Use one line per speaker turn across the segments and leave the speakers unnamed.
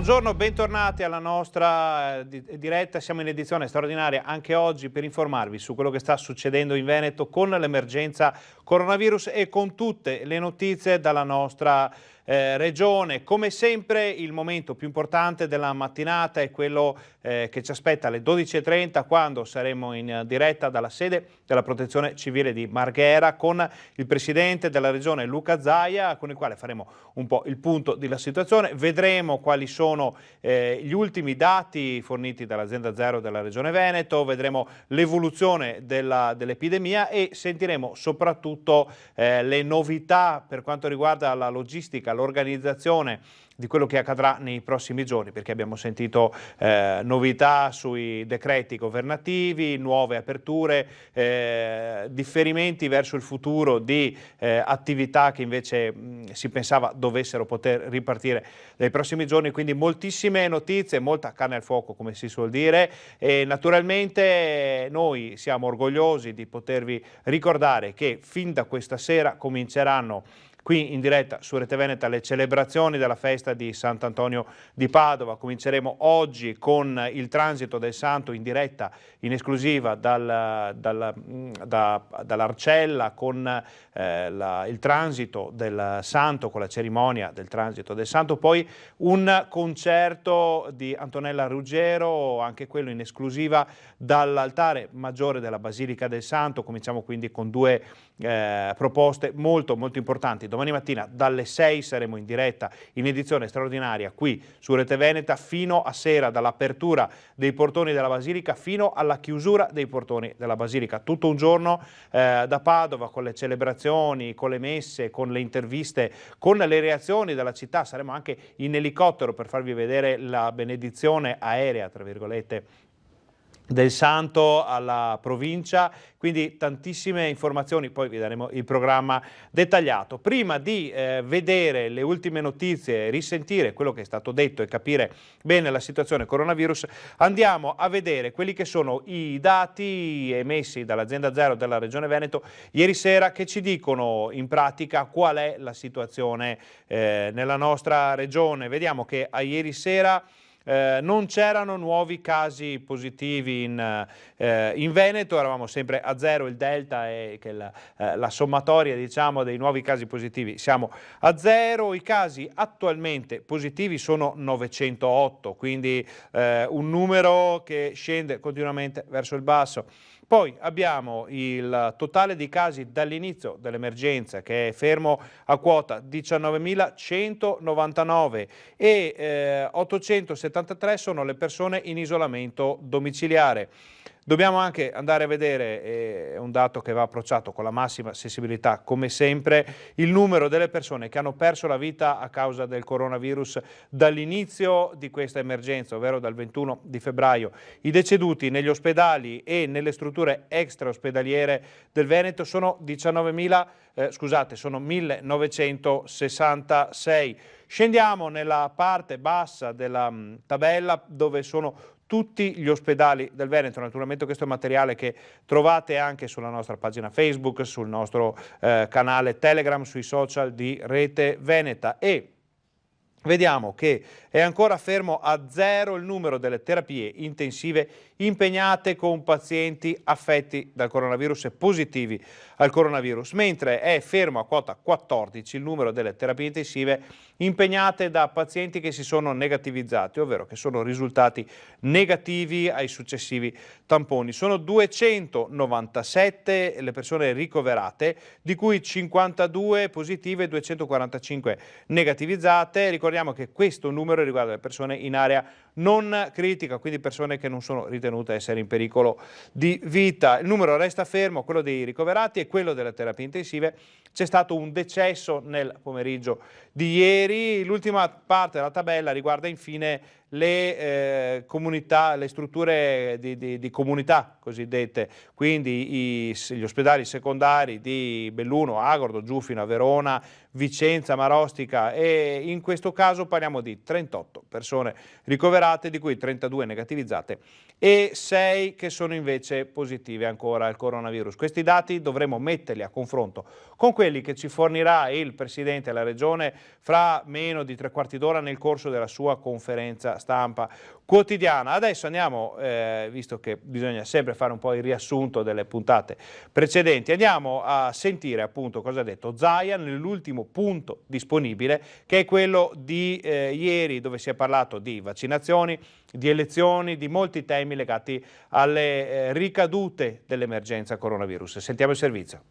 Buongiorno, bentornati alla nostra diretta. Siamo in edizione straordinaria anche oggi per informarvi su quello che sta succedendo in Veneto con l'emergenza coronavirus e con tutte le notizie dalla nostra regione. Come sempre il momento più importante della mattinata è quello che ci aspetta alle 12:30, quando saremo in diretta dalla sede della Protezione Civile di Marghera con il Presidente della Regione Luca Zaia, con il quale faremo un po' il punto della situazione. Vedremo quali sono gli ultimi dati forniti dall'Azienda Zero della Regione Veneto, vedremo l'evoluzione dell'epidemia e sentiremo soprattutto le novità per quanto riguarda la logistica, l'organizzazione di quello che accadrà nei prossimi giorni, perché abbiamo sentito novità sui decreti governativi, nuove aperture, differimenti verso il futuro di attività che invece si pensava dovessero poter ripartire nei prossimi giorni, quindi moltissime notizie, molta carne al fuoco come si suol dire, e naturalmente noi siamo orgogliosi di potervi ricordare che fin da questa sera cominceranno qui in diretta su Rete Veneta le celebrazioni della festa di Sant'Antonio di Padova. Cominceremo oggi con il transito del Santo in diretta in esclusiva dall'Arcella, con il transito del Santo, con la cerimonia del transito del Santo, poi un concerto di Antonella Ruggero, anche quello in esclusiva dall'altare maggiore della Basilica del Santo. Cominciamo quindi con due proposte molto importanti. Domani mattina dalle 6 saremo in diretta in edizione straordinaria qui su Rete Veneta fino a sera, dall'apertura dei portoni della Basilica fino alla chiusura dei portoni della Basilica. Tutto un giorno da Padova, con le celebrazioni, con le messe, con le interviste, con le reazioni della città. Saremo anche in elicottero per farvi vedere la benedizione aerea, tra virgolette, del Santo alla provincia, quindi tantissime informazioni, poi vi daremo il programma dettagliato. Prima di vedere le ultime notizie, risentire quello che è stato detto e capire bene la situazione coronavirus, andiamo a vedere quelli che sono i dati emessi dall'Azienda Zero della Regione Veneto ieri sera, che ci dicono in pratica qual è la situazione nella nostra regione. Vediamo che a ieri sera non c'erano nuovi casi positivi in Veneto, eravamo sempre a zero, il delta è che la sommatoria, diciamo, dei nuovi casi positivi, siamo a zero. I casi attualmente positivi sono 908, quindi un numero che scende continuamente verso il basso. Poi abbiamo il totale di casi dall'inizio dell'emergenza, che è fermo a quota 19.199 e 873 sono le persone in isolamento domiciliare. Dobbiamo anche andare a vedere, è un dato che va approcciato con la massima sensibilità, come sempre, il numero delle persone che hanno perso la vita a causa del coronavirus dall'inizio di questa emergenza, ovvero dal 21 di febbraio. I deceduti negli ospedali e nelle strutture extraospedaliere del Veneto sono 1966. Scendiamo nella parte bassa della tabella, dove sono tutti gli ospedali del Veneto. Naturalmente questo è materiale che trovate anche sulla nostra pagina Facebook, sul nostro canale Telegram, sui social di Rete Veneta, e vediamo che è ancora fermo a zero il numero delle terapie intensive impegnate con pazienti affetti dal coronavirus e positivi al coronavirus, mentre è fermo a quota 14 il numero delle terapie intensive impegnate da pazienti che si sono negativizzati, ovvero che sono risultati negativi ai successivi tamponi. Sono 297 le persone ricoverate, di cui 52 positive e 245 negativizzate. Ricordiamo che questo numero riguarda le persone in area non critica, quindi persone che non sono ritenute essere in pericolo di vita. Il numero resta fermo, quello dei ricoverati e quello delle terapie intensive. C'è stato un decesso nel pomeriggio di ieri. L'ultima parte della tabella riguarda infine le comunità, le strutture di comunità cosiddette, quindi gli ospedali secondari di Belluno, Agordo, Giuffina, Verona, Vicenza, Marostica, e in questo caso parliamo di 38 persone ricoverate ricoverate, di cui 32 negativizzate e 6 che sono invece positive ancora al coronavirus. Questi dati dovremo metterli a confronto con quelli che ci fornirà il Presidente della Regione fra meno di 3/4 d'ora nel corso della sua conferenza stampa quotidiana. Adesso andiamo, visto che bisogna sempre fare un po' il riassunto delle puntate precedenti, andiamo a sentire appunto cosa ha detto Zaia nell'ultimo punto disponibile, che è quello di ieri, dove si è parlato di vaccinazioni, di elezioni, di molti temi legati alle ricadute dell'emergenza coronavirus. Sentiamo il servizio.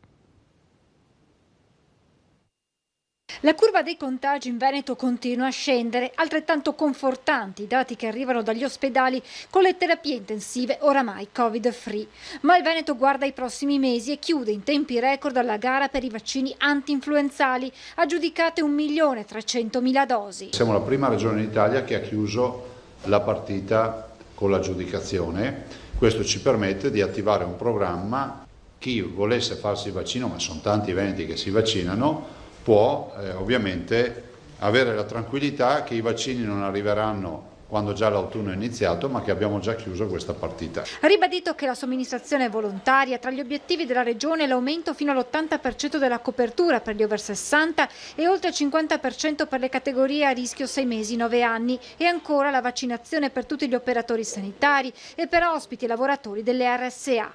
La curva dei contagi in Veneto continua a scendere, altrettanto confortanti i dati che arrivano dagli ospedali con le terapie intensive oramai Covid-free. Ma il Veneto guarda ai prossimi mesi e chiude in tempi record la gara per i vaccini anti-influenzali, aggiudicate 1.300.000 dosi.
Siamo la prima regione in Italia che ha chiuso la partita con l'aggiudicazione. Questo ci permette di attivare un programma. Chi volesse farsi il vaccino, ma sono tanti i veneti che si vaccinano, può ovviamente avere la tranquillità che i vaccini non arriveranno quando già l'autunno è iniziato, ma che abbiamo già chiuso questa partita.
Ribadito che la somministrazione è volontaria, tra gli obiettivi della Regione l'aumento fino all'80% della copertura per gli over 60 e oltre il 50% per le categorie a rischio 6 mesi 9 anni e ancora la vaccinazione per tutti gli operatori sanitari e per ospiti e lavoratori delle RSA.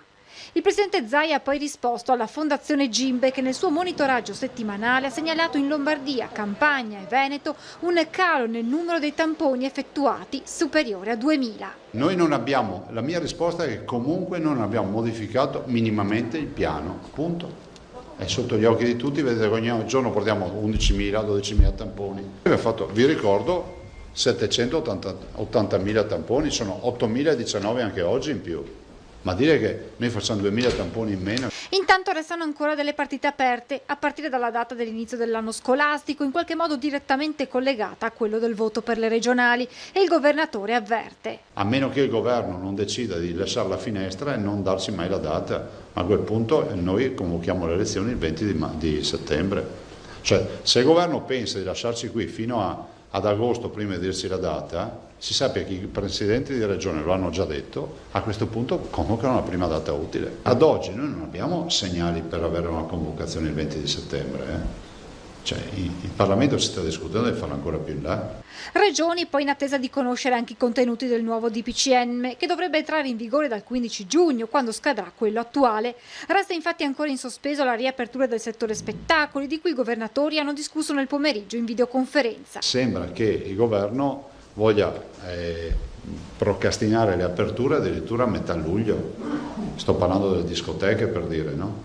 Il presidente Zaia ha poi risposto alla Fondazione Gimbe che nel suo monitoraggio settimanale ha segnalato in Lombardia, Campania e Veneto un calo nel numero dei tamponi effettuati superiore a 2000.
Noi non abbiamo, la mia risposta è che comunque non abbiamo modificato minimamente il piano, punto. È sotto gli occhi di tutti, vedete che ogni giorno portiamo 11.000, 12.000 tamponi. Abbiamo fatto, vi ricordo, 780.000 tamponi, sono 8.019 anche oggi in più. Ma dire che noi facciamo 2.000 tamponi in meno.
Intanto restano ancora delle partite aperte, a partire dalla data dell'inizio dell'anno scolastico, in qualche modo direttamente collegata a quello del voto per le regionali, e il governatore avverte.
A meno che il governo non decida di lasciare la finestra e non darci mai la data, a quel punto noi convochiamo le elezioni il 20 di settembre. Cioè, se il governo pensa di lasciarci qui fino ad agosto prima di dirci la data, si sappia che i presidenti di regione lo hanno già detto, a questo punto convocano la prima data utile. Ad oggi noi non abbiamo segnali per avere una convocazione il 20 di settembre. Cioè, il Parlamento si sta discutendo di farlo ancora più in là.
Regioni poi in attesa di conoscere anche i contenuti del nuovo DPCM, che dovrebbe entrare in vigore dal 15 giugno, quando scadrà quello attuale. Resta infatti ancora in sospeso la riapertura del settore spettacoli, di cui i governatori hanno discusso nel pomeriggio in videoconferenza.
Sembra che il governo voglia procrastinare le aperture addirittura a metà luglio. Sto parlando delle discoteche, per dire, no?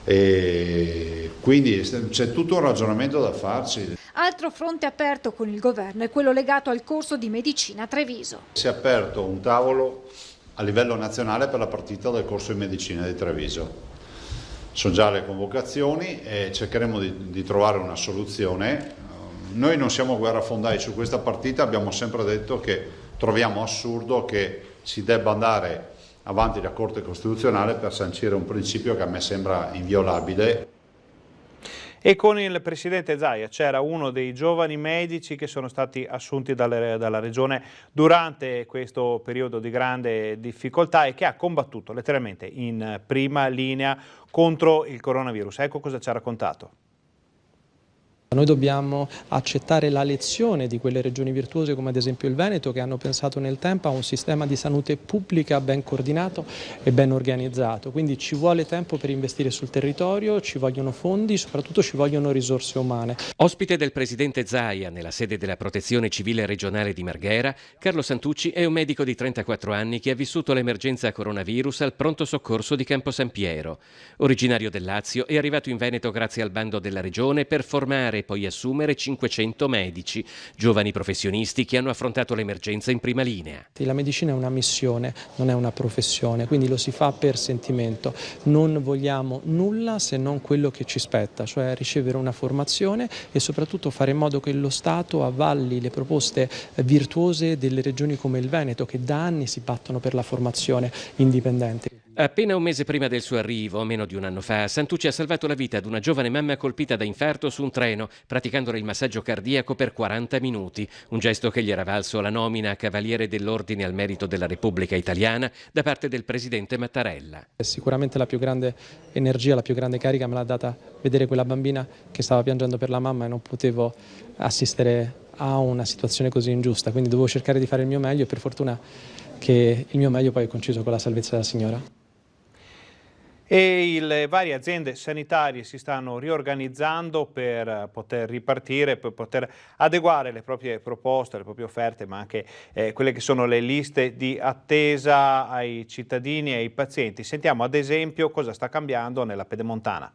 E quindi c'è tutto un ragionamento da farci.
Altro fronte aperto con il governo è quello legato al corso di medicina a Treviso.
Si è aperto un tavolo a livello nazionale per la partita del corso di medicina di Treviso. Sono già le convocazioni e cercheremo di trovare una soluzione. Noi non siamo guerrafondai su questa partita, abbiamo sempre detto che troviamo assurdo che si debba andare avanti la Corte Costituzionale per sancire un principio che a me sembra inviolabile.
E con il presidente Zaia c'era uno dei giovani medici che sono stati assunti dalla regione durante questo periodo di grande difficoltà e che ha combattuto letteralmente in prima linea contro il coronavirus. Ecco cosa ci ha raccontato.
Noi dobbiamo accettare la lezione di quelle regioni virtuose come ad esempio il Veneto, che hanno pensato nel tempo a un sistema di salute pubblica ben coordinato e ben organizzato, quindi ci vuole tempo per investire sul territorio, ci vogliono fondi, soprattutto ci vogliono risorse umane.
Ospite del presidente Zaia nella sede della Protezione Civile Regionale di Marghera, Carlo Santucci è un medico di 34 anni che ha vissuto l'emergenza coronavirus al pronto soccorso di Campo San Piero. Originario del Lazio, è arrivato in Veneto grazie al bando della regione per formare e poi assumere 500 medici, giovani professionisti che hanno affrontato l'emergenza in prima linea.
La medicina è una missione, non è una professione, quindi lo si fa per sentimento. Non vogliamo nulla se non quello che ci spetta, cioè ricevere una formazione e soprattutto fare in modo che lo Stato avvalli le proposte virtuose delle regioni come il Veneto, che da anni si battono per la formazione indipendente.
Appena un mese prima del suo arrivo, meno di un anno fa, Santucci ha salvato la vita ad una giovane mamma colpita da infarto su un treno, praticandole il massaggio cardiaco per 40 minuti, un gesto che gli era valso la nomina a Cavaliere dell'Ordine al Merito della Repubblica Italiana da parte del presidente Mattarella.
Sicuramente la più grande energia, la più grande carica me l'ha data vedere quella bambina che stava piangendo per la mamma e non potevo assistere a una situazione così ingiusta, quindi dovevo cercare di fare il mio meglio e per fortuna che il mio meglio poi è coinciso con la salvezza della signora.
E le varie aziende sanitarie si stanno riorganizzando per poter ripartire, per poter adeguare le proprie proposte, le proprie offerte, ma anche quelle che sono le liste di attesa ai cittadini e ai pazienti. Sentiamo ad esempio cosa sta cambiando nella Pedemontana.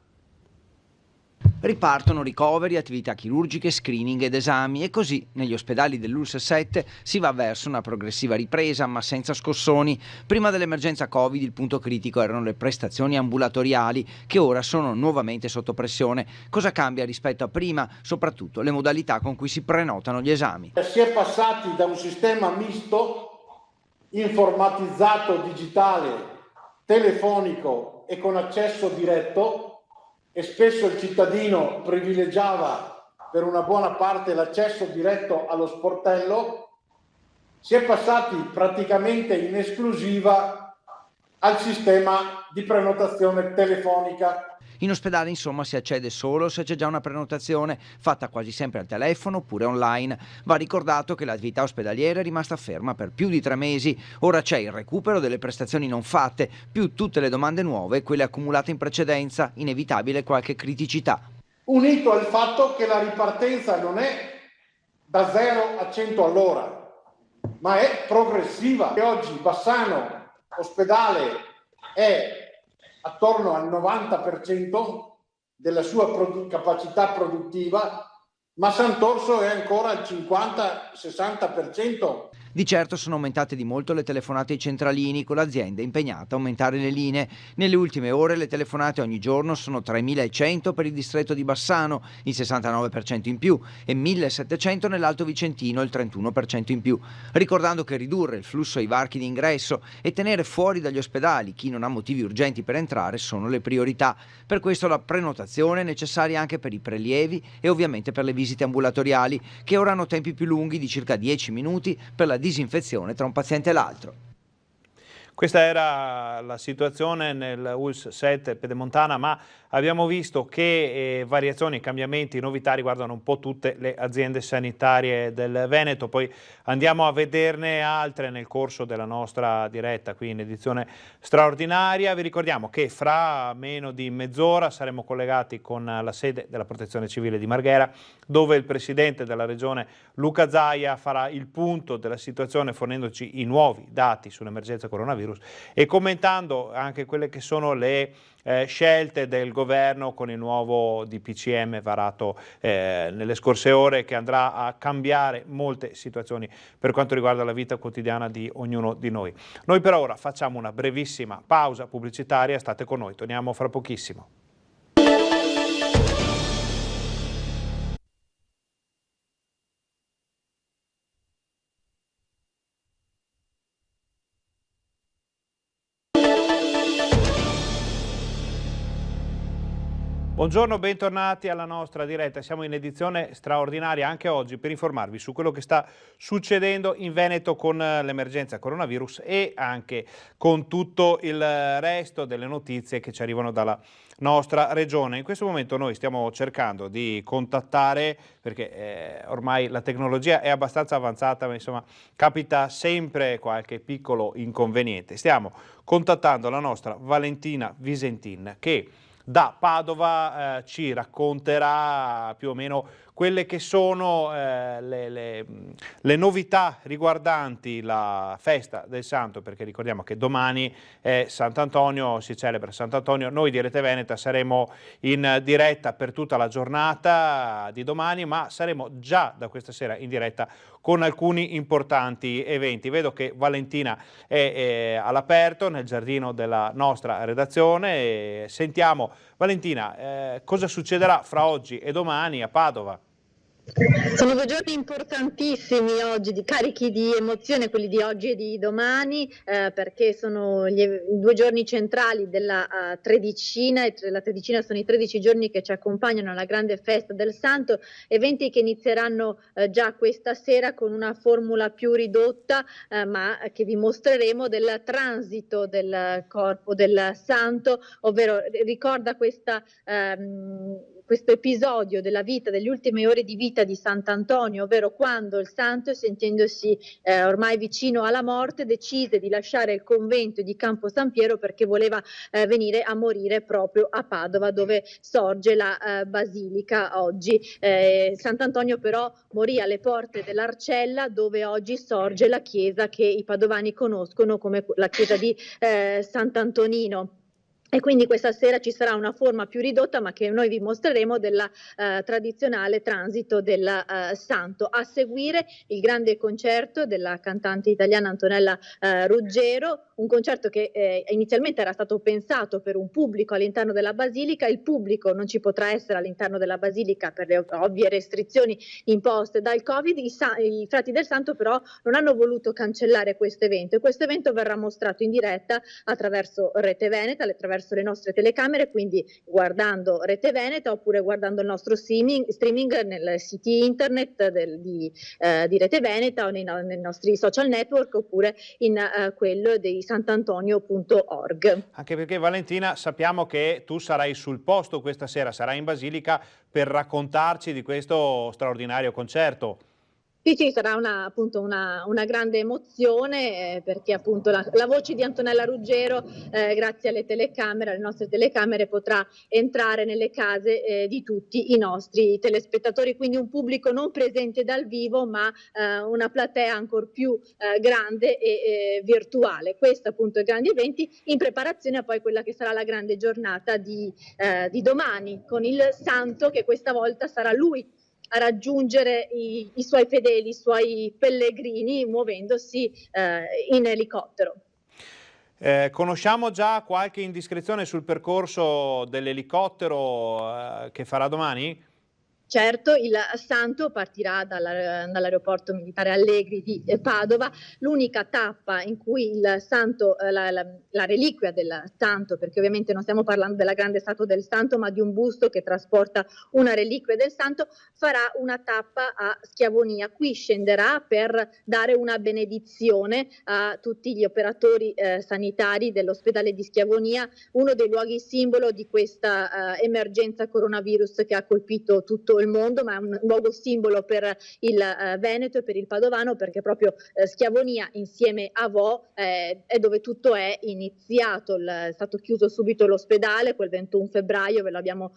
Ripartono ricoveri, attività chirurgiche, screening ed esami e così negli ospedali dell'ULSS 7 si va verso una progressiva ripresa ma senza scossoni. Prima dell'emergenza Covid il punto critico erano le prestazioni ambulatoriali che ora sono nuovamente sotto pressione. Cosa cambia rispetto a prima? Soprattutto le modalità con cui si prenotano gli esami.
Si è passati da un sistema misto, informatizzato, digitale, telefonico e con accesso diretto, e spesso il cittadino privilegiava per una buona parte l'accesso diretto allo sportello, si è passati praticamente in esclusiva al sistema di prenotazione telefonica.
In ospedale insomma si accede solo se c'è già una prenotazione fatta quasi sempre al telefono oppure online. Va ricordato che l'attività ospedaliera è rimasta ferma per più di 3 mesi. Ora c'è il recupero delle prestazioni non fatte, più tutte le domande nuove e quelle accumulate in precedenza, inevitabile qualche criticità.
Unito al fatto che la ripartenza non è da 0 a 100 all'ora, ma è progressiva. E oggi Bassano ospedale è attorno al 90% della sua capacità produttiva, ma Sant'Orso è ancora al 50-60%.
Di certo sono aumentate di molto le telefonate ai centralini, con l'azienda impegnata a aumentare le linee. Nelle ultime ore le telefonate ogni giorno sono 3.100 per il distretto di Bassano, il 69% in più, e 1.700 nell'Alto Vicentino, il 31% in più. Ricordando che ridurre il flusso ai varchi di ingresso e tenere fuori dagli ospedali chi non ha motivi urgenti per entrare sono le priorità. Per questo la prenotazione è necessaria anche per i prelievi e ovviamente per le visite ambulatoriali, che ora hanno tempi più lunghi di circa 10 minuti per la disinfezione tra un paziente e l'altro.
Questa era la situazione nel ULSS 7 Pedemontana, ma abbiamo visto che variazioni, cambiamenti, novità riguardano un po' tutte le aziende sanitarie del Veneto. Poi andiamo a vederne altre nel corso della nostra diretta qui in edizione straordinaria. Vi ricordiamo che fra meno di mezz'ora saremo collegati con la sede della Protezione Civile di Marghera, dove il presidente della regione Luca Zaia farà il punto della situazione fornendoci i nuovi dati sull'emergenza coronavirus e commentando anche quelle che sono le scelte del governo con il nuovo DPCM varato nelle scorse ore, che andrà a cambiare molte situazioni per quanto riguarda la vita quotidiana di ognuno di noi. Noi per ora facciamo una brevissima pausa pubblicitaria, state con noi, torniamo fra pochissimo. Buongiorno, bentornati alla nostra diretta. Siamo in edizione straordinaria anche oggi per informarvi su quello che sta succedendo in Veneto con l'emergenza coronavirus e anche con tutto il resto delle notizie che ci arrivano dalla nostra regione. In questo momento noi stiamo cercando di contattare, perché ormai la tecnologia è abbastanza avanzata, ma insomma capita sempre qualche piccolo inconveniente. Stiamo contattando la nostra Valentina Visentin, che da Padova ci racconterà più o meno quelle che sono le novità riguardanti la festa del Santo, perché ricordiamo che domani è Sant'Antonio, si celebra Sant'Antonio. Noi di Rete Veneta saremo in diretta per tutta la giornata di domani, ma saremo già da questa sera in diretta con alcuni importanti eventi. Vedo che Valentina è all'aperto nel giardino della nostra redazione. Sentiamo, Valentina, cosa succederà fra oggi e domani a Padova?
Sono 2 giorni importantissimi oggi, carichi di emozione, quelli di oggi e di domani, perché sono 2 giorni centrali della tredicina, e la tredicina sono i 13 giorni che ci accompagnano alla grande festa del Santo, eventi che inizieranno già questa sera con una formula più ridotta, ma che vi mostreremo, del transito del corpo del Santo, ovvero ricorda questo episodio della vita, delle ultime ore di vita di Sant'Antonio, ovvero quando il santo, sentendosi ormai vicino alla morte, decise di lasciare il convento di Campo San Piero perché voleva venire a morire proprio a Padova, dove sorge la basilica oggi. Sant'Antonio però morì alle porte dell'Arcella, dove oggi sorge la chiesa che i padovani conoscono come la chiesa di Sant'Antonino. E quindi questa sera ci sarà una forma più ridotta, ma che noi vi mostreremo, della tradizionale transito del santo. A seguire il grande concerto della cantante italiana Antonella Ruggero, un concerto che inizialmente era stato pensato per un pubblico all'interno della Basilica. Il pubblico non ci potrà essere all'interno della Basilica per le ovvie restrizioni imposte dal Covid. I frati del Santo però non hanno voluto cancellare questo evento, e questo evento verrà mostrato in diretta attraverso Rete Veneta, attraverso le nostre telecamere, quindi guardando Rete Veneta oppure guardando il nostro streaming nel siti internet di Rete Veneta o nei nostri social network, oppure in quello di sant'antonio.org.
Anche perché, Valentina, sappiamo che tu sarai sul posto questa sera, sarai in Basilica per raccontarci di questo straordinario concerto.
Sì, sarà una grande emozione, perché appunto la voce di Antonella Ruggero, grazie alle telecamere, alle nostre telecamere, potrà entrare nelle case di tutti i nostri telespettatori, quindi un pubblico non presente dal vivo, ma una platea ancor più grande e virtuale. Questo appunto i grandi eventi, in preparazione a poi quella che sarà la grande giornata di domani, con il santo che questa volta sarà lui a raggiungere i suoi fedeli, i suoi pellegrini, muovendosi in elicottero.
Conosciamo già qualche indiscrezione sul percorso dell'elicottero che farà domani?
Certo, il santo partirà dall'aeroporto militare Allegri di Padova. L'unica tappa in cui il santo, la reliquia del santo, perché ovviamente non stiamo parlando della grande statua del santo, ma di un busto che trasporta una reliquia del santo, farà una tappa a Schiavonia. Qui scenderà per dare una benedizione a tutti gli operatori sanitari dell'ospedale di Schiavonia, uno dei luoghi simbolo di questa emergenza coronavirus che ha colpito tutto il mondo, ma è un luogo simbolo per il Veneto e per il Padovano, perché proprio Schiavonia insieme a Vo è dove tutto è iniziato. È stato chiuso subito l'ospedale quel 21 febbraio, ve l'abbiamo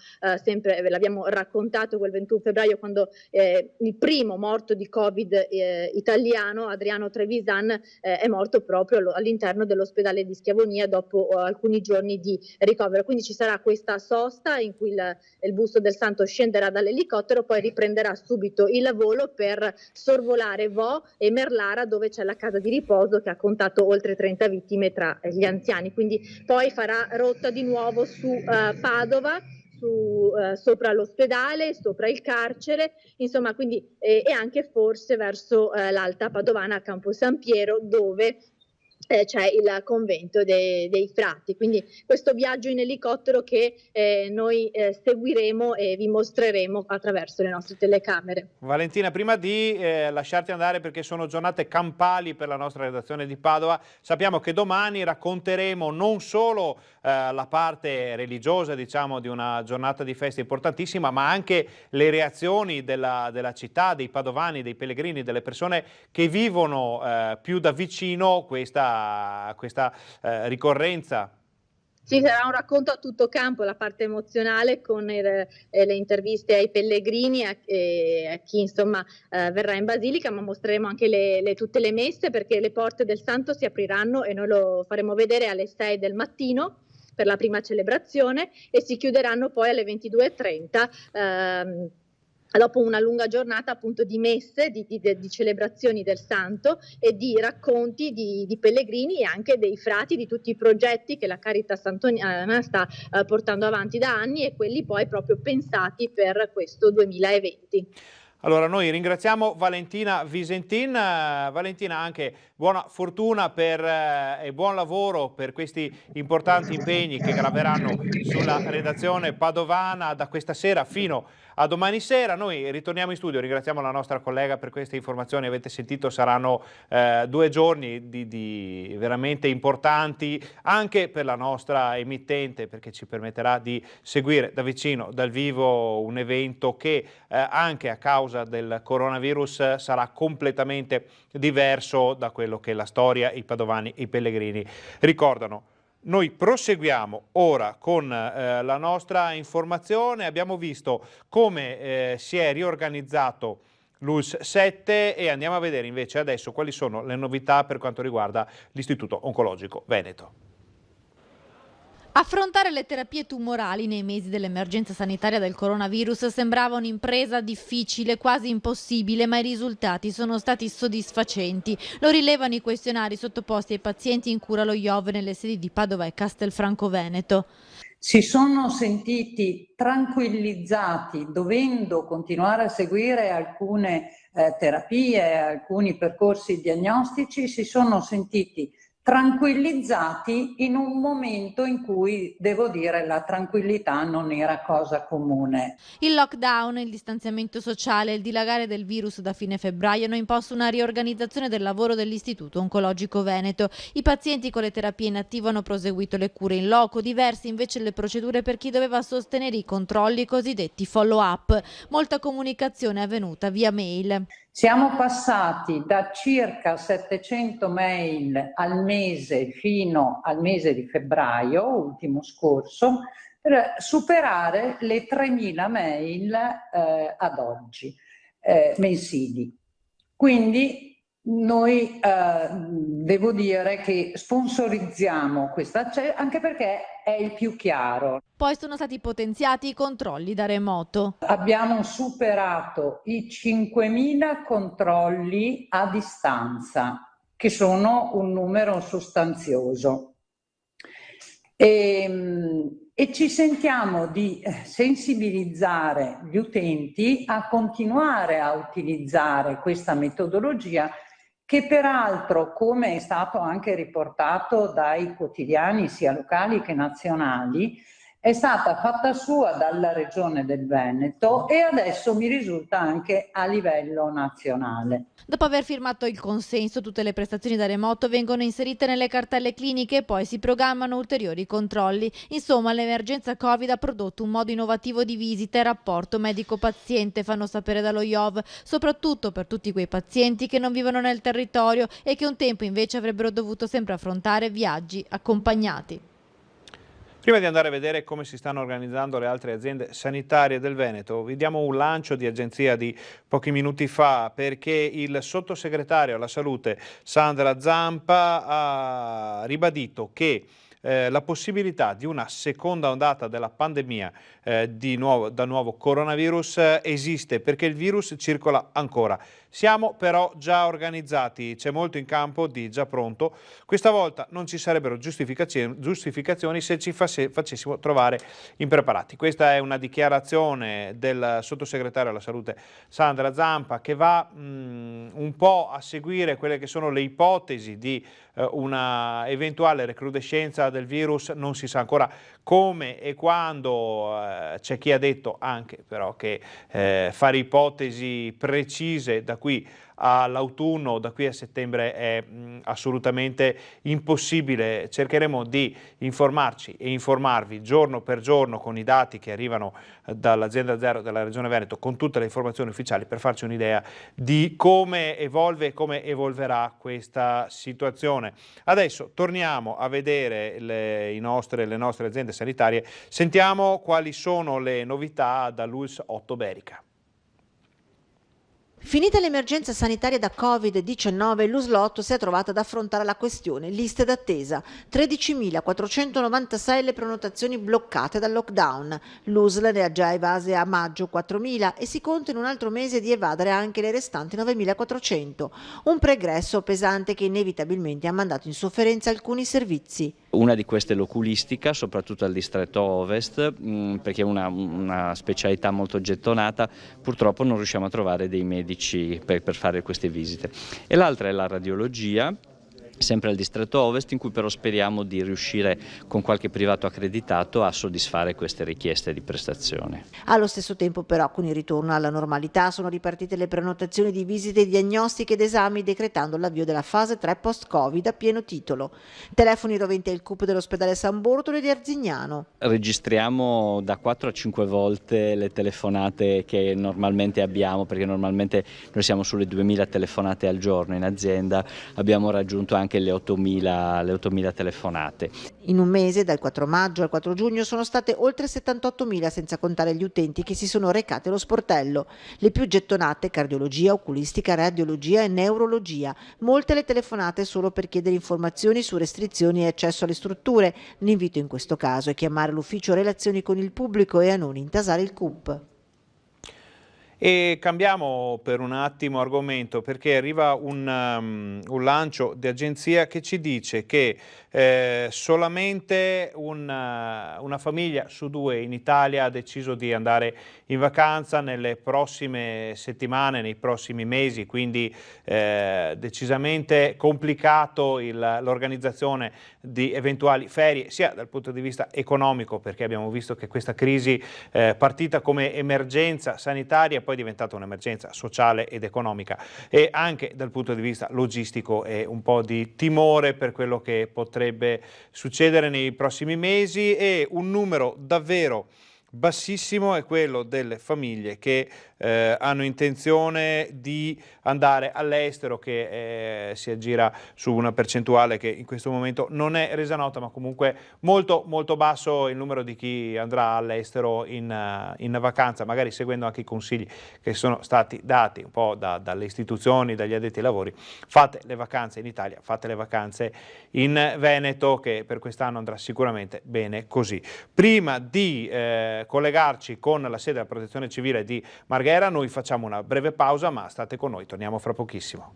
raccontato, quel 21 febbraio, quando il primo morto di Covid italiano, Adriano Trevisan, è morto proprio all'interno dell'ospedale di Schiavonia dopo alcuni giorni di ricovero. Quindi ci sarà questa sosta in cui il busto del santo scenderà dall'elicottero, poi riprenderà subito il volo per sorvolare Vo e Merlara, dove c'è la casa di riposo che ha contato oltre 30 vittime tra gli anziani. Quindi poi farà rotta di nuovo su Padova, sopra l'ospedale, sopra il carcere, insomma, quindi e anche forse verso l'Alta Padovana a Campo San Piero, dove c'è il convento dei frati. Quindi questo viaggio in elicottero che noi seguiremo e vi mostreremo attraverso le nostre telecamere.
Valentina, prima di lasciarti andare, perché sono giornate campali per la nostra redazione di Padova, sappiamo che domani racconteremo non solo la parte religiosa, diciamo, di una giornata di festa importantissima, ma anche le reazioni della città, dei padovani, dei pellegrini, delle persone che vivono più da vicino questa ricorrenza.
Sì, sarà un racconto a tutto campo, la parte emozionale con le interviste ai pellegrini e a chi insomma verrà in Basilica, ma mostreremo anche tutte le messe, perché le porte del santo si apriranno e noi lo faremo vedere alle 6 del mattino per la prima celebrazione, e si chiuderanno poi alle 22:30 dopo una lunga giornata appunto di messe, di celebrazioni del santo e di racconti di pellegrini e anche dei frati, di tutti i progetti che la Caritas Antoniana sta portando avanti da anni, e quelli poi proprio pensati per questo 2020.
Allora noi ringraziamo Valentina Visentin. Valentina, anche buona fortuna e buon lavoro per questi importanti impegni che graveranno sulla redazione padovana da questa sera fino a domani sera. Noi ritorniamo in studio, ringraziamo la nostra collega per queste informazioni. Avete sentito, saranno 2 giorni di veramente importanti anche per la nostra emittente, perché ci permetterà di seguire da vicino, dal vivo, un evento che anche a causa del coronavirus sarà completamente diverso da quello che la storia, i padovani, i pellegrini ricordano. Noi proseguiamo ora con la nostra informazione. Abbiamo visto come si è riorganizzato l'ULSS 7 e andiamo a vedere invece adesso quali sono le novità per quanto riguarda l'Istituto Oncologico Veneto.
Affrontare le terapie tumorali nei mesi dell'emergenza sanitaria del coronavirus sembrava un'impresa difficile, quasi impossibile, ma i risultati sono stati soddisfacenti. Lo rilevano i questionari sottoposti ai pazienti in cura allo IOV nelle sedi di Padova e Castelfranco Veneto.
Si sono sentiti tranquillizzati, dovendo continuare a seguire alcune terapie, alcuni percorsi diagnostici, si sono sentiti tranquillizzati in un momento in cui, devo dire, la tranquillità non era cosa comune.
Il lockdown, il distanziamento sociale e il dilagare del virus da fine febbraio hanno imposto una riorganizzazione del lavoro dell'Istituto Oncologico Veneto. I pazienti con le terapie in attivo hanno proseguito le cure in loco, diverse invece le procedure per chi doveva sostenere i controlli cosiddetti follow-up. Molta comunicazione è avvenuta via mail.
Siamo passati da circa 700 mail al mese fino al mese di febbraio, ultimo scorso, per superare le 3.000 mail ad oggi, mensili. Quindi noi devo dire che sponsorizziamo questa, anche perché è il più chiaro.
Poi sono stati potenziati i controlli da remoto.
Abbiamo superato i 5.000 controlli a distanza, che sono un numero sostanzioso. E ci sentiamo di sensibilizzare gli utenti a continuare a utilizzare questa metodologia, che peraltro, come è stato anche riportato dai quotidiani sia locali che nazionali, è stata fatta sua dalla Regione del Veneto e adesso mi risulta anche a livello nazionale.
Dopo aver firmato il consenso, tutte le prestazioni da remoto vengono inserite nelle cartelle cliniche e poi si programmano ulteriori controlli. Insomma, l'emergenza Covid ha prodotto un modo innovativo di visita e rapporto medico-paziente, fanno sapere dallo IOV, soprattutto per tutti quei pazienti che non vivono nel territorio e che un tempo invece avrebbero dovuto sempre affrontare viaggi accompagnati.
Prima di andare a vedere come si stanno organizzando le altre aziende sanitarie del Veneto, vi diamo un lancio di agenzia di pochi minuti fa, perché il sottosegretario alla salute Sandra Zampa ha ribadito che la possibilità di una seconda ondata della pandemia da nuovo coronavirus esiste, perché il virus circola ancora. Siamo però già organizzati, c'è molto in campo di già pronto. Questa volta non ci sarebbero giustificazioni se ci facessimo trovare impreparati. Questa è una dichiarazione del sottosegretario alla salute Sandra Zampa, che va un po' a seguire quelle che sono le ipotesi di una eventuale recrudescenza del virus. Non si sa ancora come e quando, c'è chi ha detto anche però che fare ipotesi precise da qui all'autunno, da qui a settembre è assolutamente impossibile. Cercheremo di informarci e informarvi giorno per giorno con i dati che arrivano dall'azienda zero della Regione Veneto, con tutte le informazioni ufficiali, per farci un'idea di come evolve e come evolverà questa situazione. Adesso torniamo a vedere le nostre aziende sanitarie, sentiamo quali sono le novità dall'ULSS 8 Berica.
Finita l'emergenza sanitaria da Covid-19, l'ULSS 8 si è trovata ad affrontare la questione liste d'attesa. 13.496 le prenotazioni bloccate dal lockdown. L'USL ne ha già evase a maggio 4.000 e si conta in un altro mese di evadere anche le restanti 9.400. Un pregresso pesante che inevitabilmente ha mandato in sofferenza alcuni servizi.
Una di queste è l'oculistica, soprattutto al distretto ovest, perché è una specialità molto gettonata, purtroppo non riusciamo a trovare dei medici per fare queste visite. E l'altra è la radiologia, sempre al distretto ovest, in cui però speriamo di riuscire con qualche privato accreditato a soddisfare queste richieste di prestazione.
Allo stesso tempo però, con il ritorno alla normalità, sono ripartite le prenotazioni di visite diagnostiche ed esami, decretando l'avvio della fase 3 post-Covid a pieno titolo. Telefoni roventi al CUP dell'ospedale San Bortolo e di Arzignano.
Registriamo da 4 a 5 volte le telefonate che normalmente abbiamo, perché normalmente noi siamo sulle 2000 telefonate al giorno in azienda, abbiamo raggiunto anche le 8.000 telefonate.
In un mese, dal 4 maggio al 4 giugno, sono state oltre 78.000, senza contare gli utenti che si sono recati allo sportello. Le più gettonate: cardiologia, oculistica, radiologia e neurologia. Molte le telefonate solo per chiedere informazioni su restrizioni e accesso alle strutture. L'invito in questo caso è chiamare l'ufficio relazioni con il pubblico e a non intasare il CUP.
E cambiamo per un attimo argomento, perché arriva un lancio di agenzia che ci dice che solamente una famiglia su 2 in Italia ha deciso di andare in vacanza nelle prossime settimane, nei prossimi mesi, quindi decisamente complicato l'organizzazione di eventuali ferie, sia dal punto di vista economico, perché abbiamo visto che questa crisi partita come emergenza sanitaria poi è diventata un'emergenza sociale ed economica, e anche dal punto di vista logistico è un po' di timore per quello che potrebbe succedere nei prossimi mesi, e un numero davvero bassissimo è quello delle famiglie che hanno intenzione di andare all'estero, che si aggira su una percentuale che in questo momento non è resa nota, ma comunque molto molto basso il numero di chi andrà all'estero in vacanza, magari seguendo anche i consigli che sono stati dati un po' dalle istituzioni, dagli addetti ai lavori. Fate le vacanze in Italia, fate le vacanze in Veneto, che per quest'anno andrà sicuramente bene così. Prima di collegarci con la sede della Protezione Civile di Marghera, noi facciamo una breve pausa, ma state con noi, torniamo fra pochissimo.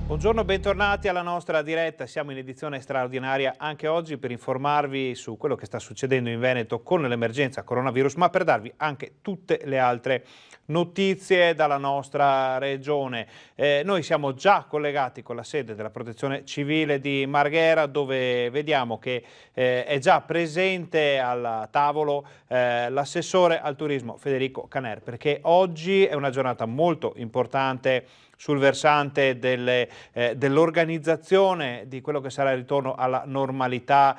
Buongiorno, bentornati alla nostra diretta. Siamo in edizione straordinaria anche oggi per informarvi su quello che sta succedendo in Veneto con l'emergenza coronavirus, ma per darvi anche tutte le altre notizie dalla nostra regione. Noi siamo già collegati con la sede della Protezione Civile di Marghera, dove vediamo che è già presente al tavolo l'assessore al turismo Federico Caner, perché oggi è una giornata molto importante sul versante dell'organizzazione di quello che sarà il ritorno alla normalità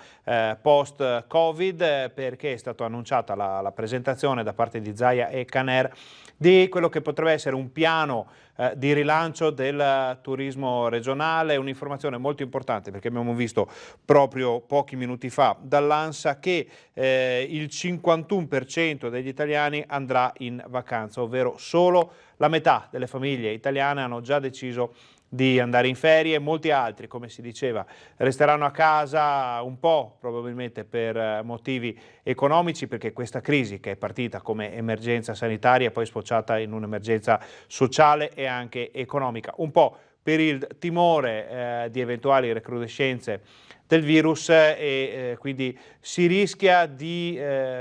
post-Covid, perché è stata annunciata la presentazione da parte di Zaia e Caner di quello che potrebbe essere un piano di rilancio del turismo regionale. Un'informazione molto importante, perché abbiamo visto proprio pochi minuti fa dall'ANSA che il 51% degli italiani andrà in vacanza, ovvero solo la metà delle famiglie italiane hanno già deciso di andare in ferie. Molti altri, come si diceva, resteranno a casa un po' probabilmente per motivi economici, perché questa crisi, che è partita come emergenza sanitaria, è poi sfociata in un'emergenza sociale e anche economica, un po' per il timore di eventuali recrudescenze del virus, e quindi si rischia di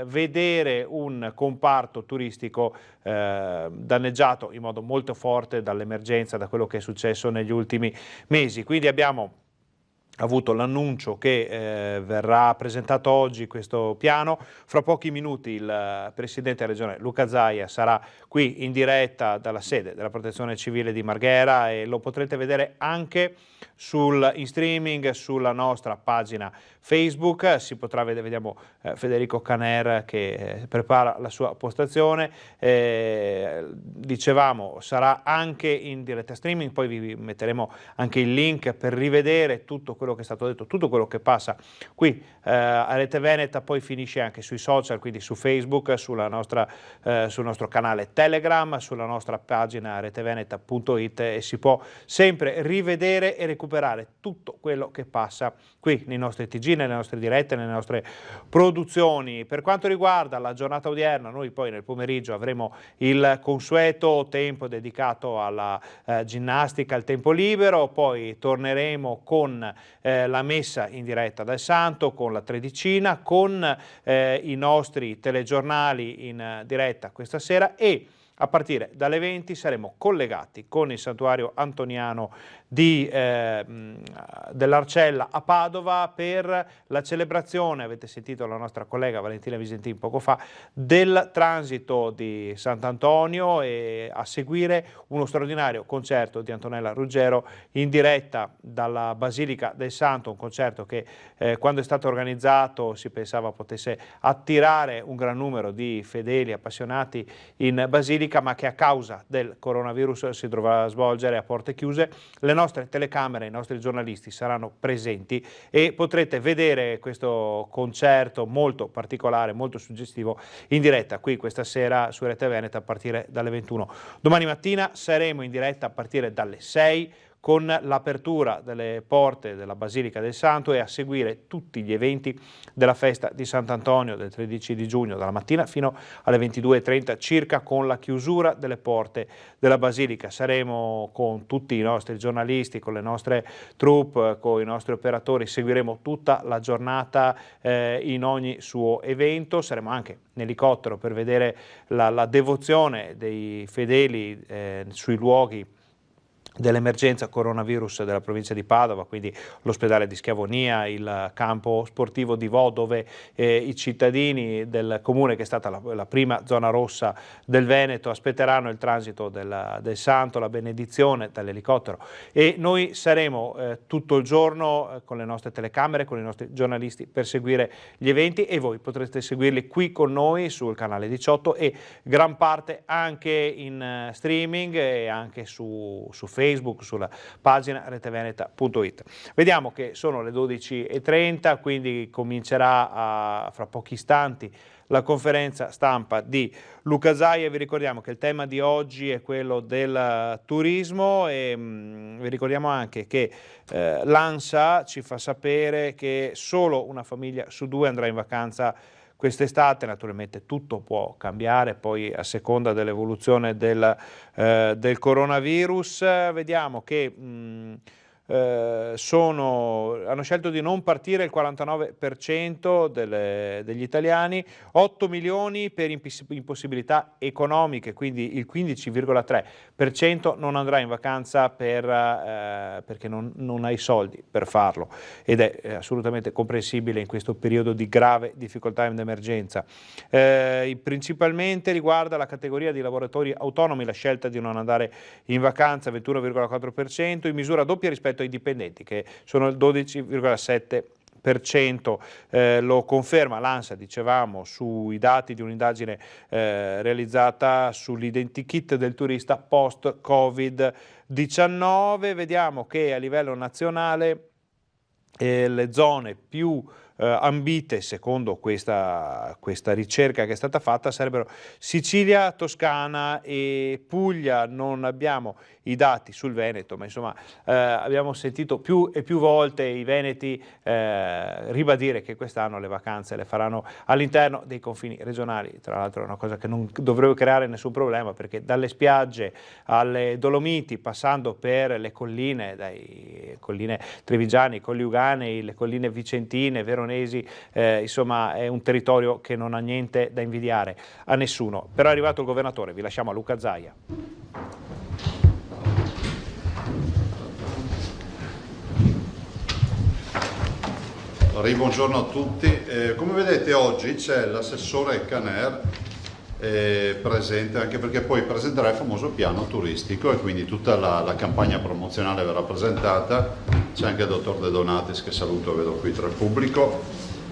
vedere un comparto turistico danneggiato in modo molto forte dall'emergenza, da quello che è successo negli ultimi mesi. Quindi abbiamo avuto l'annuncio che verrà presentato oggi questo piano. Fra pochi minuti il Presidente della Regione Luca Zaia sarà qui in diretta dalla sede della Protezione Civile di Marghera, e lo potrete vedere anche in streaming sulla nostra pagina Facebook. Si potrà vedere, vediamo Federico Caner che prepara la sua postazione, dicevamo sarà anche in diretta streaming, poi vi metteremo anche il link per rivedere tutto quello quello che è stato detto, tutto quello che passa qui a Rete Veneta poi finisce anche sui social, quindi su Facebook, sul nostro canale Telegram, sulla nostra pagina reteveneta.it, e si può sempre rivedere e recuperare tutto quello che passa qui nei nostri TG, nelle nostre dirette, nelle nostre produzioni. Per quanto riguarda la giornata odierna, noi poi nel pomeriggio avremo il consueto tempo dedicato alla ginnastica, al tempo libero, poi torneremo con la messa in diretta dal Santo, con la tredicina, con i nostri telegiornali in diretta questa sera, e a partire dalle 20 saremo collegati con il santuario antoniano dell'Arcella a Padova per la celebrazione, avete sentito la nostra collega Valentina Visentin poco fa, del transito di Sant'Antonio, e a seguire uno straordinario concerto di Antonella Ruggero in diretta dalla Basilica del Santo, un concerto che quando è stato organizzato si pensava potesse attirare un gran numero di fedeli appassionati in Basilica, ma che a causa del coronavirus si dovrà svolgere a porte chiuse. Le nostre telecamere, i nostri giornalisti saranno presenti e potrete vedere questo concerto molto particolare, molto suggestivo, in diretta qui questa sera su Rete Veneta a partire dalle 21. Domani mattina saremo in diretta a partire dalle 6 con l'apertura delle porte della Basilica del Santo, e a seguire tutti gli eventi della festa di Sant'Antonio del 13 di giugno, dalla mattina fino alle 22:30 circa, con la chiusura delle porte della Basilica. Saremo con tutti i nostri giornalisti, con le nostre troupe, con i nostri operatori, seguiremo tutta la giornata in ogni suo evento. Saremo anche in elicottero per vedere la devozione dei fedeli sui luoghi dell'emergenza coronavirus della provincia di Padova, quindi l'ospedale di Schiavonia, il campo sportivo di Vo, dove i cittadini del comune, che è stata la prima zona rossa del Veneto, aspetteranno il transito del Santo, la benedizione dall'elicottero, e noi saremo tutto il giorno con le nostre telecamere, con i nostri giornalisti, per seguire gli eventi, e voi potrete seguirli qui con noi sul canale 18 e gran parte anche in streaming e anche su Facebook, sulla pagina reteveneta.it. Vediamo che sono le 12:30, quindi comincerà fra pochi istanti la conferenza stampa di Luca Zaia. Vi ricordiamo che il tema di oggi è quello del turismo, e vi ricordiamo anche che l'ANSA ci fa sapere che solo una famiglia su 2 andrà in vacanza quest'estate. Naturalmente tutto può cambiare poi a seconda dell'evoluzione del coronavirus. Vediamo che hanno scelto di non partire il 49% degli italiani, 8 milioni per impossibilità economiche, quindi il 15,3% non andrà in vacanza perché non ha i soldi per farlo, ed è assolutamente comprensibile in questo periodo di grave difficoltà ed emergenza. Principalmente riguarda la categoria di lavoratori autonomi la scelta di non andare in vacanza, 21,4%, in misura doppia rispetto ai dipendenti, che sono il 12,7%. Lo conferma l'ANSA, dicevamo, sui dati di un'indagine realizzata sull'identikit del turista post-Covid-19. Vediamo che a livello nazionale le zone più ambite, secondo questa ricerca che è stata fatta, sarebbero Sicilia, Toscana e Puglia. Non abbiamo i dati sul Veneto, ma insomma abbiamo sentito più e più volte i veneti ribadire che quest'anno le vacanze le faranno all'interno dei confini regionali. Tra l'altro è una cosa che non dovrebbe creare nessun problema, perché dalle spiagge alle Dolomiti, passando per le colline, dai colline trevigiane, colli uganei, le colline vicentine, veronesi, insomma è un territorio che non ha niente da invidiare a nessuno. Però è arrivato il governatore, vi lasciamo a Luca Zaia.
Buongiorno a tutti. Come vedete oggi c'è l'assessore Caner presente, anche perché poi presenterà il famoso piano turistico, e quindi tutta la campagna promozionale verrà presentata. C'è anche il dottor De Donatis, che saluto, vedo qui tra il pubblico.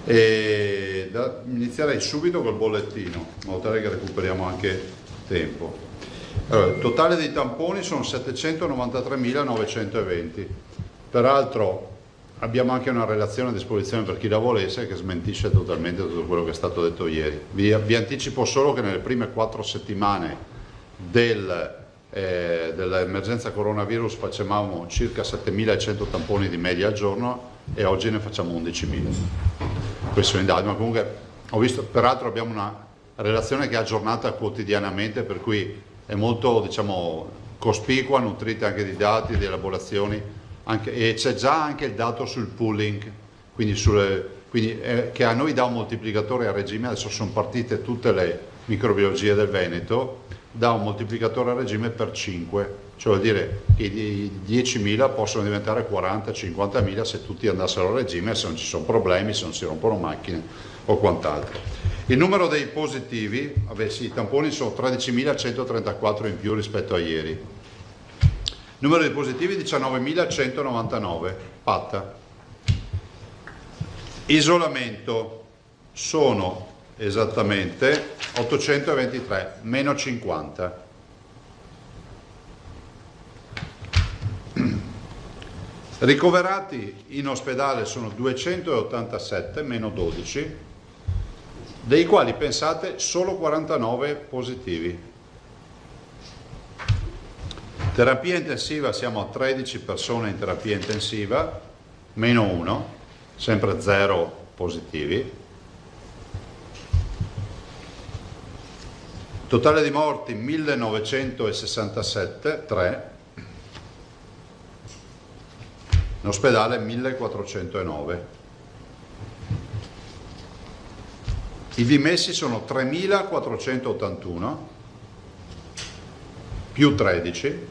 Inizierei subito col bollettino, in modo tale che recuperiamo anche tempo. Allora, il totale dei tamponi sono 793.920. Peraltro abbiamo anche una relazione a disposizione per chi la volesse che smentisce totalmente tutto quello che è stato detto ieri. Vi anticipo solo che nelle prime 4 settimane dell'emergenza coronavirus facevamo circa 7.100 tamponi di media al giorno e oggi ne facciamo 11.000. Queste sono indagini, ma comunque ho visto, peraltro abbiamo una relazione che è aggiornata quotidianamente, per cui è molto, diciamo, cospicua, nutrita anche di dati, di elaborazioni, e c'è già anche il dato sul pooling, quindi che a noi dà un moltiplicatore a regime. Adesso sono partite tutte le microbiologie del Veneto, dà un moltiplicatore a regime per 5, cioè vuol dire che i 10.000 possono diventare 40, 50.000 se tutti andassero a regime, se non ci sono problemi, se non si rompono macchine o quant'altro. Il numero dei positivi, sì, i tamponi sono 13.134 in più rispetto a ieri. Il numero dei positivi 19.199, patta. Isolamento sono esattamente 823, meno 50. Ricoverati in ospedale sono 287, meno 12, dei quali, pensate, solo 49 positivi. Terapia intensiva, siamo a 13 persone in terapia intensiva, meno 1, sempre 0 positivi. Totale di morti 1967, 3. In ospedale 1409. I dimessi sono 3.481 più 13.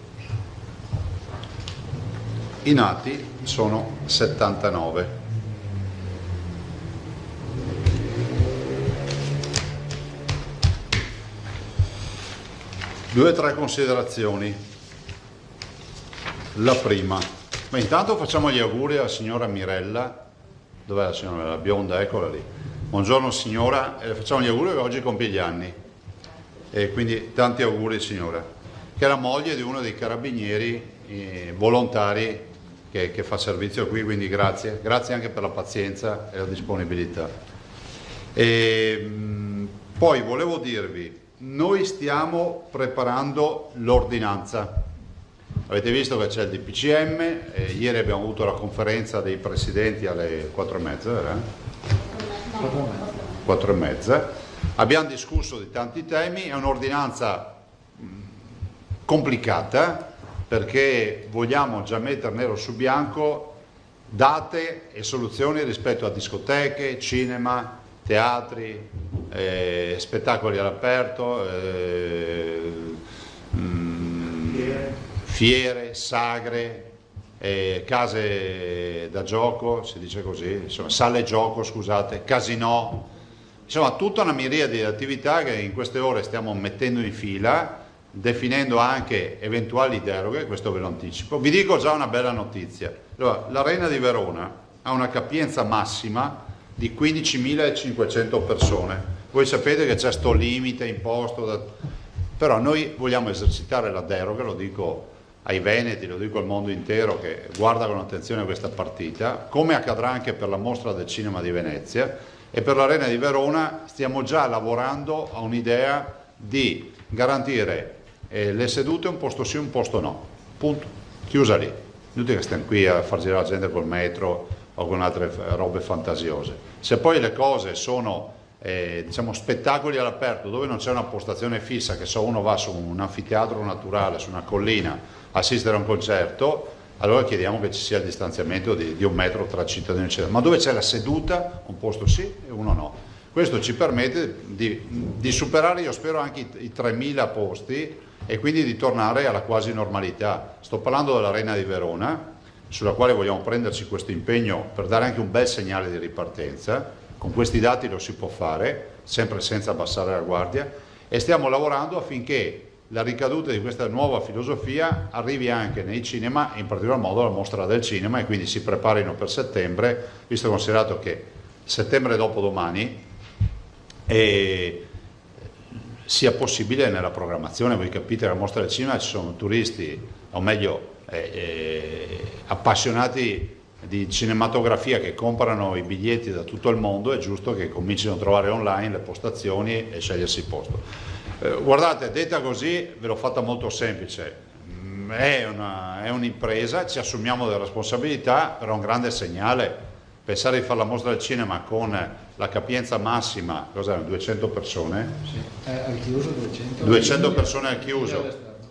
I nati sono 79. Due o tre considerazioni. La prima, ma intanto facciamo gli auguri alla signora Mirella. Dov'è la signora? La bionda, eccola lì. Buongiorno signora, e le facciamo gli auguri che oggi compie gli anni. E quindi tanti auguri signora, che è la moglie di uno dei carabinieri volontari che fa servizio qui, quindi grazie anche per la pazienza e la disponibilità. Poi volevo dirvi, noi stiamo preparando l'ordinanza. Avete visto che c'è il DPCM, ieri abbiamo avuto la conferenza dei presidenti alle 4:30, 4:30. Abbiamo discusso di tanti temi, è un'ordinanza complicata perché vogliamo già mettere nero su bianco date e soluzioni rispetto a discoteche, cinema, teatri, spettacoli all'aperto, fiere, sagre, case da gioco, si dice così, insomma, sale gioco, scusate, casinò, insomma tutta una miriade di attività che in queste ore stiamo mettendo in fila, definendo anche eventuali deroghe, questo ve lo anticipo. Vi dico già una bella notizia. Allora, l'Arena di Verona ha una capienza massima di 15.500 persone. Voi sapete che c'è sto limite imposto, però noi vogliamo esercitare la deroga, lo dico ai veneti, lo dico al mondo intero che guarda con attenzione questa partita, come accadrà anche per la mostra del cinema di Venezia, e per l'Arena di Verona stiamo già lavorando a un'idea di garantire le sedute un posto sì, un posto no, punto, chiusa lì. Inutile che stiamo qui a far girare la gente col metro o con altre robe fantasiose. Se poi le cose sono diciamo spettacoli all'aperto dove non c'è una postazione fissa, che so uno va su un anfiteatro naturale, su una collina, assistere a un concerto, allora chiediamo che ci sia il distanziamento di 1 metro tra cittadini e cittadini. Ma dove c'è la seduta, un posto sì e uno no. Questo ci permette di superare, io spero, anche i 3.000 posti e quindi di tornare alla quasi normalità. Sto parlando dell'Arena di Verona, sulla quale vogliamo prenderci questo impegno per dare anche un bel segnale di ripartenza. Con questi dati lo si può fare, sempre senza abbassare la guardia, e stiamo lavorando affinché la ricaduta di questa nuova filosofia arrivi anche nei cinema, in particolar modo alla mostra del cinema, e quindi si preparino per settembre, visto considerato che settembre è dopodomani, e sia possibile nella programmazione. Voi capite che alla mostra del cinema ci sono turisti, o meglio appassionati di cinematografia che comprano i biglietti da tutto il mondo, è giusto che comincino a trovare online le postazioni e scegliersi il posto. Guardate, detta così ve l'ho fatta molto semplice, è un'impresa, ci assumiamo delle responsabilità, però è un grande segnale. Pensare di fare la mostra del cinema con la capienza massima, cos'erano, 200 persone?
Sì, al chiuso
200 persone al chiuso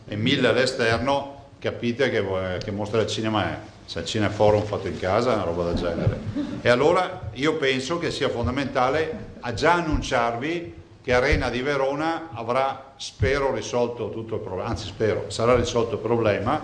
e 1000 all'esterno, capite che mostra del cinema è. Se il Cineforum fatto in casa è una roba del genere. E allora io penso che sia fondamentale già annunciarvi che Arena di Verona avrà, spero, risolto tutto il problema, anzi spero, sarà risolto il problema,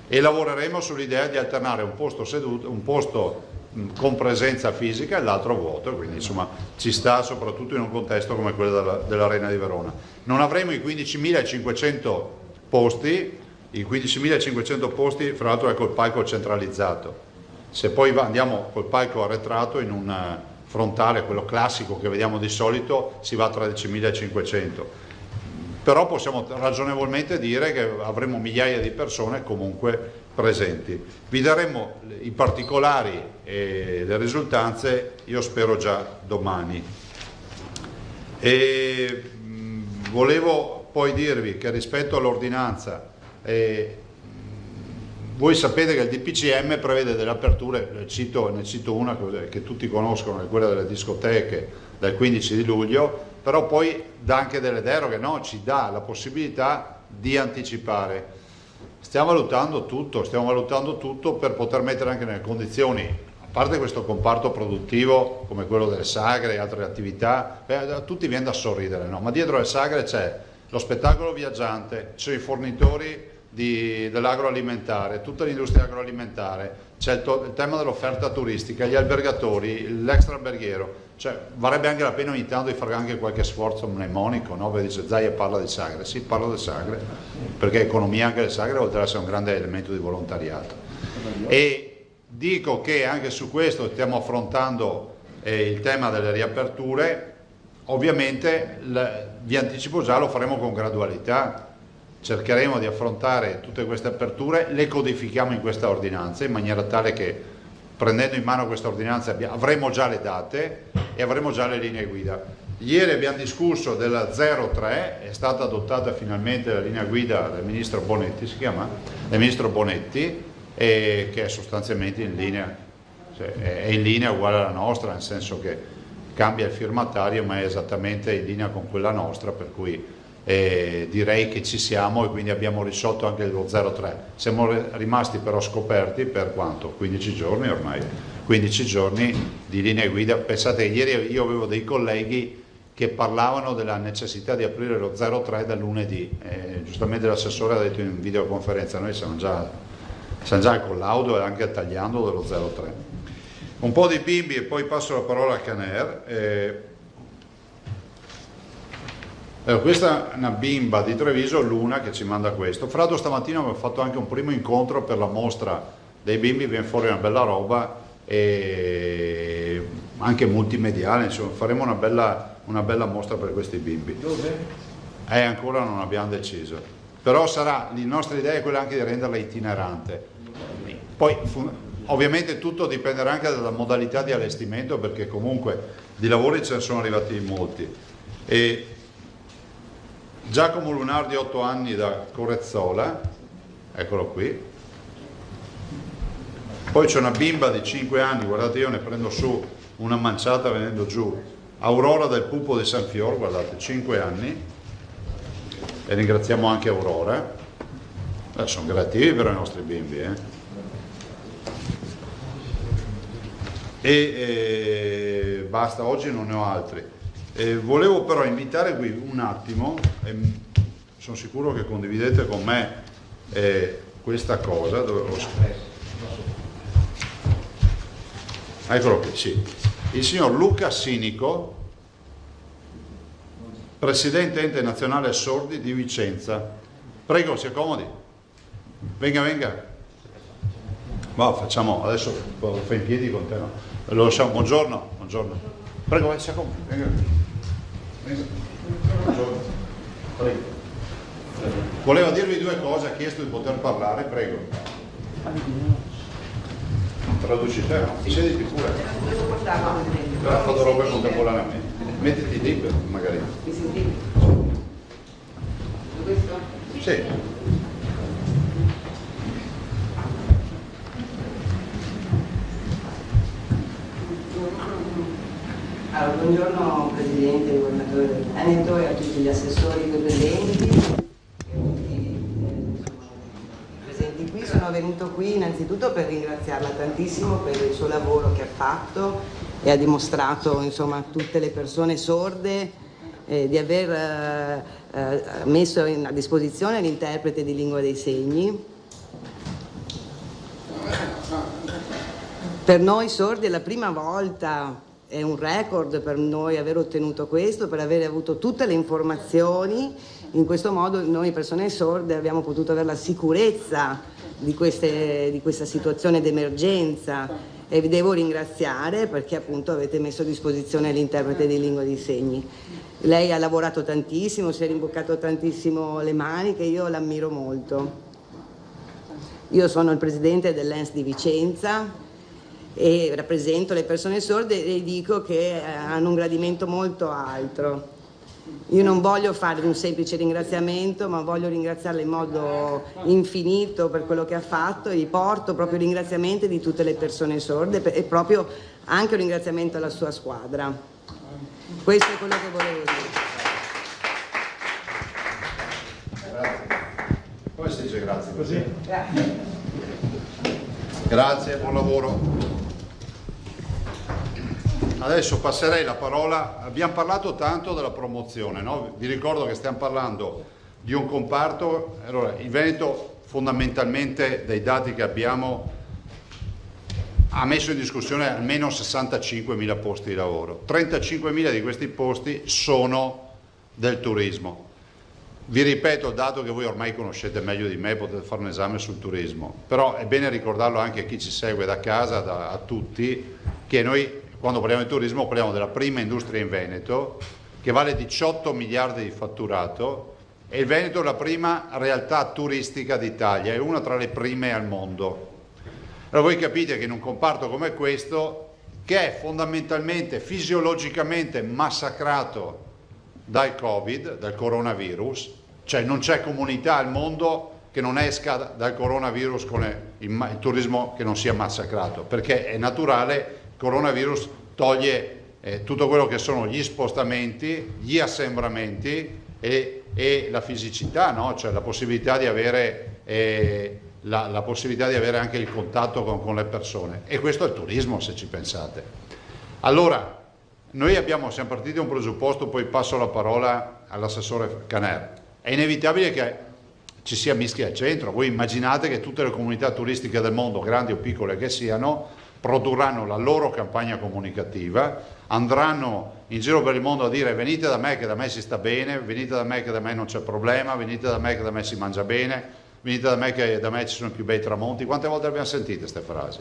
e lavoreremo sull'idea di alternare un posto seduto, un posto con presenza fisica e l'altro vuoto, quindi insomma ci sta soprattutto in un contesto come quello dell'Arena di Verona. Non avremo i 15.500 posti, i 15.500 posti fra l'altro è col palco centralizzato, se poi andiamo col palco arretrato in un frontale, quello classico che vediamo di solito, si va a 13.500, però possiamo ragionevolmente dire che avremo migliaia di persone comunque presenti. Vi daremo i particolari e le risultanze, io spero già domani. E volevo poi dirvi che rispetto all'ordinanza, voi sapete che il DPCM prevede delle aperture, ne cito una che tutti conoscono, è quella delle discoteche dal 15 di luglio, però poi dà anche delle deroghe, no? Ci dà la possibilità di anticipare. Stiamo valutando tutto per poter mettere anche nelle condizioni, a parte questo comparto produttivo come quello delle sagre e altre attività, a tutti viene da sorridere, no? Ma dietro le sagre c'è lo spettacolo viaggiante, c'è i fornitori dell'agroalimentare, tutta l'industria agroalimentare, c'è il tema dell'offerta turistica, gli albergatori, l'extraalberghiero, cioè varrebbe anche la pena ogni tanto di fare anche qualche sforzo mnemonico, no? Perché dice Zaia parla di sagre, sì, parlo di sagre, perché economia anche le sagre oltre ad essere un grande elemento di volontariato. E dico che anche su questo stiamo affrontando il tema delle riaperture, ovviamente vi anticipo già, lo faremo con gradualità. Cercheremo di affrontare tutte queste aperture, le codifichiamo in questa ordinanza in maniera tale che prendendo in mano questa ordinanza avremo già le date e avremo già le linee guida. Ieri abbiamo discusso della 03, è stata adottata finalmente la linea guida del ministro Bonetti, si chiama? Del ministro Bonetti, che è sostanzialmente in linea, cioè è in linea uguale alla nostra, nel senso che cambia il firmatario ma è esattamente in linea con quella nostra, per cui direi che ci siamo e quindi abbiamo risolto anche lo 03. Siamo rimasti però scoperti per quanto? 15 giorni ormai, 15 giorni di linee guida. Pensate che ieri io avevo dei colleghi che parlavano della necessità di aprire lo 03 dal lunedì, giustamente l'assessore ha detto in videoconferenza, noi siamo già al collaudo e anche tagliando dello 03. Un po' di bimbi e poi passo la parola a Caner. Questa è una bimba di Treviso, Luna, che ci manda questo. Fra l'altro stamattina abbiamo fatto anche un primo incontro per la mostra dei bimbi, viene fuori una bella roba e anche multimediale, insomma faremo una bella mostra per questi bimbi.
Dove?
Ancora non abbiamo deciso, però sarà, la nostra idea è quella anche di renderla itinerante. Poi ovviamente tutto dipenderà anche dalla modalità di allestimento, perché comunque di lavori ce ne sono arrivati molti. E Giacomo Lunardi, 8 anni, da Corezzola, eccolo qui. Poi c'è una bimba di 5 anni, guardate, io ne prendo su una manciata venendo giù. Aurora del Pupo di San Fior, guardate, 5 anni. E ringraziamo anche Aurora. Sono creativi però i nostri bimbi. E basta, oggi non ne ho altri. Volevo però invitare qui un attimo, sono sicuro che condividete con me questa cosa, eccolo qui, sì. Il signor Luca Sinico, presidente ente nazionale sordi di Vicenza. Prego, si accomodi. Venga. Ma facciamo, adesso fai in piedi con te, no? Lo lasciamo, buongiorno. Prego, si accomodi, venga. Prego. Voleva dirvi due cose, ha chiesto di poter parlare, prego. traduci te, no? Siediti pure. Però fate robe contemporaneamente. Mettiti lì magari.
Mi sentite? Questo?
Sì.
Allora, buongiorno Presidente, Governatore del Veneto e a tutti gli assessori presenti. Qui sono venuto qui innanzitutto per ringraziarla tantissimo per il suo lavoro che ha fatto e ha dimostrato, insomma, a tutte le persone sorde di aver messo a disposizione l'interprete di lingua dei segni. Per noi sordi è la prima volta, è un record per noi aver ottenuto questo, per aver avuto tutte le informazioni. In questo modo noi persone sorde abbiamo potuto avere la sicurezza di questa situazione d'emergenza e vi devo ringraziare perché appunto avete messo a disposizione l'interprete di lingua dei segni. Lei ha lavorato tantissimo, si è rimboccato tantissimo le maniche, io l'ammiro molto. Io sono il presidente dell'ENS di Vicenza e rappresento le persone sorde e dico che hanno un gradimento molto alto. Io non voglio farvi un semplice ringraziamento, ma voglio ringraziarla in modo infinito per quello che ha fatto. Gli porto proprio ringraziamenti di tutte le persone sorde e proprio anche un ringraziamento alla sua squadra. Questo è quello che volevo dire.
Grazie. Come si dice grazie? Così?
Grazie.
Grazie, buon lavoro. Adesso passerei la parola, abbiamo parlato tanto della promozione, no? Vi ricordo che stiamo parlando di un comparto, allora il Veneto fondamentalmente dai dati che abbiamo ha messo in discussione almeno 65.000 posti di lavoro, 35.000 di questi posti sono del turismo. Vi ripeto il dato che voi ormai conoscete meglio di me, potete fare un esame sul turismo, però è bene ricordarlo anche a chi ci segue da casa, a tutti, che noi quando parliamo di turismo parliamo della prima industria in Veneto che vale 18 miliardi di fatturato e il Veneto è la prima realtà turistica d'Italia, è una tra le prime al mondo. Allora voi capite che in un comparto come questo, che è fondamentalmente, fisiologicamente massacrato dal Covid, dal coronavirus, cioè non c'è comunità al mondo che non esca dal coronavirus con il turismo che non sia massacrato, perché è naturale, il coronavirus toglie tutto quello che sono gli spostamenti, gli assembramenti e la fisicità, no? Cioè la possibilità di avere, la possibilità di avere anche il contatto con le persone, e questo è il turismo, se ci pensate. Allora, noi siamo partiti da un presupposto, poi passo la parola all'assessore Caner. È inevitabile che ci sia mischia al centro. Voi immaginate che tutte le comunità turistiche del mondo, grandi o piccole che siano, produrranno la loro campagna comunicativa, andranno in giro per il mondo a dire venite da me che da me si sta bene, venite da me che da me non c'è problema, venite da me che da me si mangia bene, venite da me che da me ci sono più bei tramonti. Quante volte abbiamo sentite queste frasi?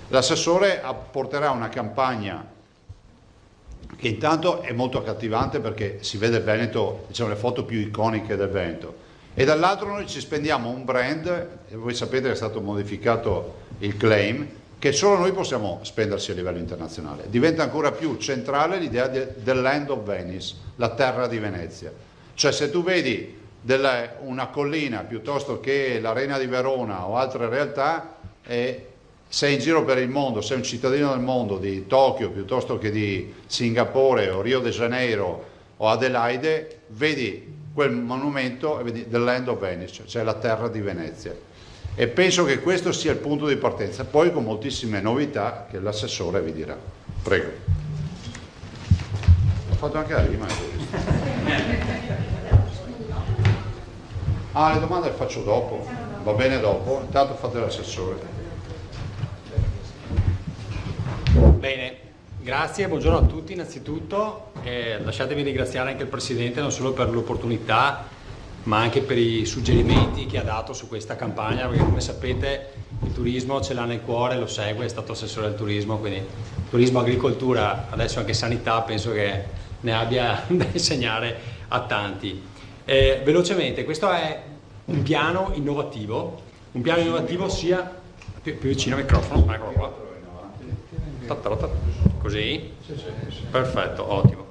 L'assessore porterà una campagna che intanto è molto accattivante perché si vede il Veneto, diciamo le foto più iconiche del Veneto, e dall'altro noi ci spendiamo un brand, e voi sapete che è stato modificato il claim, che solo noi possiamo spendersi a livello internazionale. Diventa ancora più centrale l'idea del Land of Venice, la terra di Venezia. Cioè se tu vedi una collina piuttosto che l'Arena di Verona o altre realtà, sei in giro per il mondo, sei un cittadino del mondo di Tokyo piuttosto che di Singapore o Rio de Janeiro o Adelaide, vedi quel monumento e vedi The Land of Venice, cioè la terra di Venezia. E penso che questo sia il punto di partenza, poi con moltissime novità che l'assessore vi dirà. Prego. Ho fatto anche la rima. Le domande le faccio dopo, va bene dopo, intanto fate l'assessore.
Bene, grazie, buongiorno a tutti innanzitutto, lasciatemi ringraziare anche il Presidente non solo per l'opportunità ma anche per i suggerimenti che ha dato su questa campagna, perché come sapete il turismo ce l'ha nel cuore, lo segue, è stato assessore al turismo, quindi turismo, agricoltura, adesso anche sanità, penso che ne abbia da insegnare a tanti. Velocemente, questo è un piano innovativo sia più vicino al microfono, eccolo qua. Così? Perfetto, ottimo.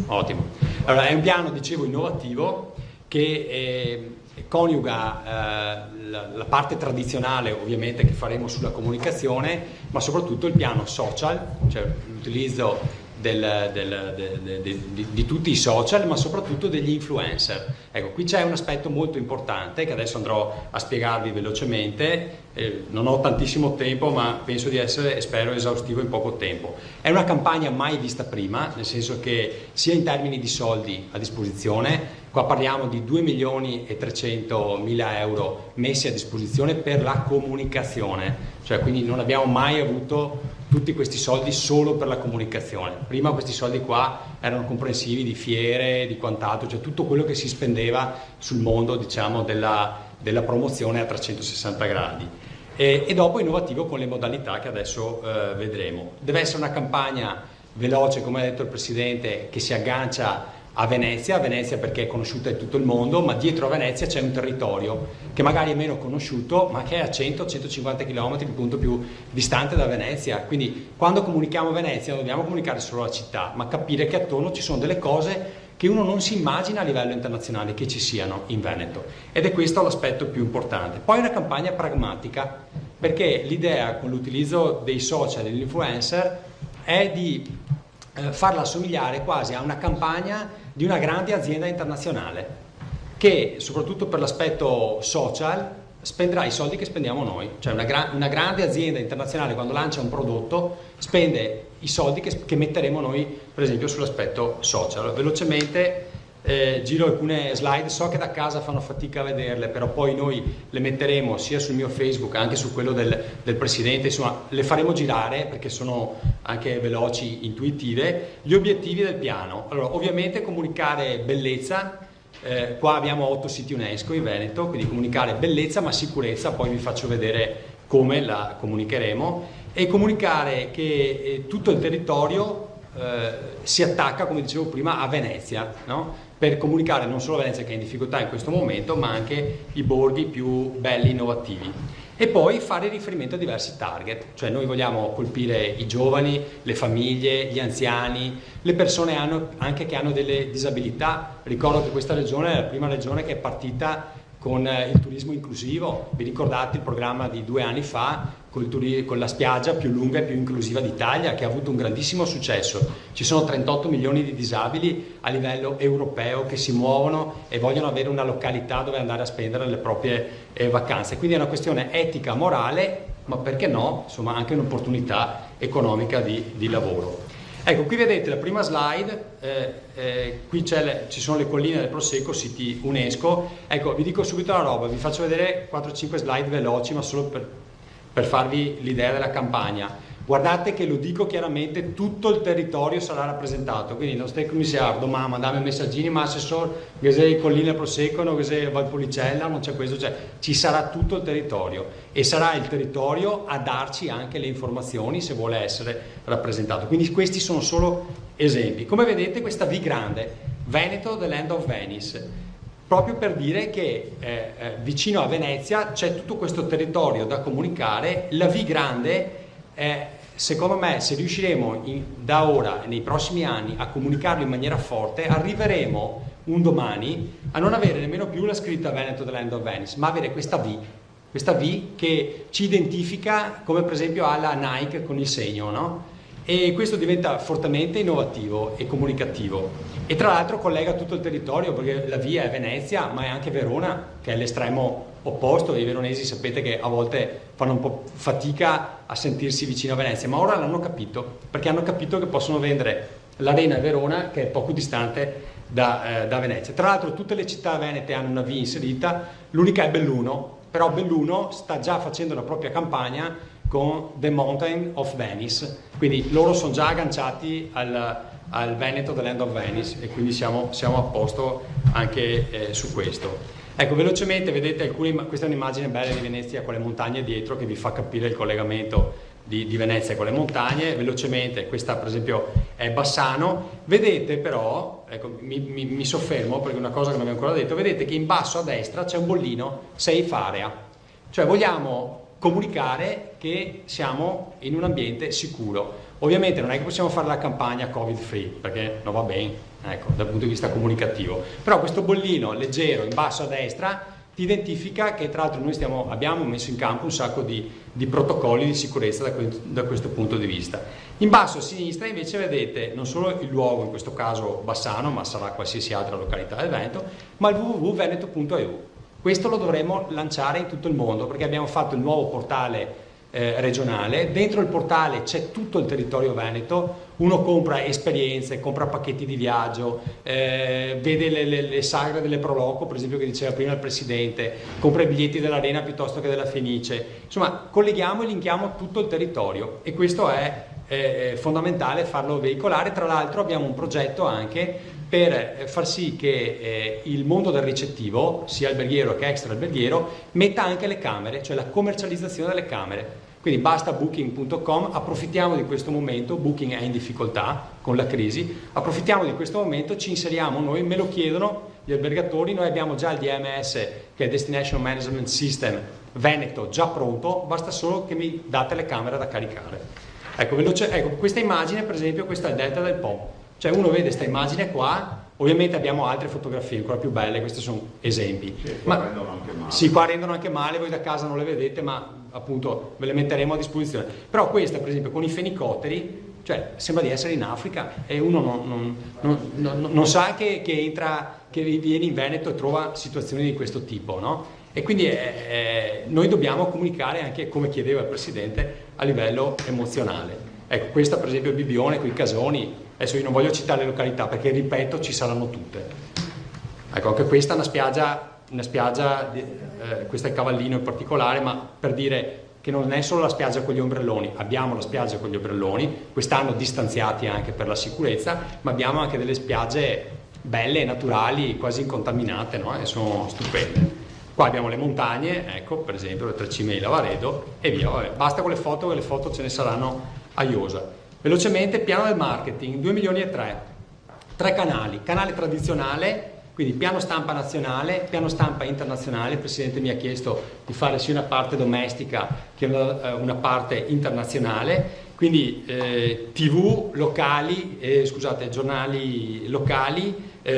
Ottimo. Allora, è un piano, dicevo, innovativo che coniuga la parte tradizionale, ovviamente, che faremo sulla comunicazione, ma soprattutto il piano social, cioè l'utilizzo di tutti i social, ma soprattutto degli influencer. Ecco, qui c'è un aspetto molto importante che adesso andrò a spiegarvi velocemente. Non ho tantissimo tempo, ma penso di essere, e spero, esaustivo in poco tempo. È una campagna mai vista prima, nel senso che sia in termini di soldi a disposizione, qua parliamo di 2.300.000 euro messi a disposizione per la comunicazione, cioè quindi non abbiamo mai avuto tutti questi soldi solo per la comunicazione. Prima questi soldi qua erano comprensivi di fiere, di quant'altro, cioè tutto quello che si spendeva sul mondo, diciamo, della promozione a 360 gradi. E dopo innovativo con le modalità che adesso vedremo. Deve essere una campagna veloce, come ha detto il Presidente, che si aggancia a Venezia perché è conosciuta in tutto il mondo, ma dietro a Venezia c'è un territorio che magari è meno conosciuto, ma che è a 100-150 km, il punto più distante da Venezia. Quindi quando comunichiamo Venezia non dobbiamo comunicare solo la città, ma capire che attorno ci sono delle cose che uno non si immagina a livello internazionale che ci siano in Veneto, ed è questo l'aspetto più importante. Poi una campagna pragmatica, perché l'idea con l'utilizzo dei social e degli influencer è di farla assomigliare quasi a una campagna di una grande azienda internazionale che, soprattutto per l'aspetto social, spenderà i soldi che spendiamo noi. Cioè una grande azienda internazionale, quando lancia un prodotto, spende i soldi che metteremo noi, per esempio, sull'aspetto social. Velocemente giro alcune slide, so che da casa fanno fatica a vederle, però poi noi le metteremo sia sul mio Facebook, anche su quello del Presidente, insomma le faremo girare perché sono anche veloci, intuitive. Gli obiettivi del piano: allora, ovviamente comunicare bellezza. Qua abbiamo 8 siti UNESCO in Veneto, quindi comunicare bellezza ma sicurezza, poi vi faccio vedere come la comunicheremo, e comunicare che tutto il territorio si attacca, come dicevo prima, a Venezia, no? Per comunicare non solo Venezia, che è in difficoltà in questo momento, ma anche i borghi più belli, innovativi. E poi fare riferimento a diversi target, cioè noi vogliamo colpire i giovani, le famiglie, gli anziani, le persone anche che hanno delle disabilità. Ricordo che questa regione è la prima regione che è partita con il turismo inclusivo. Vi ricordate il programma di 2 anni fa con la spiaggia più lunga e più inclusiva d'Italia, che ha avuto un grandissimo successo. Ci sono 38 milioni di disabili a livello europeo che si muovono e vogliono avere una località dove andare a spendere le proprie vacanze. Quindi è una questione etica, morale, ma perché no, insomma, anche un'opportunità economica di lavoro. Ecco, qui vedete la prima slide, qui ci sono le colline del Prosecco, siti UNESCO. Ecco, vi dico subito la roba, vi faccio vedere 4-5 slide veloci, ma solo per farvi l'idea della campagna. Guardate che, lo dico chiaramente, tutto il territorio sarà rappresentato, quindi non stai commissario, domani mandiamo messaggini, ma assessore, che se colline Prosecco, che se Valpolicella, non c'è questo, cioè ci sarà tutto il territorio, e sarà il territorio a darci anche le informazioni se vuole essere rappresentato. Quindi questi sono solo esempi. Come vedete, questa V grande, Veneto, the Land of Venice, proprio per dire che vicino a Venezia c'è tutto questo territorio da comunicare. La V grande è, secondo me, se riusciremo da ora e nei prossimi anni a comunicarlo in maniera forte, arriveremo un domani a non avere nemmeno più la scritta Veneto, the Land of Venice, ma avere questa V che ci identifica, come per esempio alla Nike con il segno, no? E questo diventa fortemente innovativo e comunicativo, e tra l'altro collega tutto il territorio, perché la via è Venezia, ma è anche Verona, che è l'estremo opposto. I veronesi sapete che a volte fanno un po' fatica a sentirsi vicino a Venezia, ma ora l'hanno capito, perché hanno capito che possono vendere l'Arena a Verona, che è poco distante da Venezia. Tra l'altro tutte le città venete hanno una V inserita, l'unica è Belluno, però Belluno sta già facendo la propria campagna con The Mountain of Venice, quindi loro sono già agganciati al Veneto, the Land of Venice, e quindi siamo a posto anche su questo. Ecco, velocemente vedete questa è un'immagine bella di Venezia con le montagne dietro, che vi fa capire il collegamento di Venezia con le montagne. Velocemente, questa per esempio è Bassano. Vedete però, ecco, mi soffermo perché è una cosa che non vi ho ancora detto, vedete che in basso a destra c'è un bollino Safe Area, cioè vogliamo comunicare che siamo in un ambiente sicuro. Ovviamente non è che possiamo fare la campagna Covid free, perché non va bene, ecco, dal punto di vista comunicativo, però questo bollino leggero in basso a destra ti identifica che tra l'altro noi abbiamo messo in campo un sacco di protocolli di sicurezza da questo punto di vista. In basso a sinistra invece vedete non solo il luogo, in questo caso Bassano, ma sarà qualsiasi altra località del Veneto, ma il www.veneto.eu. Questo lo dovremo lanciare in tutto il mondo perché abbiamo fatto il nuovo portale regionale. Dentro il portale c'è tutto il territorio veneto, uno compra esperienze, compra pacchetti di viaggio, vede le sagre delle Proloco, per esempio, che diceva prima il Presidente, compra i biglietti dell'Arena piuttosto che della Fenice, insomma colleghiamo e linkiamo tutto il territorio e questo è fondamentale farlo veicolare. Tra l'altro abbiamo un progetto anche per far sì che il mondo del ricettivo, sia alberghiero che extra alberghiero, metta anche le camere, cioè la commercializzazione delle camere. Quindi basta booking.com, approfittiamo di questo momento, Booking è in difficoltà con la crisi, approfittiamo di questo momento, ci inseriamo noi, me lo chiedono gli albergatori, noi abbiamo già il DMS che è Destination Management System Veneto già pronto, basta solo che mi date le camere da caricare. Ecco, ecco questa immagine per esempio, questa è il Delta del Po. Cioè uno vede questa immagine qua, ovviamente abbiamo altre fotografie ancora più belle, questi sono esempi.
Rendono anche male.
Sì, qua rendono anche male, voi da casa non le vedete, ma appunto ve le metteremo a disposizione. Però questa per esempio con i fenicotteri, cioè sembra di essere in Africa e uno non sa che viene in Veneto e trova situazioni di questo tipo, no? E quindi noi dobbiamo comunicare anche, come chiedeva il Presidente, a livello emozionale. Ecco, questa per esempio Bibbione, con i casoni, adesso io non voglio citare le località perché ripeto ci saranno tutte. Ecco, anche questa è una spiaggia, questo è il Cavallino in particolare, ma per dire che non è solo la spiaggia con gli ombrelloni, abbiamo la spiaggia con gli ombrelloni, quest'anno distanziati anche per la sicurezza, ma abbiamo anche delle spiagge belle, naturali, quasi incontaminate, no? E sono stupende. Qua abbiamo le montagne, ecco, per esempio le 3 cime di Lavaredo e via, vabbè, basta con le foto, che le foto ce ne saranno a iosa. Velocemente, piano del marketing, 2 milioni e 3 canali, canale tradizionale, quindi piano stampa nazionale, piano stampa internazionale. Il Presidente mi ha chiesto di fare sia una parte domestica che una parte internazionale, quindi TV locali, giornali locali,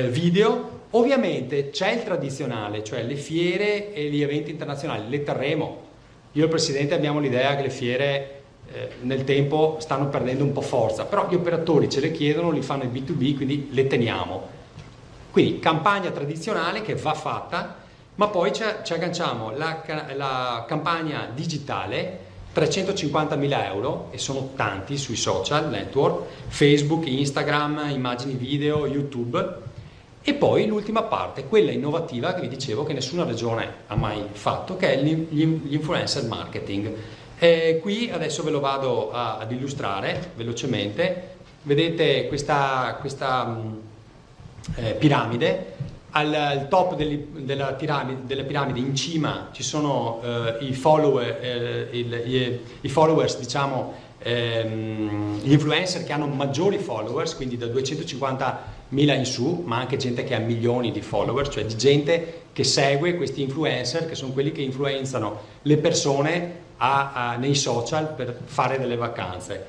video. Ovviamente c'è il tradizionale, cioè le fiere e gli eventi internazionali, le terremo. Io e il Presidente abbiamo l'idea che le fiere nel tempo stanno perdendo un po' forza, però gli operatori ce le chiedono, li fanno il B2B, quindi le teniamo. Quindi campagna tradizionale che va fatta, ma poi ci agganciamo la campagna digitale, 350.000 euro, e sono tanti sui social network, Facebook, Instagram, immagini video, YouTube. E poi l'ultima parte, quella innovativa che vi dicevo che nessuna regione ha mai fatto, che è l'influencer marketing. Qui adesso ve lo vado ad illustrare velocemente. Vedete questa piramide. Al top della piramide in cima ci sono i followers, diciamo, gli influencer che hanno maggiori followers, quindi da 250.000 in su, ma anche gente che ha milioni di followers, cioè di gente che segue questi influencer, che sono quelli che influenzano le persone nei social per fare delle vacanze.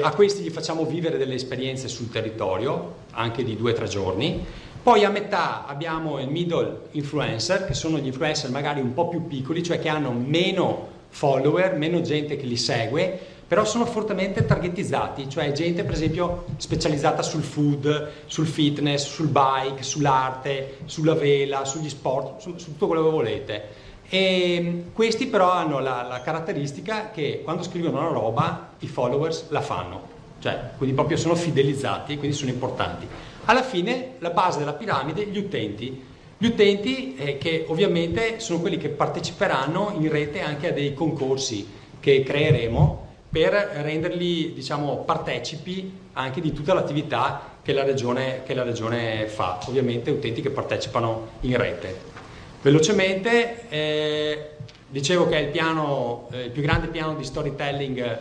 A questi gli facciamo vivere delle esperienze sul territorio, anche di 2 o 3 giorni. Poi a metà abbiamo il middle influencer, che sono gli influencer magari un po' più piccoli, cioè che hanno meno follower, meno gente che li segue, però sono fortemente targetizzati, cioè gente per esempio specializzata sul food, sul fitness, sul bike, sull'arte, sulla vela, sugli sport, su tutto quello che volete. E questi però hanno la caratteristica che quando scrivono una roba i followers la fanno, cioè quindi proprio sono fidelizzati, quindi sono importanti. Alla fine la base della piramide, gli utenti che ovviamente sono quelli che parteciperanno in rete anche a dei concorsi che creeremo per renderli, diciamo, partecipi anche di tutta l'attività che la regione fa, ovviamente utenti che partecipano in rete. Velocemente, dicevo che è il più grande piano di storytelling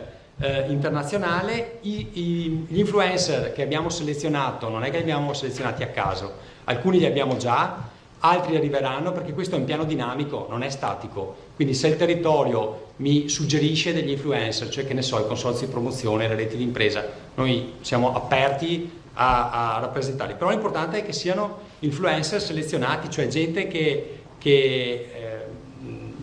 internazionale. Gli influencer che abbiamo selezionato non è che li abbiamo selezionati a caso, alcuni li abbiamo già, altri arriveranno, perché questo è un piano dinamico, non è statico. Quindi se il territorio mi suggerisce degli influencer, cioè che ne so, i consorzi di promozione, le reti di impresa, noi siamo aperti a rappresentarli, però l'importante è che siano influencer selezionati, cioè gente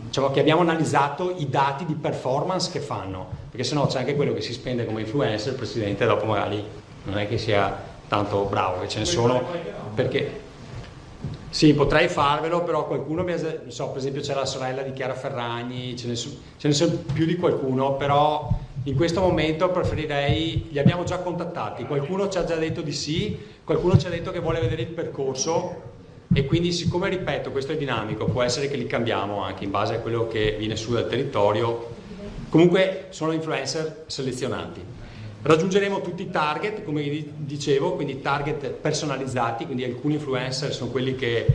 diciamo che abbiamo analizzato i dati di performance che fanno, perché sennò c'è anche quello che si spende come influencer, il presidente dopo magari non è che sia tanto bravo, che ce ne sono, perché sì, potrei farvelo, però qualcuno non so, per esempio c'è la sorella di Chiara Ferragni, ce ne sono più di qualcuno, però in questo momento preferirei, li abbiamo già contattati, qualcuno ci ha già detto di sì, qualcuno ci ha detto che vuole vedere il percorso, e quindi, siccome, ripeto, questo è dinamico, può essere che li cambiamo anche in base a quello che viene su dal territorio. Comunque sono influencer selezionati. Raggiungeremo tutti i target, come dicevo, quindi target personalizzati, quindi alcuni influencer sono quelli che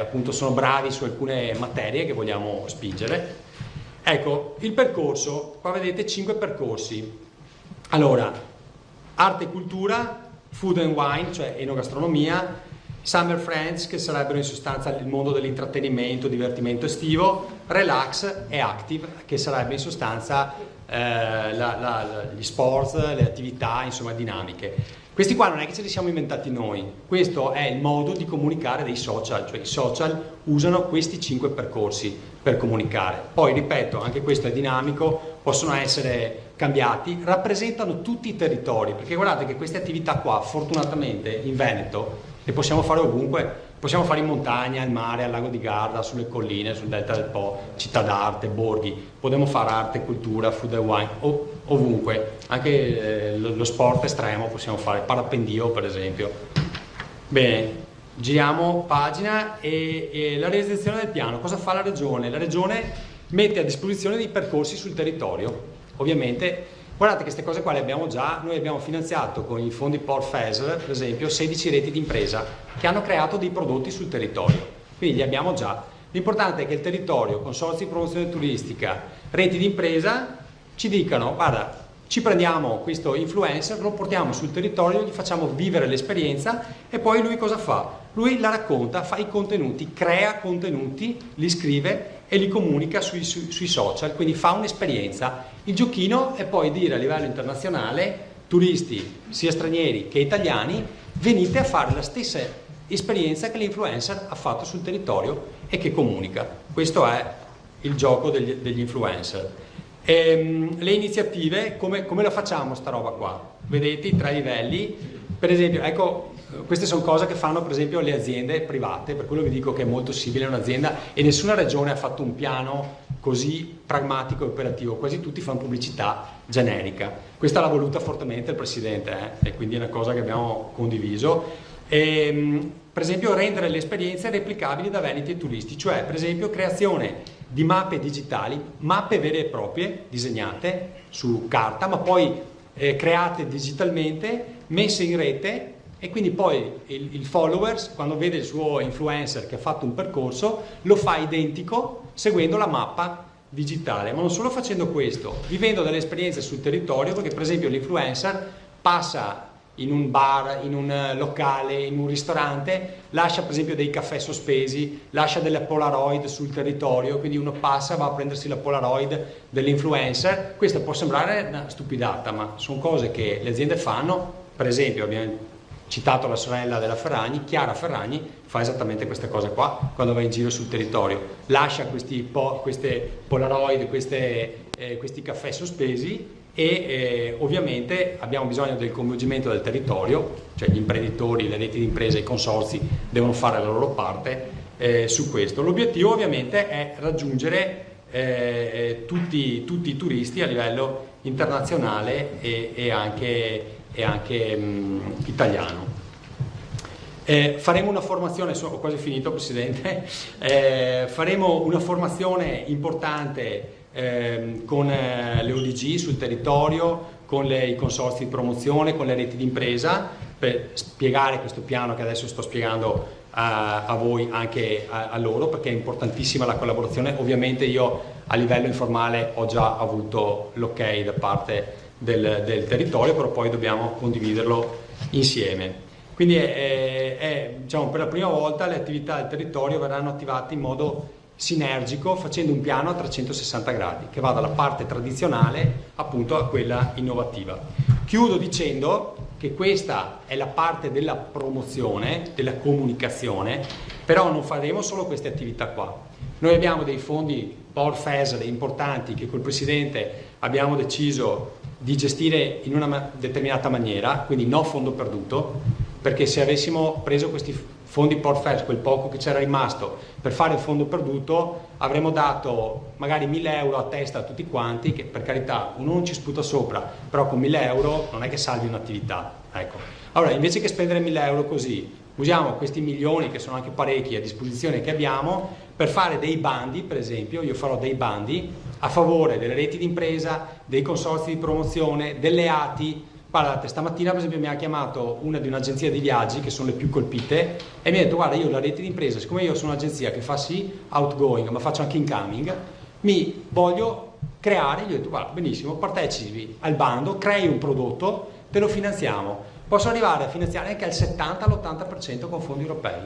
appunto sono bravi su alcune materie che vogliamo spingere. Ecco, il percorso, qua vedete 5 percorsi. Allora, arte e cultura, food and wine, cioè enogastronomia, Summer Friends, che sarebbero in sostanza il mondo dell'intrattenimento, divertimento estivo, Relax e Active, che sarebbe in sostanza gli sports, le attività, insomma, dinamiche. Questi qua non è che ce li siamo inventati noi, questo è il modo di comunicare dei social, cioè i social usano questi 5 percorsi per comunicare. Poi, ripeto, anche questo è dinamico, possono essere cambiati, rappresentano tutti i territori, perché guardate che queste attività qua, fortunatamente, in Veneto, le possiamo fare ovunque, possiamo fare in montagna, al mare, al lago di Garda, sulle colline, sul delta del Po, città d'arte, borghi, potremmo fare arte, cultura, food and wine, ovunque, anche lo sport estremo possiamo fare, parapendio per esempio. Bene, giriamo pagina e la realizzazione del piano, cosa fa la Regione? La Regione mette a disposizione dei percorsi sul territorio, ovviamente. Guardate che queste cose qua le abbiamo già, noi abbiamo finanziato con i fondi POR-FESR, per esempio, 16 reti d'impresa che hanno creato dei prodotti sul territorio, quindi li abbiamo già. L'importante è che il territorio, consorzi di promozione turistica, reti d'impresa ci dicano: guarda, ci prendiamo questo influencer, lo portiamo sul territorio, gli facciamo vivere l'esperienza e poi lui cosa fa? Lui la racconta, fa i contenuti, crea contenuti, li scrive e li comunica sui social, quindi fa un'esperienza. Il giochino è poi dire a livello internazionale, turisti sia stranieri che italiani, venite a fare la stessa esperienza che l'influencer ha fatto sul territorio e che comunica. Questo è il gioco degli influencer. Le iniziative, come la facciamo sta roba qua? Vedete i 3 livelli, per esempio, ecco, queste sono cose che fanno per esempio le aziende private, per quello vi dico che è molto simile a un'azienda e nessuna regione ha fatto un piano così pragmatico e operativo, quasi tutti fanno pubblicità generica. Questa l'ha voluta fortemente il Presidente e quindi è una cosa che abbiamo condiviso. Per esempio rendere le esperienze replicabili da veneti e turisti, cioè per esempio creazione di mappe digitali, mappe vere e proprie, disegnate su carta, ma poi create digitalmente, messe in rete, e quindi poi il followers, quando vede il suo influencer che ha fatto un percorso, lo fa identico seguendo la mappa digitale, ma non solo facendo questo, vivendo delle esperienze sul territorio, perché per esempio l'influencer passa in un bar, in un locale, in un ristorante, lascia per esempio dei caffè sospesi, lascia delle Polaroid sul territorio, quindi uno passa, va a prendersi la Polaroid dell'influencer. Questa può sembrare una stupidata, ma sono cose che le aziende fanno. Per esempio abbiamo citato la sorella della Ferragni, Chiara Ferragni fa esattamente queste cose qua quando va in giro sul territorio, lascia queste Polaroid, questi caffè sospesi e ovviamente abbiamo bisogno del coinvolgimento del territorio, cioè gli imprenditori, le reti di imprese, i consorzi devono fare la loro parte su questo. L'obiettivo ovviamente è raggiungere tutti i turisti a livello internazionale e anche italiano. Faremo una formazione, ho quasi finito Presidente, faremo una formazione importante con le ODG sul territorio, con i consorzi di promozione, con le reti di impresa, per spiegare questo piano che adesso sto spiegando a voi, anche a loro, perché è importantissima la collaborazione. Ovviamente io a livello informale ho già avuto l'ok da parte del territorio, però poi dobbiamo condividerlo insieme. Quindi diciamo, per la prima volta le attività del territorio verranno attivate in modo sinergico, facendo un piano a 360 gradi che va dalla parte tradizionale appunto a quella innovativa. Chiudo dicendo che questa è la parte della promozione, della comunicazione, però non faremo solo queste attività qua. Noi abbiamo dei fondi Power FES importanti che col Presidente abbiamo deciso di gestire in una determinata maniera, quindi no fondo perduto, perché se avessimo preso questi fondi Power FES, quel poco che c'era rimasto, per fare il fondo perduto, avremmo dato magari 1.000 euro a testa a tutti quanti, che per carità uno non ci sputa sopra, però con 1.000 euro non è che salvi un'attività. Ecco. Allora, invece che spendere 1.000 euro così, usiamo questi milioni, che sono anche parecchi a disposizione che abbiamo, per fare dei bandi. Per esempio io farò dei bandi a favore delle reti di impresa, dei consorzi di promozione, delle ATI. Guardate, stamattina per esempio mi ha chiamato una di un'agenzia di viaggi, che sono le più colpite, e mi ha detto: guarda, io la rete di impresa, siccome io sono un'agenzia che fa sì outgoing ma faccio anche incoming, mi voglio creare. Gli ho detto: guarda, benissimo, partecipi al bando, crei un prodotto, te lo finanziamo. Posso arrivare a finanziare anche al 70 all'80% con fondi europei.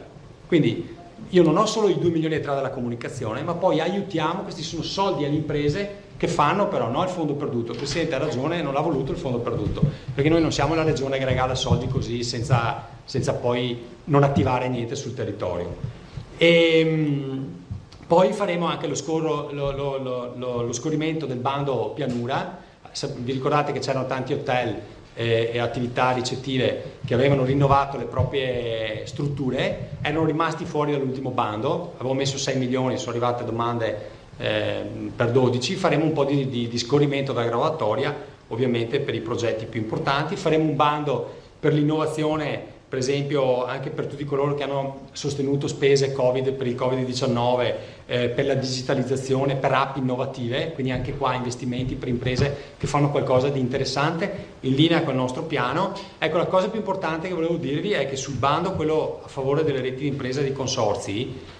Quindi io non ho solo i 2,3 milioni della comunicazione, ma poi aiutiamo, questi sono soldi alle imprese che fanno però no il fondo perduto. Il Presidente ha ragione, non ha voluto il fondo perduto, perché noi non siamo la regione che regala soldi così senza poi non attivare niente sul territorio. Poi faremo anche lo scorrimento del bando pianura. Vi ricordate che c'erano tanti hotel e attività ricettive che avevano rinnovato le proprie strutture, erano rimasti fuori dall'ultimo bando. Avevo messo 6 milioni, sono arrivate domande per 12. Faremo un po' di scorrimento della graduatoria, ovviamente per i progetti più importanti. Faremo un bando per l'innovazione, per esempio anche per tutti coloro che hanno sostenuto spese Covid, per il Covid-19, per la digitalizzazione, per app innovative, quindi anche qua investimenti per imprese che fanno qualcosa di interessante in linea con il nostro piano. Ecco, la cosa più importante che volevo dirvi è che sul bando, quello a favore delle reti di impresa e dei consorzi,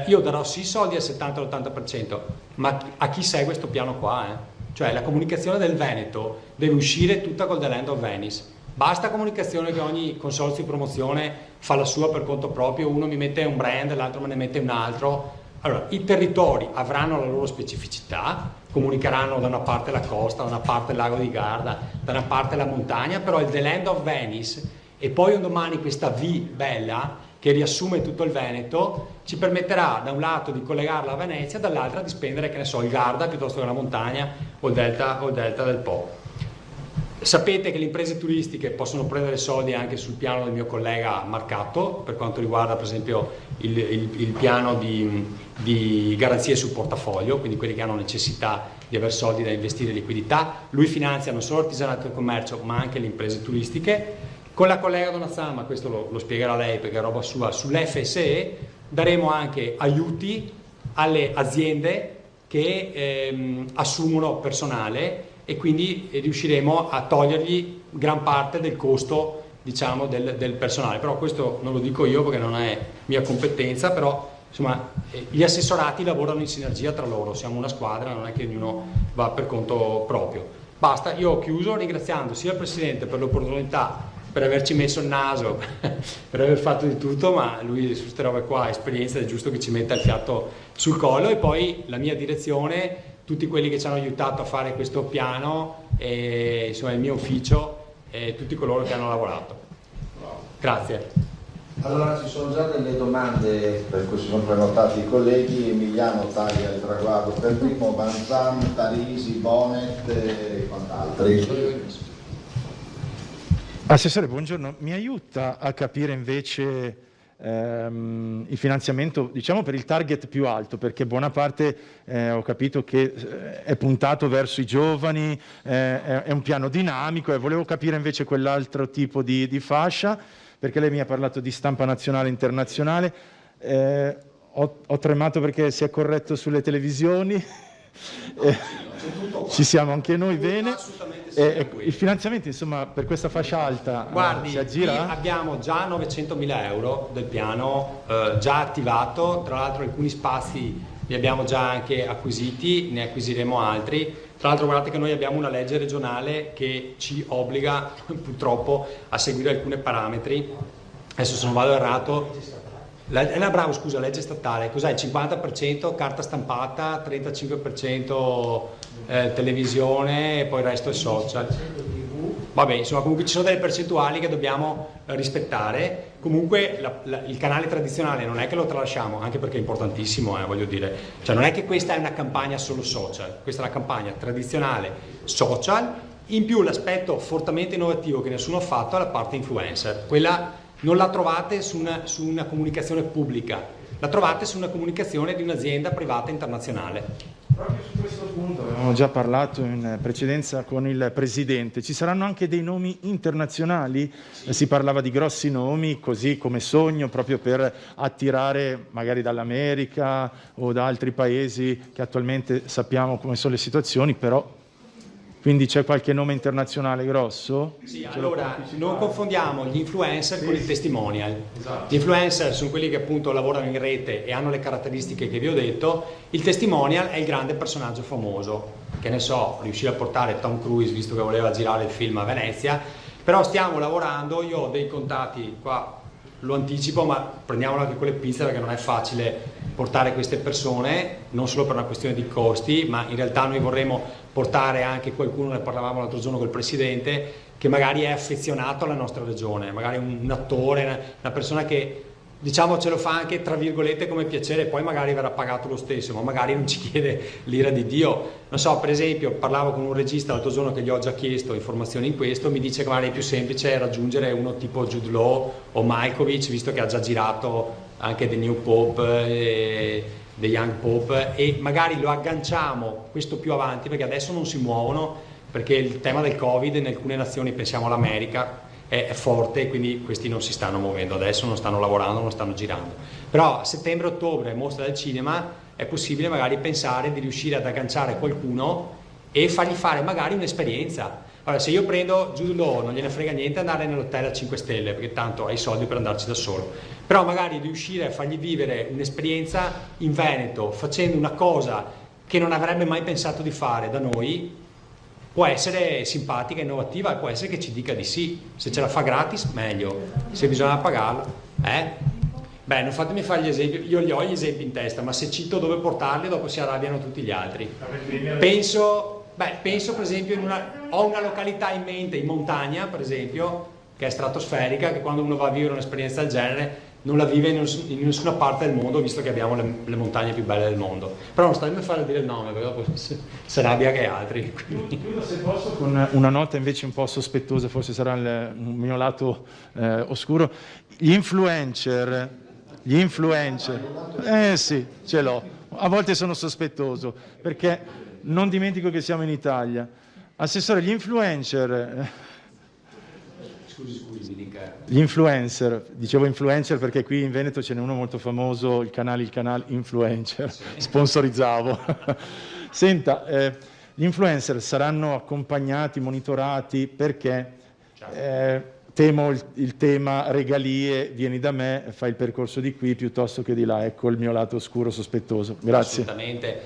io darò sì soldi al 70-80%, ma a chi segue questo piano qua, cioè la comunicazione del Veneto deve uscire tutta col The Land of Venice. Basta comunicazione che ogni consorzio di promozione fa la sua per conto proprio, uno mi mette un brand, l'altro me ne mette un altro. Allora, i territori avranno la loro specificità, comunicheranno da una parte la costa, da una parte il lago di Garda, da una parte la montagna, però il The Land of Venice e poi un domani questa V bella che riassume tutto il Veneto ci permetterà da un lato di collegarla a Venezia, dall'altra di spendere, che ne so, il Garda piuttosto che la montagna o il delta del Po. Sapete che le imprese turistiche possono prendere soldi anche sul piano del mio collega Marcato, per quanto riguarda per esempio il piano di garanzie sul portafoglio, quindi quelli che hanno necessità di avere soldi da investire in liquidità. Lui finanzia non solo l'artigianato e il commercio, ma anche le imprese turistiche. Con la collega Donazzama, questo lo spiegherà lei perché è roba sua, sull'FSE daremo anche aiuti alle aziende che assumono personale, e quindi riusciremo a togliergli gran parte del costo, diciamo, del personale. Però questo non lo dico io perché non è mia competenza, però insomma gli assessorati lavorano in sinergia tra loro, siamo una squadra, non è che ognuno va per conto proprio. Basta, io ho chiuso ringraziando sia il Presidente per l'opportunità, per averci messo il naso, per aver fatto di tutto, ma lui su queste robe qua ha esperienza, è giusto che ci metta il fiato sul collo, e poi la mia direzione, tutti quelli che ci hanno aiutato a fare questo piano, e insomma il mio ufficio e tutti coloro che hanno lavorato. Grazie.
Allora, ci sono già delle domande per cui si sono prenotati i colleghi. Emiliano taglia il traguardo per primo, Vanzan, Tarisi, Bonet e quant'altri.
Assessore, buongiorno. Mi aiuta a capire invece il finanziamento, diciamo, per il target più alto, perché buona parte ho capito che è puntato verso i giovani, è un piano dinamico, e volevo capire invece quell'altro tipo di fascia, perché lei mi ha parlato di stampa nazionale e internazionale. Ho tremato perché si è corretto sulle televisioni. Ci siamo anche noi bene. Il finanziamento, insomma, per questa fascia alta,
guardi,
si aggira?
Abbiamo già 900.000 euro del piano già attivato, tra l'altro alcuni spazi li abbiamo già anche acquisiti, ne acquisiremo altri. Tra l'altro guardate che noi abbiamo una legge regionale che ci obbliga purtroppo a seguire alcuni parametri adesso se non vado errato, legge statale, cos'è? Il 50% carta stampata, 35% televisione e poi il resto è social. Vabbè, insomma, comunque ci sono delle percentuali che dobbiamo rispettare. Comunque il canale tradizionale non è che lo tralasciamo, anche perché è importantissimo, voglio dire. Cioè non è che questa è una campagna solo social, questa è una campagna tradizionale social, in più l'aspetto fortemente innovativo che nessuno ha fatto è la parte influencer. Quella non la trovate su una comunicazione pubblica, la trovate su una comunicazione di un'azienda privata internazionale.
Proprio su questo punto avevamo già parlato in precedenza con il Presidente. Ci saranno anche dei nomi internazionali? Sì. Si parlava di grossi nomi, così come sogno, proprio per attirare magari dall'America o da altri paesi che attualmente sappiamo come sono le situazioni, però... Quindi c'è qualche nome internazionale grosso?
Sì, allora non confondiamo gli influencer con i testimonial. Esatto. Gli influencer sono quelli che appunto lavorano in rete e hanno le caratteristiche che vi ho detto. Il testimonial è il grande personaggio famoso, che ne so, riuscire a portare Tom Cruise, visto che voleva girare il film a Venezia, però stiamo lavorando, io ho dei contatti qua, lo anticipo, ma prendiamolo anche con le pinze perché non è facile portare queste persone, non solo per una questione di costi, ma in realtà noi vorremmo portare anche qualcuno, ne parlavamo l'altro giorno col Presidente, che magari è affezionato alla nostra regione, magari un attore, una persona che diciamo ce lo fa anche tra virgolette come piacere, poi magari verrà pagato lo stesso, ma magari non ci chiede l'ira di Dio. Non so, per esempio parlavo con un regista l'altro giorno che gli ho già chiesto informazioni in questo, mi dice che magari è più semplice raggiungere uno tipo Jude Law o Malkovich, visto che ha già girato anche The New Pope, The Young Pope, e magari lo agganciamo questo più avanti, perché adesso non si muovono, perché il tema del Covid in alcune nazioni, pensiamo all'America, è forte, quindi questi non si stanno muovendo adesso, non stanno lavorando, non stanno girando. Però a settembre-ottobre, mostra del cinema, è possibile magari pensare di riuscire ad agganciare qualcuno e fargli fare magari un'esperienza. Allora, se io prendo Jude Law, non gliene frega niente andare nell'hotel a 5 stelle, perché tanto ha i soldi per andarci da solo. Però magari riuscire a fargli vivere un'esperienza in Veneto, facendo una cosa che non avrebbe mai pensato di fare da noi, può essere simpatica, innovativa, e può essere che ci dica di sì. Se ce la fa gratis, meglio. Se bisogna pagarlo, Beh, non fatemi fare gli esempi, io li ho gli esempi in testa, ma se cito dove portarli dopo si arrabbiano tutti gli altri. Penso per esempio, ho una località in mente in montagna, per esempio, che è stratosferica, che quando uno va a vivere un'esperienza del genere non la vive in nessuna parte del mondo, visto che abbiamo le montagne più belle del mondo. Però non stai a fare dire il nome, perché dopo si arrabbia che altri.
Chiudo se posso con una nota invece un po' sospettosa, forse sarà il mio lato oscuro. Gli influencer, sì, ce l'ho. A volte sono sospettoso, perché non dimentico che siamo in Italia. Assessore, gli influencer...
Scusi, dica.
Gli influencer, dicevo influencer perché qui in Veneto ce n'è uno molto famoso, il canale Influencer, sì. Sponsorizzavo. Senta, gli influencer saranno accompagnati, monitorati, perché temo il tema regalie, vieni da me, fai il percorso di qui piuttosto che di là, ecco il mio lato oscuro sospettoso. Grazie.
Assolutamente,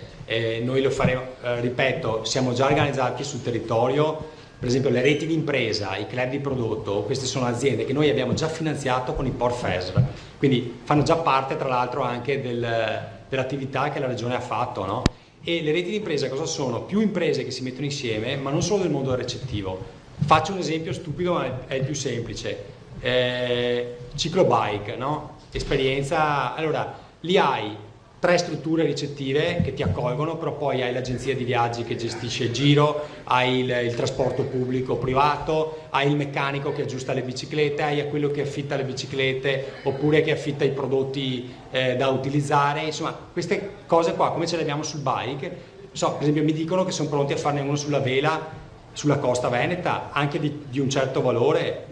noi lo faremo, ripeto, siamo già organizzati sul territorio. Per esempio le reti di impresa, i club di prodotto, queste sono aziende che noi abbiamo già finanziato con il PortFESR, quindi fanno già parte tra l'altro anche dell'attività che la Regione ha fatto, no? E le reti di impresa cosa sono? Più imprese che si mettono insieme, ma non solo del mondo recettivo. Faccio un esempio stupido, ma è il più semplice. Ciclobike, no? Esperienza, allora lì hai 3 strutture ricettive che ti accolgono, però poi hai l'agenzia di viaggi che gestisce il giro, hai il trasporto pubblico privato, hai il meccanico che aggiusta le biciclette, hai quello che affitta le biciclette oppure che affitta i prodotti da utilizzare. Insomma, queste cose qua come ce le abbiamo sul bike? So, per esempio mi dicono che sono pronti a farne uno sulla vela, sulla costa veneta, anche di un certo valore,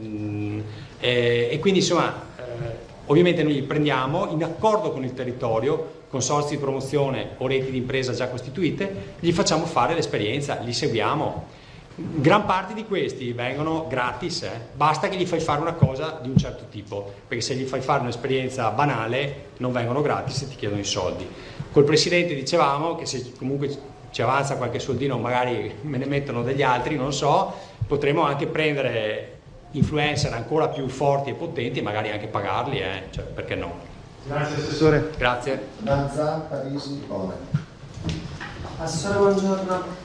e quindi insomma ovviamente noi li prendiamo in accordo con il territorio, consorzi di promozione o reti di impresa già costituite, gli facciamo fare l'esperienza, li seguiamo. Gran parte di questi vengono gratis, basta che gli fai fare una cosa di un certo tipo, perché se gli fai fare un'esperienza banale non vengono gratis e ti chiedono i soldi. Col Presidente dicevamo che se comunque ci avanza qualche soldino, magari me ne mettono degli altri, non so, potremo anche prendere influencer ancora più forti e potenti e magari anche pagarli, cioè, perché no?
Grazie Assessore.
Grazie.
Manzan, Parisi, Bonet.
Assessore, buongiorno.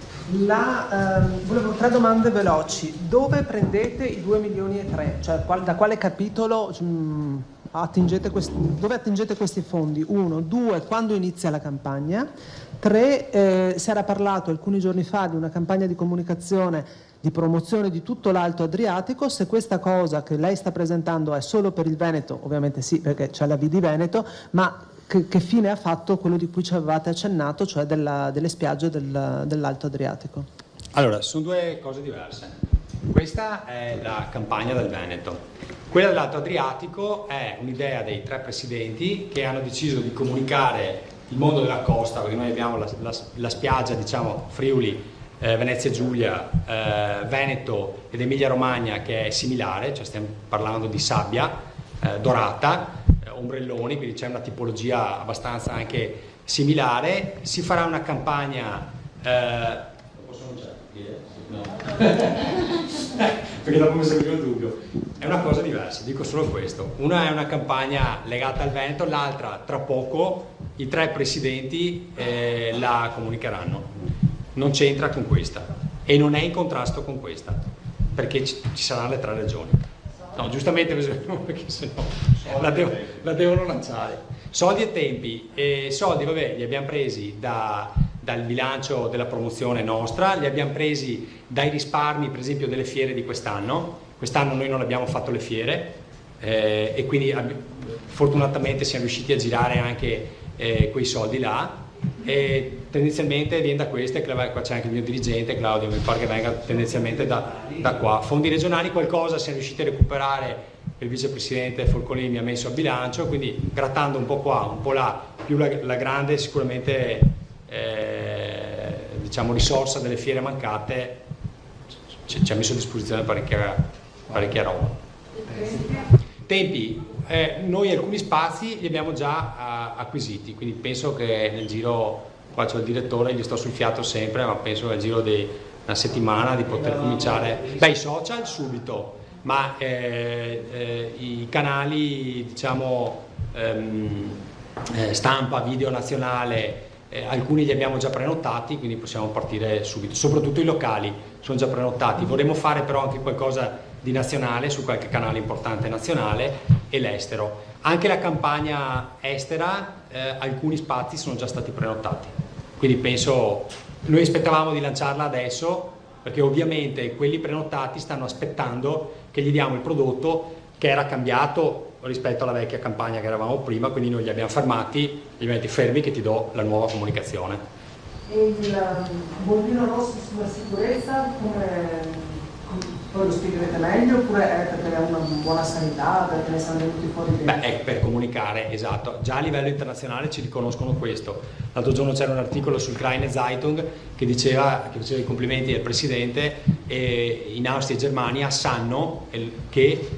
Volevo 3 domande veloci. Dove prendete i 2,3 milioni? Cioè da quale capitolo dove attingete questi fondi? 1, 2, quando inizia la campagna? 3, si era parlato alcuni giorni fa di una campagna di comunicazione di promozione di tutto l'Alto Adriatico. Se questa cosa che lei sta presentando è solo per il Veneto, ovviamente sì, perché c'è la V di Veneto, ma che fine ha fatto quello di cui ci avevate accennato, cioè delle spiagge dell'Alto Adriatico?
Allora, sono 2 cose diverse. Questa è la campagna del Veneto. Quella dell'Alto Adriatico è un'idea dei 3 presidenti che hanno deciso di comunicare il mondo della costa, perché noi abbiamo la spiaggia, diciamo, Friuli, Venezia Giulia, Veneto ed Emilia Romagna, che è similare, cioè stiamo parlando di sabbia dorata, ombrelloni, quindi c'è una tipologia abbastanza anche similare. Si farà una campagna perché dopo mi seguiva il dubbio, è una cosa diversa, dico solo questo. Una è una campagna legata al Veneto, l'altra tra poco i 3 presidenti la comunicheranno. Non c'entra con questa e non è in contrasto con questa, perché ci saranno le 3 regioni. No, giustamente, perché sennò la devono lanciare. Soldi e tempi. Soldi, vabbè, li abbiamo presi dal bilancio della promozione nostra, li abbiamo presi dai risparmi, per esempio, delle fiere di quest'anno. Quest'anno noi non abbiamo fatto le fiere e quindi fortunatamente siamo riusciti a girare anche quei soldi là. E tendenzialmente viene da queste, qua c'è anche il mio dirigente Claudio, mi pare che venga tendenzialmente da qua. Fondi regionali qualcosa siamo riusciti a recuperare, il vicepresidente Folcolini mi ha messo a bilancio, quindi grattando un po' qua, un po' là, più la grande sicuramente diciamo risorsa delle fiere mancate ci ha messo a disposizione parecchia roba. Tempi. Noi alcuni spazi li abbiamo già acquisiti, quindi penso che nel giro, qua c'è il direttore, gli sto sul fiato sempre, ma penso nel giro di una settimana di poter cominciare. I social subito, ma i canali, diciamo, stampa, video nazionale, alcuni li abbiamo già prenotati, quindi possiamo partire subito, soprattutto i locali sono già prenotati. Vorremmo fare però anche qualcosa di nazionale su qualche canale importante nazionale e l'estero. Anche la campagna estera, alcuni spazi sono già stati prenotati, quindi penso, noi aspettavamo di lanciarla adesso perché ovviamente quelli prenotati stanno aspettando che gli diamo il prodotto che era cambiato rispetto alla vecchia campagna che eravamo prima, quindi noi li abbiamo fermati, gli abbiamo detto fermi che ti do la nuova comunicazione.
E il bollino rosso sulla sicurezza, poi lo spiegherete meglio, oppure è perché è una buona sanità, perché ne sono venuti fuori dentro?
Beh, è per comunicare, esatto. Già a livello internazionale ci riconoscono questo. L'altro giorno c'era un articolo sul Kleine Zeitung che faceva i complimenti al Presidente, e in Austria e Germania sanno che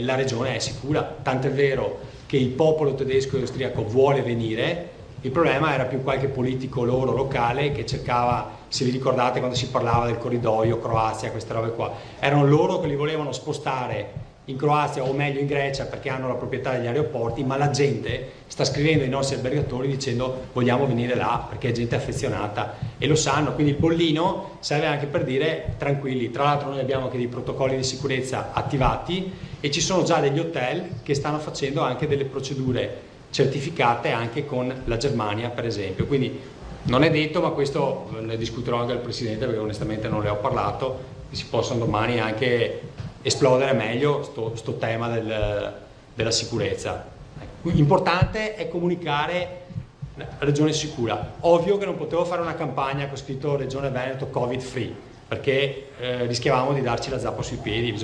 la regione è sicura. Tant'è vero che il popolo tedesco e austriaco vuole venire. Il problema era più qualche politico loro locale che cercava, se vi ricordate quando si parlava del corridoio Croazia, queste robe qua, erano loro che li volevano spostare in Croazia o meglio in Grecia perché hanno la proprietà degli aeroporti, ma la gente sta scrivendo ai nostri albergatori dicendo vogliamo venire là perché è gente affezionata e lo sanno, quindi il bollino serve anche per dire tranquilli. Tra l'altro noi abbiamo anche dei protocolli di sicurezza attivati e ci sono già degli hotel che stanno facendo anche delle procedure certificate anche con la Germania per esempio, quindi non è detto, ma questo ne discuterò anche al Presidente perché onestamente non le ho parlato, che si possano domani anche esplodere meglio sto tema della sicurezza. Importante è comunicare regione sicura. Ovvio che non potevo fare una campagna con scritto Regione Veneto Covid free perché rischiavamo di darci la zappa sui piedi.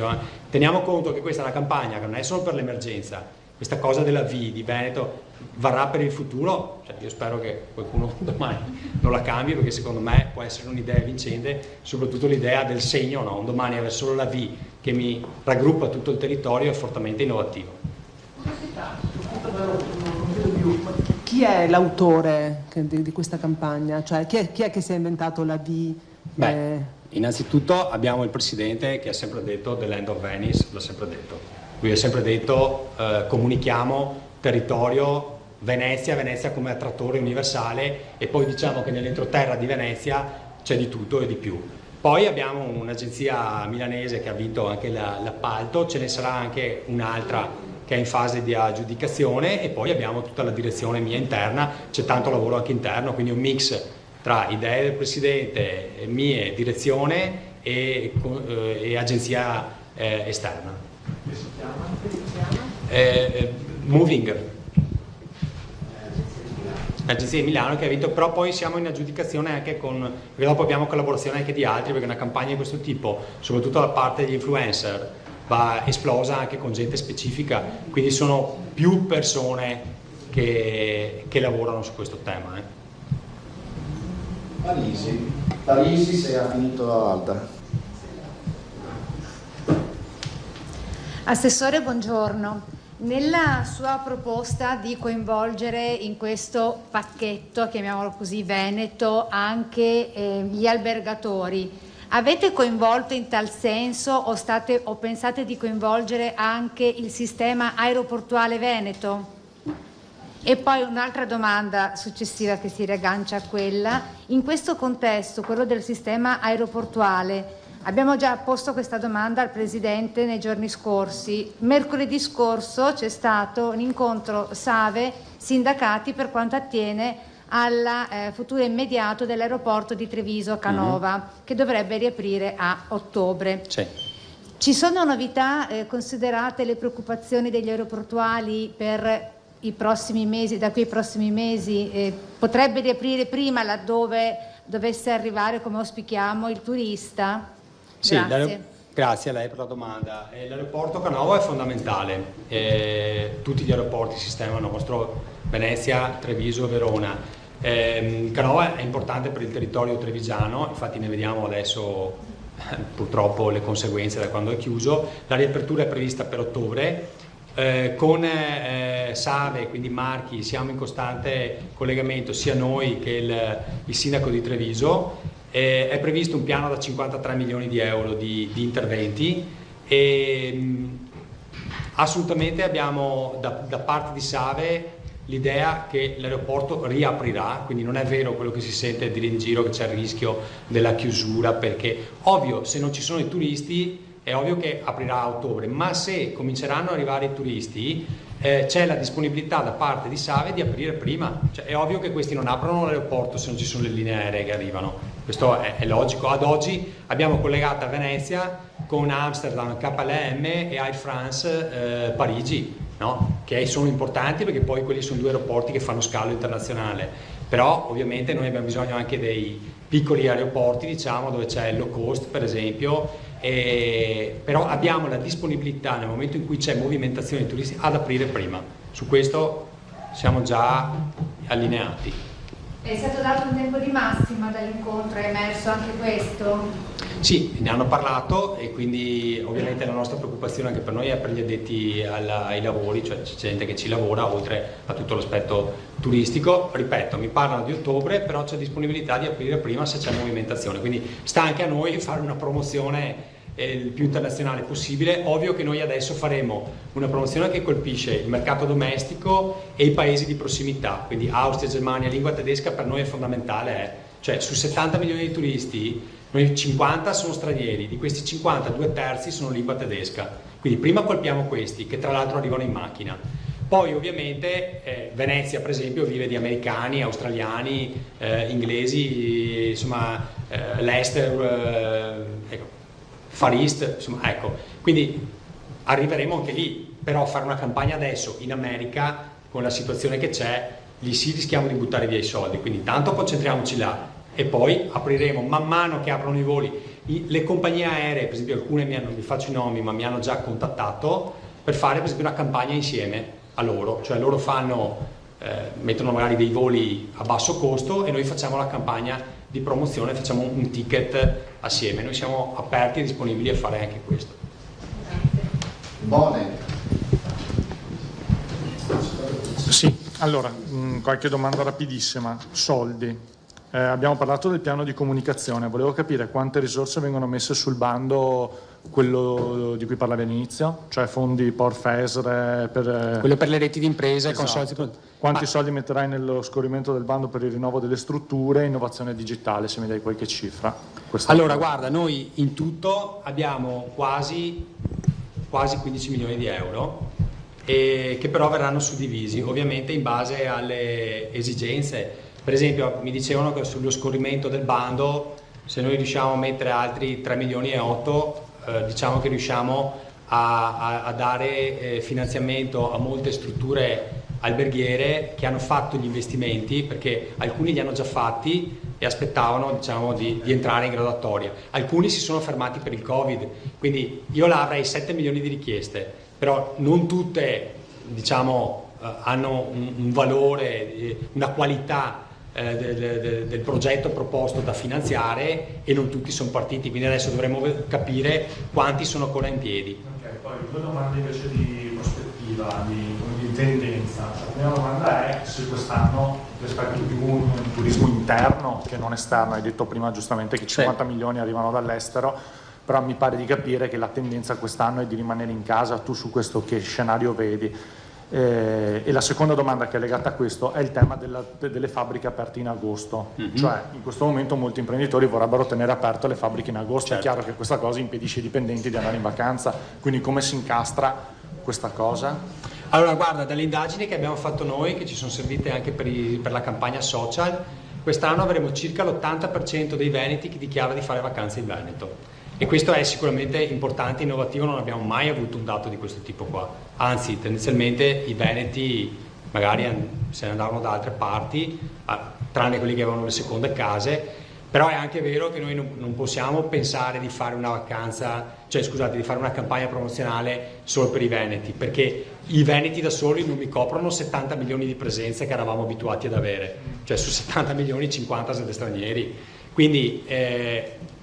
Teniamo conto che questa è una campagna che non è solo per l'emergenza. Questa cosa della V di Veneto varrà per il futuro, cioè io spero che qualcuno domani non la cambi perché secondo me può essere un'idea vincente, soprattutto l'idea del segno, no? Un domani avere solo la V che mi raggruppa tutto il territorio è fortemente innovativo.
Chi è l'autore di questa campagna? Cioè chi è che si è inventato la V?
Innanzitutto abbiamo il Presidente che ha sempre detto the land of Venice, l'ha sempre detto. Lui ha sempre detto comunichiamo territorio Venezia come attrattore universale, e poi diciamo che nell'entroterra di Venezia c'è di tutto e di più. Poi abbiamo un'agenzia milanese che ha vinto anche l'appalto, ce ne sarà anche un'altra che è in fase di aggiudicazione, e poi abbiamo tutta la direzione mia interna, c'è tanto lavoro anche interno, quindi un mix tra idee del Presidente, mie, direzione e agenzia esterna. Moving, l'agenzia di Milano che ha vinto, però poi siamo in aggiudicazione anche perché dopo abbiamo collaborazione anche di altri, perché una campagna di questo tipo, soprattutto da parte degli influencer, va esplosa anche con gente specifica, quindi sono più persone che lavorano su questo tema.
Parisi se ha finito l'alta.
Assessore, buongiorno. Nella sua proposta di coinvolgere in questo pacchetto, chiamiamolo così, Veneto, anche gli albergatori, avete coinvolto in tal senso o pensate di coinvolgere anche il sistema aeroportuale veneto? E poi un'altra domanda successiva che si riaggancia a quella: in questo contesto, quello del sistema aeroportuale, abbiamo già posto questa domanda al Presidente nei giorni scorsi. Mercoledì scorso c'è stato un incontro SAVE-sindacati per quanto attiene al futuro immediato dell'aeroporto di Treviso-Canova, che dovrebbe riaprire a ottobre.
Sì.
Ci sono novità, considerate le preoccupazioni degli aeroportuali per i prossimi mesi, da qui ai prossimi mesi? Potrebbe riaprire prima laddove dovesse arrivare, come auspichiamo, il turista?
Sì,
Grazie.
Grazie a lei per la domanda. L'aeroporto Canova è fondamentale, tutti gli aeroporti sistema nostro, Venezia, Treviso, Verona. Canova è importante per il territorio trevigiano, infatti ne vediamo adesso purtroppo le conseguenze da quando è chiuso. La riapertura è prevista per ottobre. Con SAVE, quindi Marchi, siamo in costante collegamento sia noi che il sindaco di Treviso. È previsto un piano da 53 milioni di euro di interventi, e assolutamente abbiamo da parte di SAVE l'idea che l'aeroporto riaprirà, quindi non è vero quello che si sente dire in giro che c'è il rischio della chiusura, perché ovvio, se non ci sono i turisti è ovvio che aprirà a ottobre, ma se cominceranno ad arrivare i turisti c'è la disponibilità da parte di SAVE di aprire prima. Cioè, è ovvio che questi non aprono l'aeroporto se non ci sono le linee aeree che arrivano, questo è logico. Ad oggi abbiamo collegata Venezia con Amsterdam, KLM e Air France Parigi, no? Che sono importanti perché poi quelli sono due aeroporti che fanno scalo internazionale, però ovviamente noi abbiamo bisogno anche dei piccoli aeroporti, diciamo, dove c'è il low cost per esempio. Però abbiamo la disponibilità nel momento in cui c'è movimentazione di turisti ad aprire prima, su questo siamo già allineati.
È stato dato un tempo di massima dall'incontro, è emerso anche questo?
Sì, ne hanno parlato, e quindi ovviamente la nostra preoccupazione anche per noi è per gli addetti ai lavori, cioè c'è gente che ci lavora oltre a tutto l'aspetto turistico. Ripeto, mi parlano di ottobre, però c'è disponibilità di aprire prima se c'è movimentazione, quindi sta anche a noi fare una promozione il più internazionale possibile. Ovvio che noi adesso faremo una promozione che colpisce il mercato domestico e i paesi di prossimità, quindi Austria, Germania, lingua tedesca per noi è fondamentale, cioè su 70 milioni di turisti, noi 50 sono stranieri, di questi 50 2/3 sono lingua tedesca, quindi prima colpiamo questi che tra l'altro arrivano in macchina. Poi ovviamente Venezia per esempio vive di americani, australiani, inglesi, insomma l'Ester, ecco, Far East, insomma, ecco, quindi arriveremo anche lì, però fare una campagna adesso in America con la situazione che c'è, lì sì rischiamo di buttare via i soldi, quindi intanto concentriamoci là e poi apriremo man mano che aprono i voli. Le compagnie aeree, per esempio alcune non vi faccio i nomi, ma mi hanno già contattato per fare per esempio una campagna insieme a loro, cioè loro mettono magari dei voli a basso costo e noi facciamo la campagna di promozione, facciamo un ticket assieme. Noi siamo aperti e disponibili a fare anche questo.
Bone.
Sì, allora, qualche domanda rapidissima. Soldi.
Abbiamo parlato del piano di comunicazione, volevo capire quante risorse vengono messe sul bando, quello di cui parlavi all'inizio, cioè fondi POR-FESR
quello per le reti di imprese,
esatto. Quanti soldi metterai nello scorrimento del bando per il rinnovo delle strutture e innovazione digitale, se mi dai qualche cifra?
Allora guarda, noi in tutto abbiamo quasi 15 milioni di euro che però verranno suddivisi ovviamente in base alle esigenze. Per esempio mi dicevano che sullo scorrimento del bando, se noi riusciamo a mettere altri 3 milioni e 8, diciamo che riusciamo a dare finanziamento a molte strutture alberghiere che hanno fatto gli investimenti, perché alcuni li hanno già fatti e aspettavano, diciamo, di entrare in graduatoria. Alcuni si sono fermati per il Covid, quindi io là avrei 7 milioni di richieste, però non tutte, diciamo, hanno un valore, una qualità del progetto proposto da finanziare, e non tutti sono partiti, quindi adesso dovremo capire quanti sono ancora in piedi.
Ok, poi due domande invece di prospettiva, di tendenza. La prima domanda è se quest'anno rispetto più un turismo interno che non esterno, hai detto prima giustamente che 50 milioni arrivano dall'estero, però mi pare di capire che la tendenza quest'anno è di rimanere in casa. Tu su questo che scenario vedi? E la seconda domanda che è legata a questo è il tema delle fabbriche aperte in agosto, cioè in questo momento molti imprenditori vorrebbero tenere aperte le fabbriche in agosto, È chiaro che questa cosa impedisce ai dipendenti di andare in vacanza, quindi come si incastra questa cosa?
Allora guarda, dalle indagini che abbiamo fatto noi, che ci sono servite anche per la campagna social, quest'anno avremo circa l'80% dei veneti che dichiara di fare vacanze in Veneto. E questo è sicuramente importante, innovativo, non abbiamo mai avuto un dato di questo tipo qua. Anzi, tendenzialmente i veneti magari se ne andavano da altre parti, tranne quelli che avevano le seconde case, però è anche vero che noi non possiamo pensare di fare una vacanza, cioè scusate, di fare una campagna promozionale solo per i veneti, perché i veneti da soli non mi coprono 70 milioni di presenze che eravamo abituati ad avere, cioè su 70 milioni 50 siete stranieri, quindi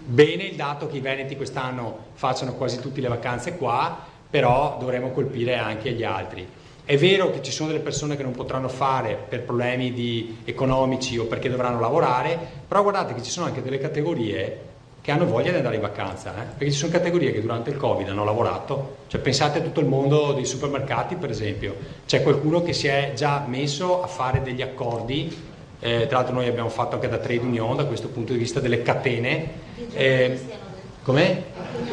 bene il dato che i veneti quest'anno facciano quasi tutte le vacanze qua, però dovremo colpire anche gli altri. È vero che ci sono delle persone che non potranno fare per problemi economici o perché dovranno lavorare, però guardate che ci sono anche delle categorie che hanno voglia di andare in vacanza, perché ci sono categorie che durante il Covid hanno lavorato, cioè pensate a tutto il mondo dei supermercati per esempio, c'è qualcuno che si è già messo a fare degli accordi. Tra l'altro noi abbiamo fatto anche da trade union, da questo punto di vista delle catene. Com'è?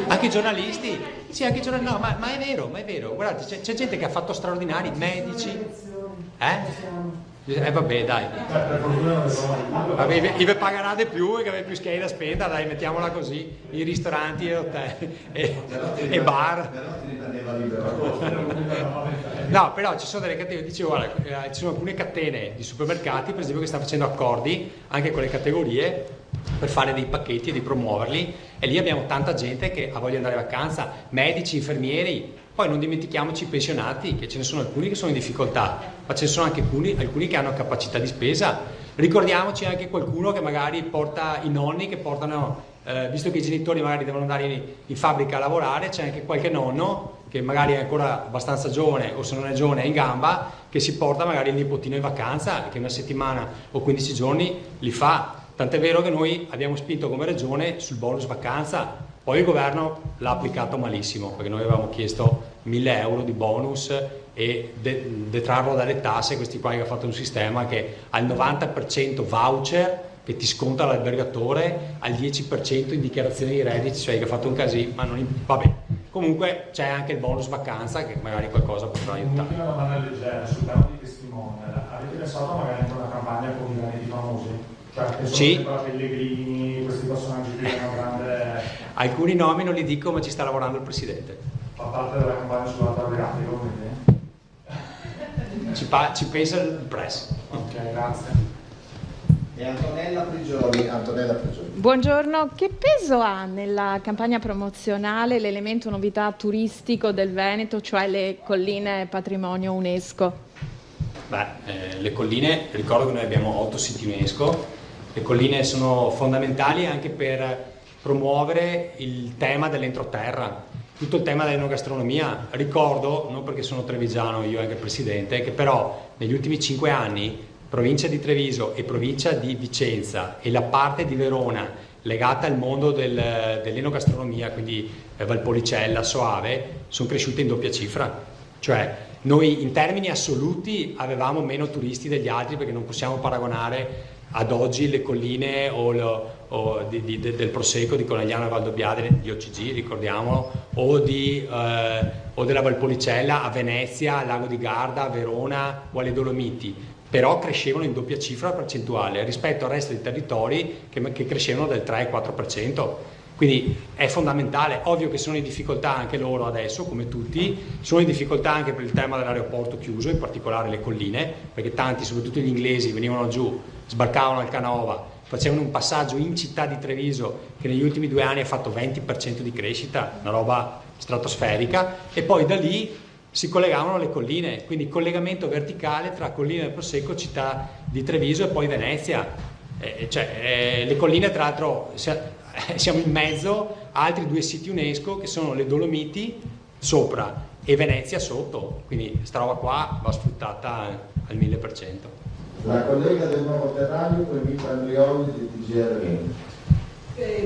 Anche i giornalisti? Sì, anche i giornalisti. No, ma è vero, guardate, c'è gente che ha fatto straordinari, medici. Vabbè, dai. Vabbè, Ive pagherà di più e che aveva più schede da spendere, dai, mettiamola così, i ristoranti e hotel e bar. No, però ci sono delle categorie, dicevo, guarda, ci sono alcune catene di supermercati, per esempio, che stanno facendo accordi anche con le categorie per fare dei pacchetti e di promuoverli, e lì abbiamo tanta gente che ha voglia di andare in vacanza, medici, infermieri. Poi non dimentichiamoci i pensionati, che ce ne sono alcuni che sono in difficoltà, ma ce ne sono anche alcuni che hanno capacità di spesa. Ricordiamoci anche qualcuno che magari porta i nonni, che portano, visto che i genitori magari devono andare in fabbrica a lavorare, c'è anche qualche nonno che magari è ancora abbastanza giovane, o se non è giovane è in gamba, che si porta magari il nipotino in vacanza, che una settimana o 15 giorni li fa. Tant'è vero che noi abbiamo spinto come regione sul bonus vacanza. Poi il governo l'ha applicato malissimo, perché noi avevamo chiesto 1.000 euro di bonus e detrarlo dalle tasse. Questi qua che ha fatto un sistema che al 90% voucher che ti sconta l'albergatore, al 10% in dichiarazione di redditi, cioè che ha fatto un casino, ma vabbè. Comunque c'è anche il bonus vacanza che magari qualcosa potrà aiutare.
Un'ultima domanda leggera sul tema di testimonial. Avete pensato magari anche a una campagna con i veneti famosi? Cioè,
sì.
Pellegrini, questi personaggi qui che hanno grande...
Alcuni nomi non li dico, ma ci sta lavorando il Presidente.
Fa parte della campagna sull'altro adriatico, quindi?
Ci pensa il press.
Ok, grazie.
E Antonella Prigioni.
Buongiorno, che peso ha nella campagna promozionale l'elemento novità turistico del Veneto, cioè le colline patrimonio UNESCO?
Le colline, ricordo che noi abbiamo 8 siti UNESCO. Le colline sono fondamentali anche per promuovere il tema dell'entroterra, tutto il tema dell'enogastronomia. Ricordo, non perché sono trevigiano io e anche il Presidente, che però negli ultimi 5 anni provincia di Treviso e provincia di Vicenza e la parte di Verona legata al mondo dell'enogastronomia, quindi Valpolicella, Soave, sono cresciute in doppia cifra. Cioè noi in termini assoluti avevamo meno turisti degli altri, perché non possiamo paragonare ad oggi le colline del Prosecco di Conegliano e Valdobbiadene, di OCG, ricordiamolo, o della Valpolicella a Venezia, al Lago di Garda, a Verona o alle Dolomiti, però crescevano in doppia cifra percentuale rispetto al resto dei territori che crescevano del 3-4%. Quindi è fondamentale. Ovvio che sono in difficoltà anche loro adesso, come tutti, sono in difficoltà anche per il tema dell'aeroporto chiuso, in particolare le colline, perché tanti, soprattutto gli inglesi, venivano giù, sbarcavano al Canova, facevano un passaggio in città di Treviso che negli ultimi 2 anni ha fatto 20% di crescita, una roba stratosferica, e poi da lì si collegavano alle colline, quindi collegamento verticale tra colline del Prosecco, città di Treviso e poi Venezia. Le colline, tra l'altro, siamo in mezzo a altri 2 siti UNESCO che sono le Dolomiti sopra e Venezia sotto, quindi sta roba qua va sfruttata al 1000%.
La collega del Nuovo Terraneo, Mitra Andrioli di TGR20.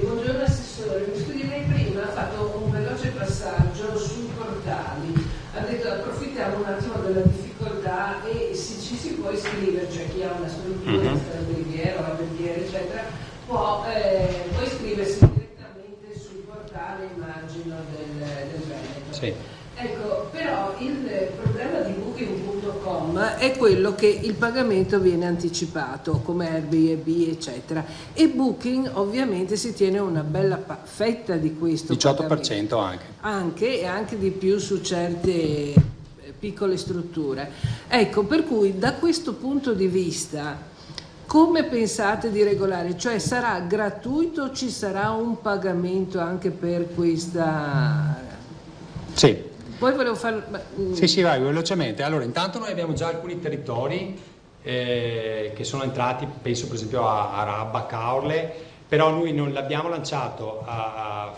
Buongiorno Assessore, mi scusi, lei prima ha fatto un veloce passaggio sui portali, ha detto approfittiamo un attimo della difficoltà e ci si può iscrivere, cioè chi ha una struttura alberghiera o alberghiere eccetera può iscriversi direttamente sul portale, immagino, del Veneto.
Sì.
Ecco, però il problema di Booking.com è quello che il pagamento viene anticipato come Airbnb eccetera, e Booking ovviamente si tiene una bella fetta di questo
18%
anche di più su certe piccole strutture. Ecco, per cui da questo punto di vista come pensate di regolare? Cioè sarà gratuito o ci sarà un pagamento anche per questa?
Sì.
Poi volevo fare...
Sì, vai velocemente. Allora, intanto noi abbiamo già alcuni territori che sono entrati, penso per esempio a Rabba, Caorle, però noi non l'abbiamo lanciato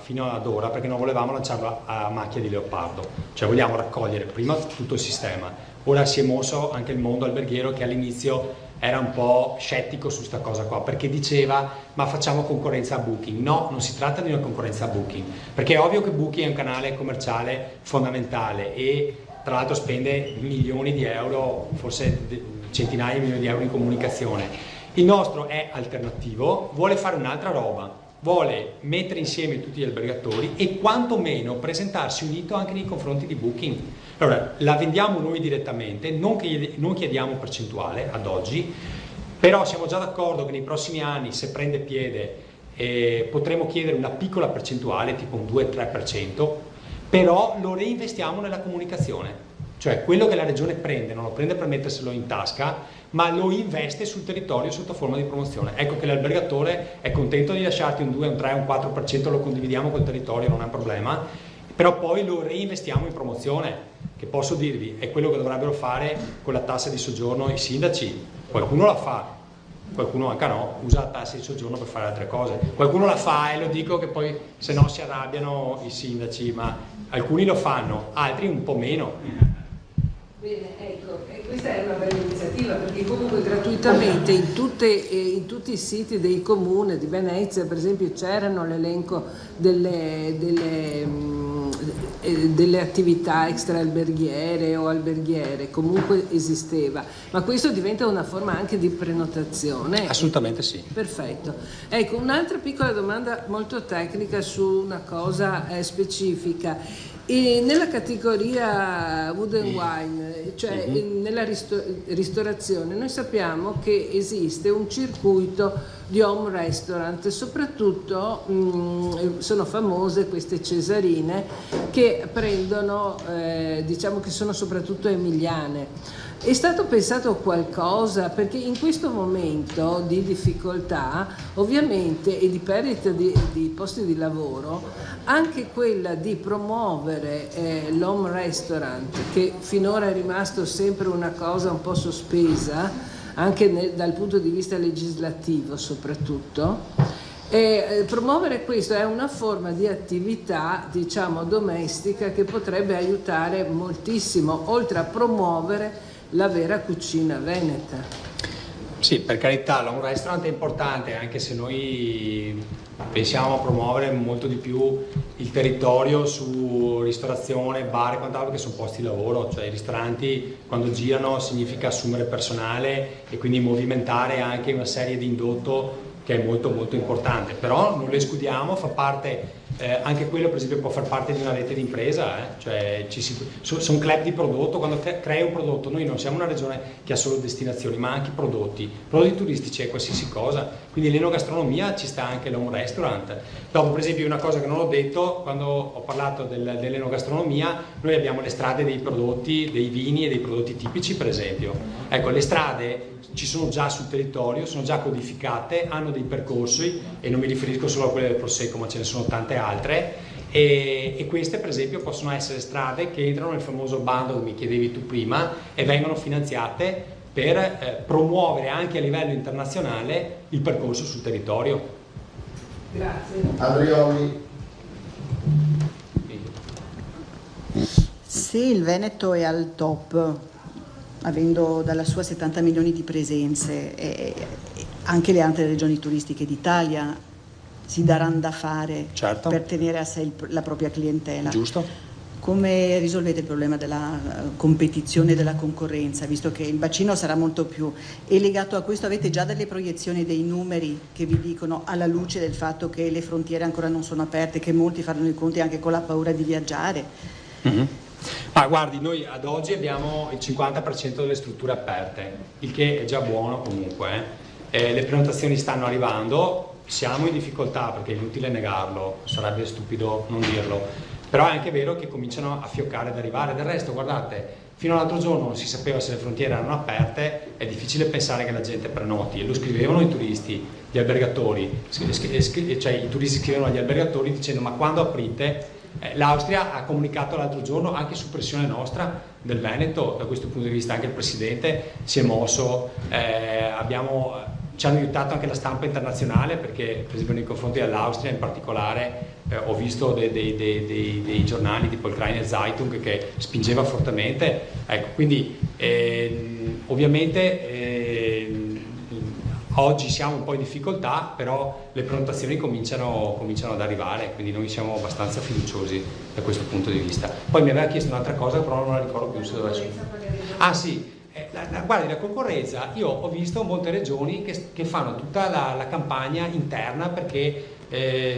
fino ad ora perché non volevamo lanciarlo a macchia di leopardo, cioè vogliamo raccogliere prima tutto il sistema. Ora si è mosso anche il mondo alberghiero che all'inizio era un po' scettico su sta cosa qua, perché diceva ma facciamo concorrenza a Booking. No, non si tratta di una concorrenza a Booking, perché è ovvio che Booking è un canale commerciale fondamentale e tra l'altro spende milioni di euro, forse centinaia di milioni di euro in comunicazione. Il nostro è alternativo, vuole fare un'altra roba, vuole mettere insieme tutti gli albergatori e quantomeno presentarsi unito anche nei confronti di Booking. Allora, la vendiamo noi direttamente, non chiediamo percentuale ad oggi, però siamo già d'accordo che nei prossimi anni, se prende piede, potremo chiedere una piccola percentuale, tipo un 2-3%, però lo reinvestiamo nella comunicazione. Cioè quello che la regione prende, non lo prende per metterselo in tasca, ma lo investe sul territorio sotto forma di promozione. Ecco che l'albergatore è contento di lasciarti un 2, un 3, un 4%, lo condividiamo col territorio, non è un problema, però poi lo reinvestiamo in promozione, che posso dirvi è quello che dovrebbero fare con la tassa di soggiorno i sindaci. Qualcuno la fa, qualcuno anche no, usa la tassa di soggiorno per fare altre cose. Qualcuno la fa e lo dico che poi se no si arrabbiano i sindaci, ma alcuni lo fanno, altri un po' meno.
Bene, ecco, e questa è una bella iniziativa perché comunque gratuitamente in tutti i siti del comune di Venezia, per esempio, c'erano l'elenco delle attività extraalberghiere o alberghiere, comunque esisteva, ma questo diventa una forma anche di prenotazione.
Assolutamente sì.
Perfetto. Ecco, un'altra piccola domanda molto tecnica su una cosa specifica. E nella categoria Wood and Wine, cioè nella ristorazione, noi sappiamo che esiste un circuito di home restaurant, soprattutto sono famose queste cesarine che prendono, diciamo che sono soprattutto emiliane. È stato pensato qualcosa, perché in questo momento di difficoltà ovviamente e di perdita di posti di lavoro, anche quella di promuovere l'home restaurant, che finora è rimasto sempre una cosa un po' sospesa, anche dal punto di vista legislativo soprattutto, promuovere questo è una forma di attività, diciamo, domestica che potrebbe aiutare moltissimo, oltre a promuovere la vera cucina veneta.
Sì, per carità, l'home restaurant è importante, anche se noi pensiamo a promuovere molto di più il territorio su ristorazione, bar e quant'altro, che sono posti di lavoro, cioè i ristoranti quando girano significa assumere personale e quindi movimentare anche una serie di indotto che è molto molto importante, però non lo escludiamo, fa parte, anche quello per esempio può far parte di una rete di impresa, cioè sono club di prodotto, quando crei un prodotto, noi non siamo una regione che ha solo destinazioni ma anche prodotti turistici e qualsiasi cosa, quindi l'enogastronomia ci sta anche l'home restaurant. Dopo per esempio una cosa che non ho detto, quando ho parlato dell'enogastronomia, noi abbiamo le strade dei prodotti, dei vini e dei prodotti tipici per esempio, ecco le strade ci sono già sul territorio, sono già codificate, hanno dei percorsi e non mi riferisco solo a quelle del Prosecco ma ce ne sono tante altre e queste per esempio possono essere strade che entrano nel famoso bando che mi chiedevi tu prima e vengono finanziate per promuovere anche a livello internazionale il percorso sul territorio.
Grazie. Adrioli.
Sì, il Veneto è al top, avendo dalla sua 70 milioni di presenze e anche le altre regioni turistiche d'Italia si daranno da fare per tenere a sé la propria clientela.
Giusto.
Come risolvete il problema della competizione e della concorrenza, visto che il bacino sarà molto più? E legato a questo avete già delle proiezioni, dei numeri che vi dicono, alla luce del fatto che le frontiere ancora non sono aperte, che molti fanno i conti anche con la paura di viaggiare?
Mm-hmm. Guardi, noi ad oggi abbiamo il 50% delle strutture aperte, il che è già buono comunque. Le prenotazioni stanno arrivando, siamo in difficoltà perché è inutile negarlo, sarebbe stupido non dirlo, però è anche vero che cominciano a fioccare ad arrivare. Del resto, guardate, fino all'altro giorno non si sapeva se le frontiere erano aperte, è difficile pensare che la gente prenoti, e lo scrivevano i turisti, gli albergatori, cioè i turisti scrivevano agli albergatori dicendo ma quando aprite? L'Austria ha comunicato l'altro giorno, anche su pressione nostra del Veneto, da questo punto di vista anche il Presidente si è mosso, ci hanno aiutato anche la stampa internazionale, perché per esempio nei confronti dell'Austria in particolare ho visto dei giornali tipo il Kleine Zeitung che spingeva fortemente, ecco, quindi ovviamente oggi siamo un po' in difficoltà, però le prenotazioni cominciano ad arrivare, quindi noi siamo abbastanza fiduciosi da questo punto di vista. Poi mi aveva chiesto un'altra cosa, però non la ricordo più se doveva essere. Ah sì, guardi, la concorrenza, io ho visto molte regioni che fanno tutta la campagna interna perché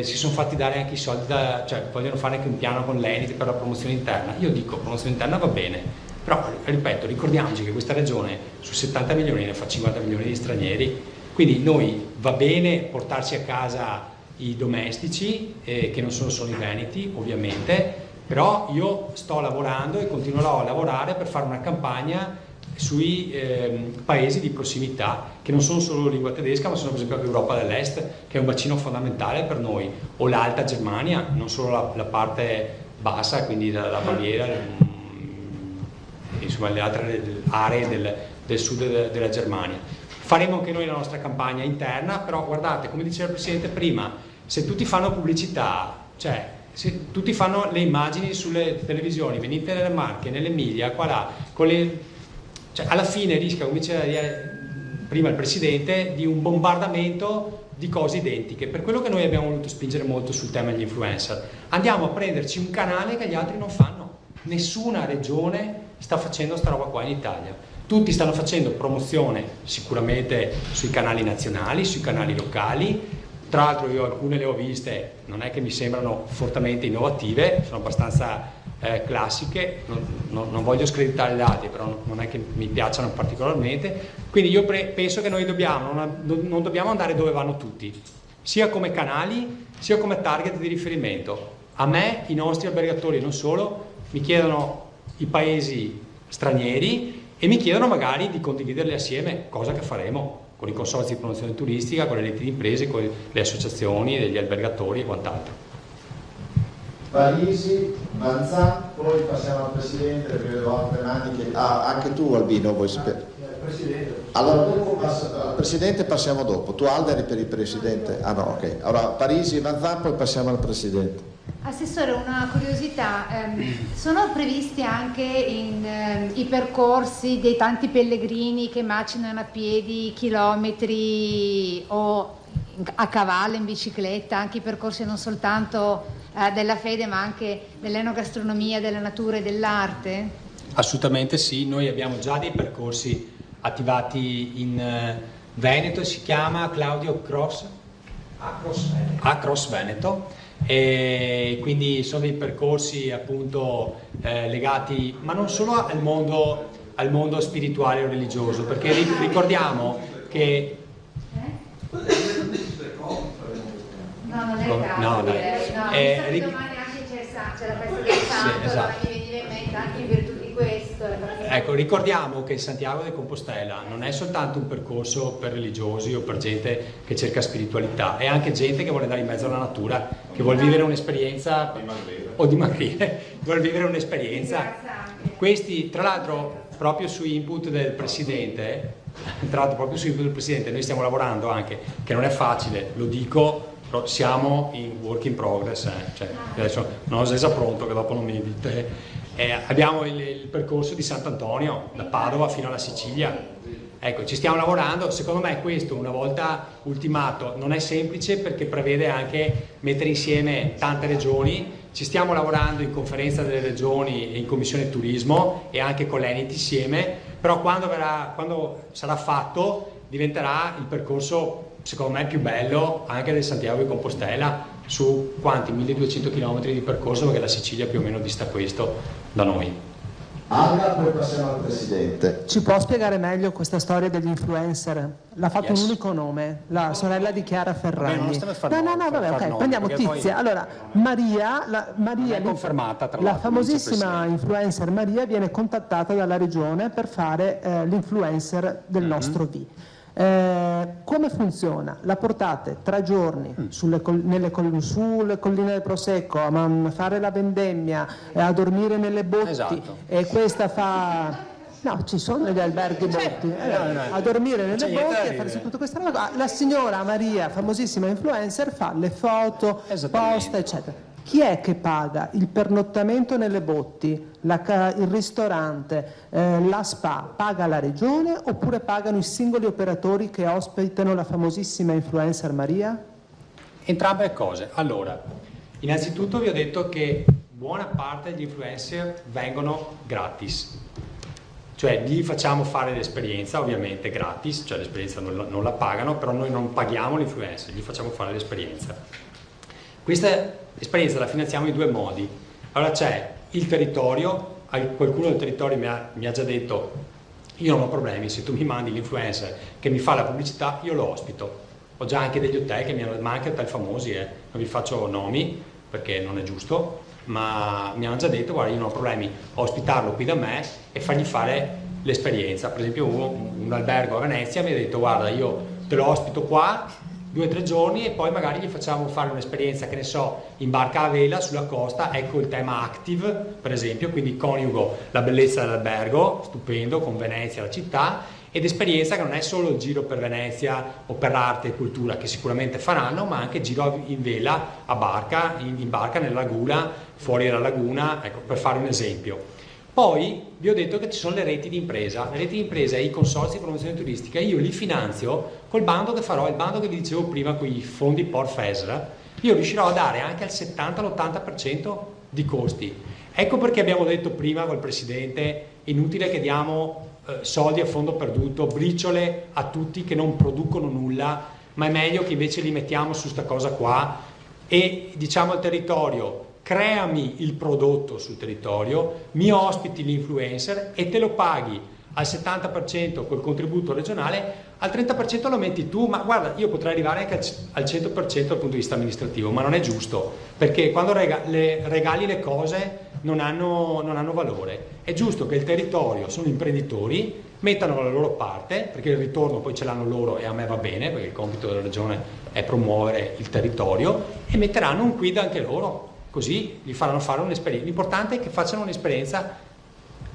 si sono fatti dare anche i soldi, cioè vogliono fare anche un piano con l'Enit per la promozione interna. Io dico, promozione interna va bene, però ripeto, ricordiamoci che questa regione su 70 milioni ne fa 50 milioni di stranieri, quindi noi va bene portarci a casa i domestici, che non sono solo i veneti ovviamente, però io sto lavorando e continuerò a lavorare per fare una campagna sui paesi di prossimità, che non sono solo lingua tedesca, ma sono per esempio l'Europa dell'Est, che è un bacino fondamentale per noi, o l'Alta Germania, non solo la parte bassa, quindi la Baviera, insomma le altre aree del sud della Germania. Faremo anche noi la nostra campagna interna, però guardate, come diceva il Presidente prima, se tutti fanno pubblicità, cioè se tutti fanno le immagini sulle televisioni, venite nelle Marche, nell'Emilia, qua là, cioè alla fine rischia, come diceva prima il Presidente, di un bombardamento di cose identiche. Per quello che noi abbiamo voluto spingere molto sul tema degli influencer, andiamo a prenderci un canale che gli altri non fanno. Nessuna regione sta facendo sta roba qua in Italia. Tutti stanno facendo promozione sicuramente sui canali nazionali, sui canali locali. Tra l'altro io alcune le ho viste, non è che mi sembrano fortemente innovative, sono abbastanza classiche, non voglio screditare le altre, però non è che mi piacciono particolarmente. Quindi io penso che noi non dobbiamo andare dove vanno tutti, sia come canali, sia come target di riferimento. A me, i nostri albergatori, non solo, mi chiedono i paesi stranieri e mi chiedono magari di condividerli assieme, cosa che faremo con i consorzi di promozione turistica, con le reti di imprese, con le associazioni degli albergatori e quant'altro.
Parisi, Manzan, poi passiamo al Presidente, perché vedo altre mani che... anche tu Albino vuoi sapere?
Presidente.
Allora dopo al Presidente passiamo dopo, tu Alderi per il Presidente? Ah no, ok. Allora Parisi, Manzan, poi passiamo al Presidente.
Assessore, una curiosità, sono previsti anche i percorsi dei tanti pellegrini che macinano a piedi chilometri o a cavallo, in bicicletta, anche i percorsi non soltanto della fede ma anche dell'enogastronomia, della natura e dell'arte?
Assolutamente sì, noi abbiamo già dei percorsi attivati in Veneto, si chiama Claudio Across Veneto, e quindi sono dei percorsi appunto legati ma non solo al mondo spirituale o religioso, perché ricordiamo che
No, non è caso.
No, dai.
Domani anche c'è la festa del Santo,
esatto.
Mi veniva in mente anche in virtù di questo.
Ecco, ricordiamo che Santiago de Compostela non è soltanto un percorso per religiosi o per gente che cerca spiritualità, è anche gente che vuole andare in mezzo alla natura, che vuole vivere un'esperienza o dimagrire, vuole vivere un'esperienza. Questi, tra l'altro, proprio su input del Presidente, noi stiamo lavorando anche, che non è facile, lo dico, però siamo in work in progress, cioè, adesso non ho già pronto che dopo non mi dite. Abbiamo il percorso di Sant'Antonio da Padova fino alla Sicilia, ecco, ci stiamo lavorando. Secondo me questo, una volta ultimato, non è semplice perché prevede anche mettere insieme tante regioni. Ci stiamo lavorando in conferenza delle regioni e in commissione turismo e anche con l'Enit insieme, però quando sarà fatto diventerà il percorso secondo me più bello anche del Santiago di Compostela, su quanti? 1200 km di percorso, perché la Sicilia più o meno dista questo da noi.
Anna, poi passiamo al Presidente.
Ci può spiegare meglio questa storia degli influencer? L'ha fatto un unico nome, la sorella di Chiara Ferragni. Ok, prendiamo Tizia. Allora, Maria
è confermata, tra
la famosissima influencer Maria viene contattata dalla regione per fare l'influencer del nostro V. Come funziona? La portate 3 giorni sulle colline del Prosecco a fare la vendemmia, a dormire nelle botti, esatto. E questa fa... No, ci sono gli alberghi botti, a dormire nelle botti, a fare tutto questo. La signora Maria, famosissima influencer, fa le foto, posta, eccetera. Chi è che paga il pernottamento nelle botti, il ristorante, la spa? Paga la regione oppure pagano i singoli operatori che ospitano la famosissima influencer Maria?
Entrambe le cose. Allora, innanzitutto vi ho detto che buona parte degli influencer vengono gratis, cioè gli facciamo fare l'esperienza ovviamente gratis, cioè l'esperienza non la pagano, però noi non paghiamo l'influencer, gli facciamo fare l'esperienza. Questa esperienza la finanziamo in 2 modi. Allora c'è il territorio, qualcuno del territorio mi ha già detto: io non ho problemi, se tu mi mandi l'influencer che mi fa la pubblicità io lo ospito. Ho già anche degli hotel ma anche hotel famosi, non vi faccio nomi perché non è giusto, ma mi hanno già detto: guarda, io non ho problemi a ospitarlo qui da me e fargli fare l'esperienza. Per esempio un albergo a Venezia mi ha detto: guarda, io te lo ospito qua 2 o 3 giorni e poi magari gli facciamo fare un'esperienza, che ne so, in barca a vela sulla costa. Ecco il tema active, per esempio, quindi coniugo la bellezza dell'albergo, stupendo, con Venezia, la città, ed esperienza che non è solo il giro per Venezia o per arte e cultura, che sicuramente faranno, ma anche giro in vela a barca, in barca nella laguna, fuori dalla laguna, ecco, per fare un esempio. Poi vi ho detto che ci sono le reti di impresa. Le reti di impresa e i consorzi di promozione turistica io li finanzio col bando che farò, il bando che vi dicevo prima con i fondi POR-FESR. Io riuscirò a dare anche al 70-80% di costi. Ecco perché abbiamo detto prima col Presidente: inutile che diamo soldi a fondo perduto, briciole a tutti che non producono nulla, ma è meglio che invece li mettiamo su sta cosa qua e diciamo al territorio: creami il prodotto sul territorio, mi ospiti l'influencer e te lo paghi al 70% col contributo regionale, al 30% lo metti tu. Ma guarda, io potrei arrivare anche al 100% dal punto di vista amministrativo, ma non è giusto, perché quando regali le cose non hanno valore. È giusto che il territorio, sono imprenditori, mettano la loro parte, perché il ritorno poi ce l'hanno loro e a me va bene, perché il compito della regione è promuovere il territorio, e metteranno un quid anche loro. Così gli faranno fare un'esperienza. L'importante è che facciano un'esperienza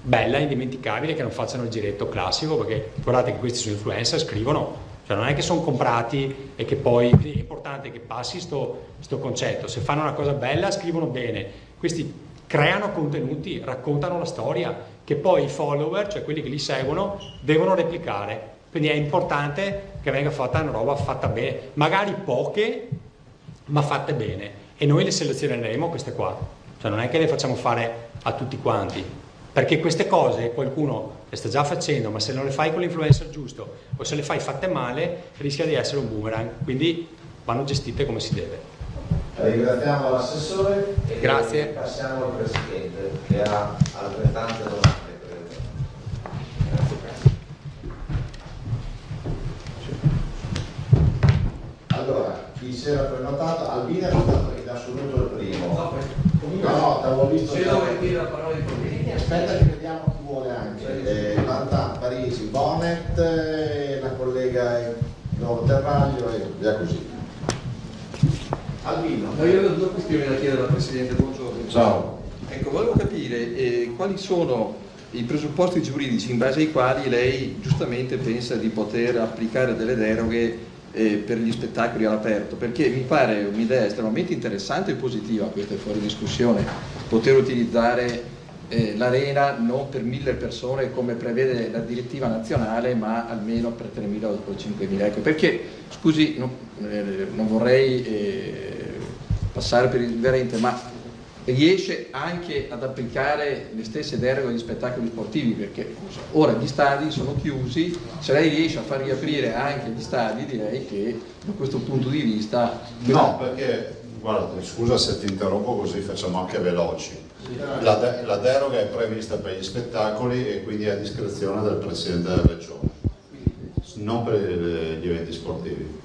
bella, indimenticabile, che non facciano il giretto classico, perché guardate che questi sono influencer, scrivono, Cioè non è che sono comprati e che poi è importante che passi sto concetto. Se fanno una cosa bella scrivono bene, questi creano contenuti, raccontano la storia che poi i follower, cioè quelli che li seguono, devono replicare. Quindi è importante che venga fatta una roba fatta bene, magari poche ma fatte bene, e noi le selezioneremo queste qua, cioè non è che le facciamo fare a tutti quanti, perché queste cose qualcuno le sta già facendo, ma se non le fai con l'influencer giusto o se le fai fatte male rischia di essere un boomerang, quindi vanno gestite come si deve.
Ringraziamo l'assessore e
grazie.
Passiamo al Presidente che ha altrettante domande. Allora, chi si era prenotato, Albino è stato in assoluto il primo. No, ti avevo visto. Se dove chiede la parola di aspetta che vediamo chi vuole anche. Vantan, Parisi, Bonnet, la collega Nuovo Terraglio e via così. Albino.
No, io avevo due questioni da chiedere al Presidente, buongiorno.
Ciao.
Ecco, volevo capire quali sono i presupposti giuridici in base ai quali lei giustamente pensa di poter applicare delle deroghe per gli spettacoli all'aperto, perché mi pare un'idea estremamente interessante e positiva, questa è fuori discussione, poter utilizzare l'arena non per 1000 persone come prevede la direttiva nazionale, ma almeno per 3.000 o 5.000. Ecco, perché, scusi, non vorrei passare per irriverente, ma riesce anche ad applicare le stesse deroghe agli spettacoli sportivi, perché ora gli stadi sono chiusi, se lei riesce a far riaprire anche gli stadi direi che da questo punto di vista...
No, perché, guarda, scusa se ti interrompo, così facciamo anche veloci. La deroga è prevista per gli spettacoli e quindi è a discrezione del Presidente della Regione, non per gli eventi sportivi.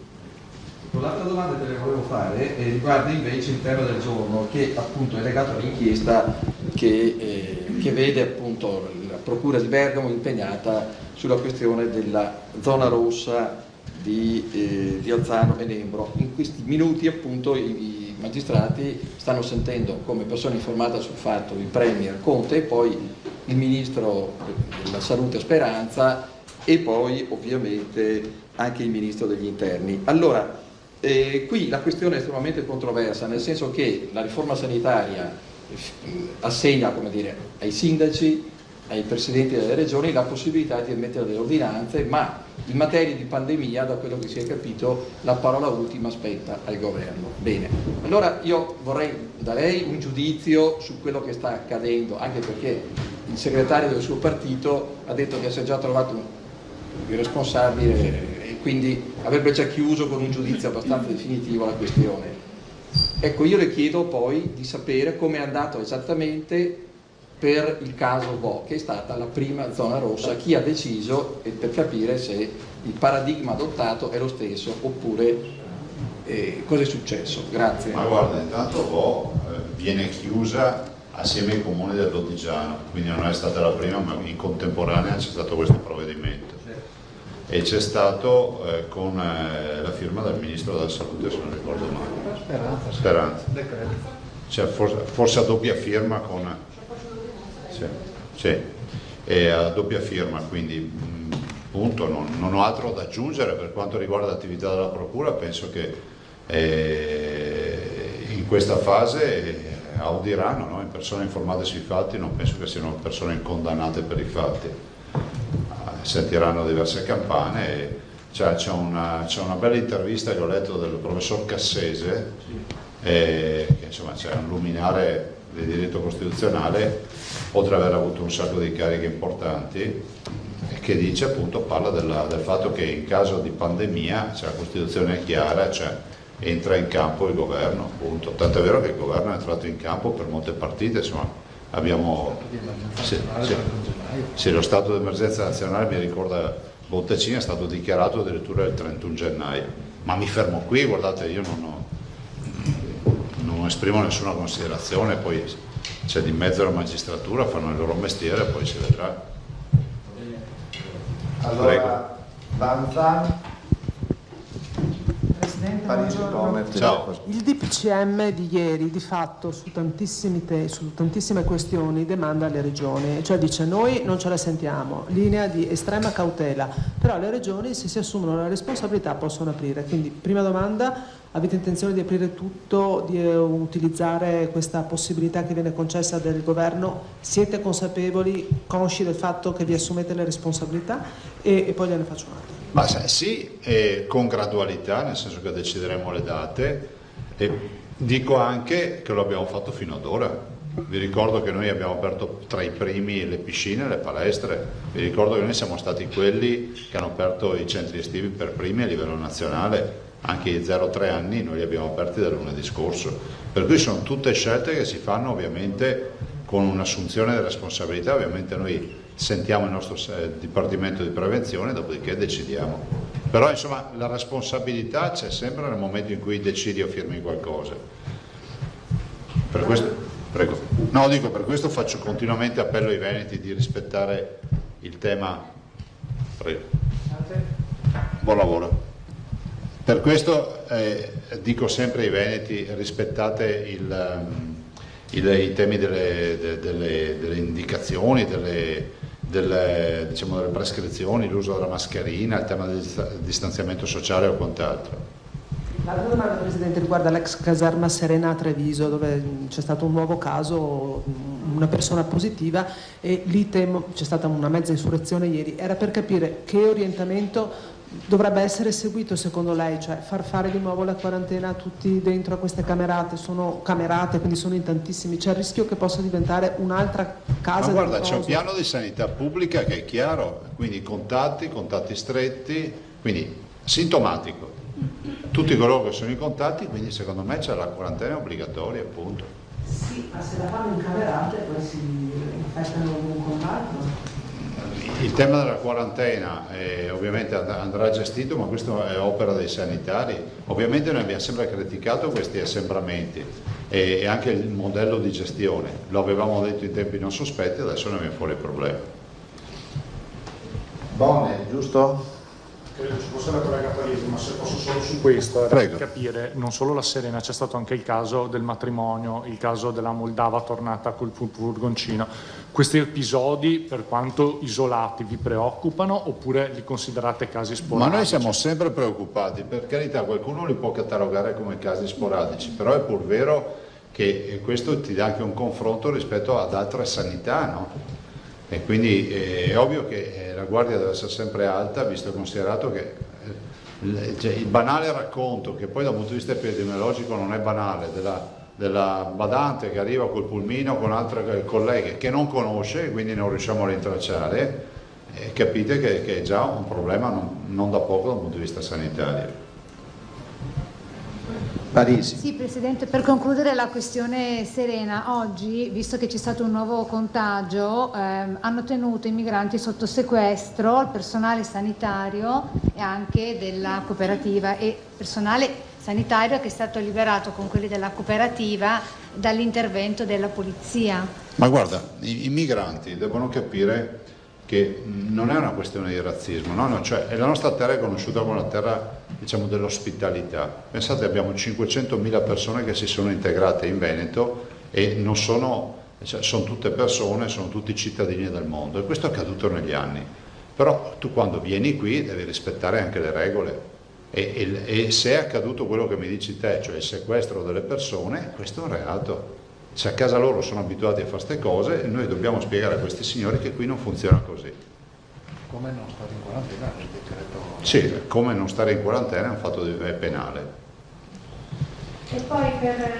L'altra domanda che le volevo fare riguarda invece il tema del giorno, che appunto è legato all'inchiesta che vede appunto la Procura di Bergamo impegnata sulla questione della zona rossa di Alzano e Nembro. In questi minuti appunto i magistrati stanno sentendo come persona informata sul fatto il Premier Conte e poi il Ministro della Salute Speranza e poi ovviamente anche il Ministro degli Interni. Allora, qui la questione è estremamente controversa, nel senso che la riforma sanitaria assegna, come dire, ai sindaci, ai presidenti delle regioni la possibilità di emettere delle ordinanze, ma in materia di pandemia, da quello che si è capito, la parola ultima spetta al governo. Bene, allora io vorrei da lei un giudizio su quello che sta accadendo, anche perché il segretario del suo partito ha detto che si è già trovato il responsabile e quindi avrebbe già chiuso con un giudizio abbastanza definitivo la questione. Ecco, io le chiedo poi di sapere come è andato esattamente per il caso Vo, che è stata la prima zona rossa, chi ha deciso e per capire se il paradigma adottato è lo stesso oppure cosa è successo. Grazie.
Ma guarda, intanto Vo viene chiusa assieme ai comuni del Lodigiano, quindi non è stata la prima, ma in contemporanea c'è stato questo provvedimento. E c'è stato con la firma del Ministro della Salute, se non ricordo male. Speranza. Cioè, forse a doppia firma con... Sì, e a doppia firma, quindi punto, non ho altro da aggiungere per quanto riguarda l'attività della Procura. Penso che in questa fase audiranno, no? In persone informate sui fatti, non penso che siano persone condannate per i fatti, sentiranno diverse campane. E c'è una bella intervista che ho letto del professor Cassese, che insomma c'è un luminare del diritto costituzionale, oltre ad aver avuto un sacco di cariche importanti, che dice appunto, parla del fatto che in caso di pandemia, la Costituzione è chiara, entra in campo il governo, appunto. Tanto è vero che il governo è entrato in campo per molte partite, insomma abbiamo lo stato d'emergenza nazionale, mi ricorda Bottecini, è stato dichiarato addirittura il 31 gennaio, ma mi fermo qui, guardate, io non esprimo nessuna considerazione, poi c'è di mezzo la magistratura, fanno il loro mestiere, poi si vedrà.
Allora, Danza.
Presidente,
Parigi Commerce.
Ciao.
Il DPCM di ieri di fatto su tantissime questioni demanda alle regioni, cioè dice noi non ce la sentiamo, linea di estrema cautela, però le regioni se si assumono la responsabilità possono aprire. Quindi prima domanda, avete intenzione di aprire tutto, di utilizzare questa possibilità che viene concessa dal governo? Siete consapevoli, consci del fatto che vi assumete le responsabilità? E poi gliene faccio un'altra.
Ma sì, con gradualità, nel senso che decideremo le date, e dico anche che lo abbiamo fatto fino ad ora. Vi ricordo che noi abbiamo aperto tra i primi le piscine e le palestre, vi ricordo che noi siamo stati quelli che hanno aperto i centri estivi per primi a livello nazionale, anche i 0-3 anni noi li abbiamo aperti dal lunedì scorso, per cui sono tutte scelte che si fanno ovviamente con un'assunzione di responsabilità. Ovviamente noi sentiamo il nostro Dipartimento di Prevenzione, dopodiché decidiamo. Però insomma la responsabilità c'è sempre nel momento in cui decidi o firmi qualcosa. Per questo, prego. No, dico, per questo faccio continuamente appello ai veneti di rispettare il tema. Prego. Buon lavoro. Per questo dico sempre ai veneti, rispettate i temi delle indicazioni, delle prescrizioni, l'uso della mascherina, il tema del distanziamento sociale o quant'altro.
L'altra domanda, Presidente, riguarda l'ex caserma Serena a Treviso, dove c'è stato un nuovo caso, una persona positiva, e lì temo c'è stata una mezza insurrezione ieri. Era per capire che orientamento dovrebbe essere seguito secondo lei, cioè far fare di nuovo la quarantena a tutti dentro a queste camerate, sono camerate, quindi sono in tantissimi, c'è il rischio che possa diventare un'altra casa.
Ma guarda, c'è un piano di sanità pubblica che è chiaro, quindi contatti stretti, quindi sintomatico, tutti coloro che sono in contatti, quindi secondo me c'è la quarantena obbligatoria, appunto.
Sì, ma se la fanno in camerate poi si infettano un con l'altro.
Il tema della quarantena ovviamente andrà gestito, ma questo è opera dei sanitari. Ovviamente noi abbiamo sempre criticato questi assembramenti e anche il modello di gestione. Lo avevamo detto in tempi non sospetti, adesso ne viene fuori il problema.
Bone, giusto?
Credo ci fosse la collega Parisi, ma se posso solo su questo, per capire, non solo la Serena, c'è stato anche il caso del matrimonio, il caso della Moldava tornata col furgoncino. Questi episodi, per quanto isolati, vi preoccupano oppure li considerate casi sporadici?
Ma noi siamo sempre preoccupati, per carità, qualcuno li può catalogare come casi sporadici, però è pur vero che questo ti dà anche un confronto rispetto ad altre sanità, no? E quindi è ovvio che la guardia deve essere sempre alta, visto e considerato che il banale racconto, che poi dal punto di vista epidemiologico non è banale, della badante che arriva col pulmino con altre colleghe che non conosce e quindi non riusciamo a rintracciare, capite che è già un problema non da poco dal punto di vista sanitario.
Parisi.
Sì, Presidente, per concludere la questione Serena, oggi, visto che c'è stato un nuovo contagio, hanno tenuto i migranti sotto sequestro il personale sanitario e anche della cooperativa, e personale sanitario che è stato liberato con quelli della cooperativa dall'intervento della polizia.
Ma guarda, i migranti devono capire che non è una questione di razzismo, no? Cioè, la nostra terra è conosciuta come una terra, diciamo, dell'ospitalità. Pensate, abbiamo 500.000 persone che si sono integrate in Veneto e non sono, cioè, sono tutte persone, sono tutti cittadini del mondo, e questo è accaduto negli anni. Però tu quando vieni qui devi rispettare anche le regole e se è accaduto quello che mi dici te, cioè il sequestro delle persone, questo è un reato. Se a casa loro sono abituati a fare queste cose, noi dobbiamo spiegare a questi signori che qui non funziona così.
Come non stare in quarantena nel decreto?
Sì, come non stare in quarantena è un fatto penale.
E poi,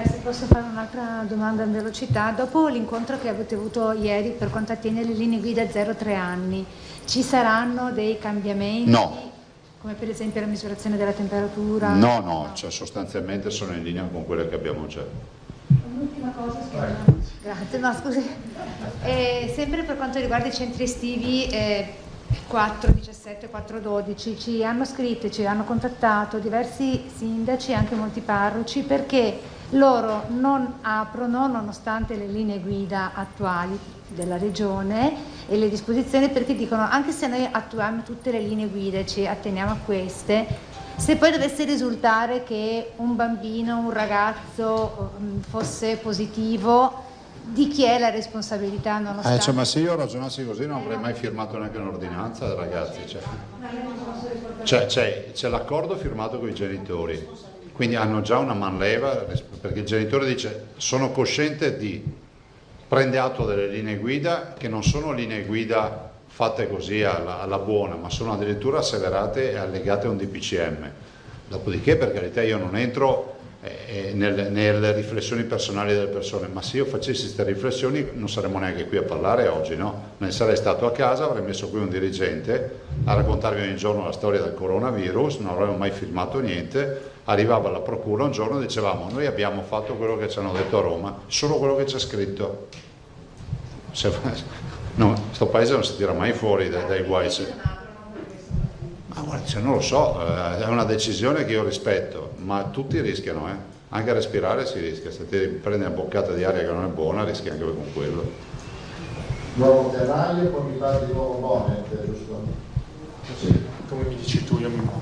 se posso fare un'altra domanda in velocità, dopo l'incontro che avete avuto ieri per quanto attiene le linee guida 0-3 anni, ci saranno dei cambiamenti?
No.
Come per esempio la misurazione della temperatura?
No, cioè sostanzialmente sono in linea con quelle che abbiamo già.
Un'ultima cosa, grazie, no scusi, sempre per quanto riguarda i centri estivi 4-17, 4-12, ci hanno scritto, ci hanno contattato diversi sindaci e anche molti parroci perché loro non aprono nonostante le linee guida attuali della regione e le disposizioni, perché dicono anche se noi attuiamo tutte le linee guida e ci atteniamo a queste, Se poi dovesse risultare che un bambino, un ragazzo fosse positivo, di chi è la responsabilità? Nonostante...
Ma se io ragionassi così non avrei mai firmato neanche un'ordinanza, ragazzi. C'è l'accordo firmato con i genitori, quindi hanno già una manleva, perché il genitore dice sono cosciente prende atto delle linee guida, che non sono linee guida fatte così alla buona, ma sono addirittura asseverate e allegate a un DPCM. Dopodiché, per carità, io non entro nelle riflessioni personali delle persone, ma se io facessi queste riflessioni non saremmo neanche qui a parlare oggi, no? Ne sarei stato a casa, avrei messo qui un dirigente a raccontarvi ogni giorno la storia del coronavirus, non avremmo mai filmato niente, arrivava la procura un giorno e dicevamo noi abbiamo fatto quello che ci hanno detto a Roma, solo quello che c'è scritto. No, sto paese non si tira mai fuori dai guai. Ma guarda, non lo so, è una decisione che io rispetto, ma tutti rischiano, anche a respirare si rischia, se ti prendi una boccata di aria che non è buona rischi anche con quello.
Nuovo terrario, poi mi parli di nuovo Bonnet, giusto?
Sì. Come mi dici tu, io mi muovo.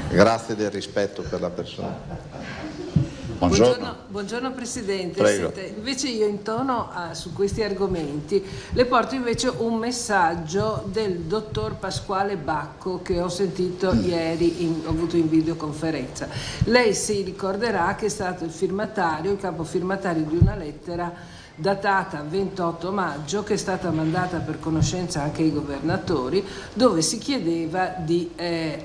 Grazie del rispetto per la persona.
Buongiorno Presidente. Invece io intono su questi argomenti le porto invece un messaggio del dottor Pasquale Bacco che ho sentito ieri, ho avuto in videoconferenza. Lei si ricorderà che è stato il capofirmatario di una lettera datata 28 maggio che è stata mandata per conoscenza anche ai governatori, dove si chiedeva di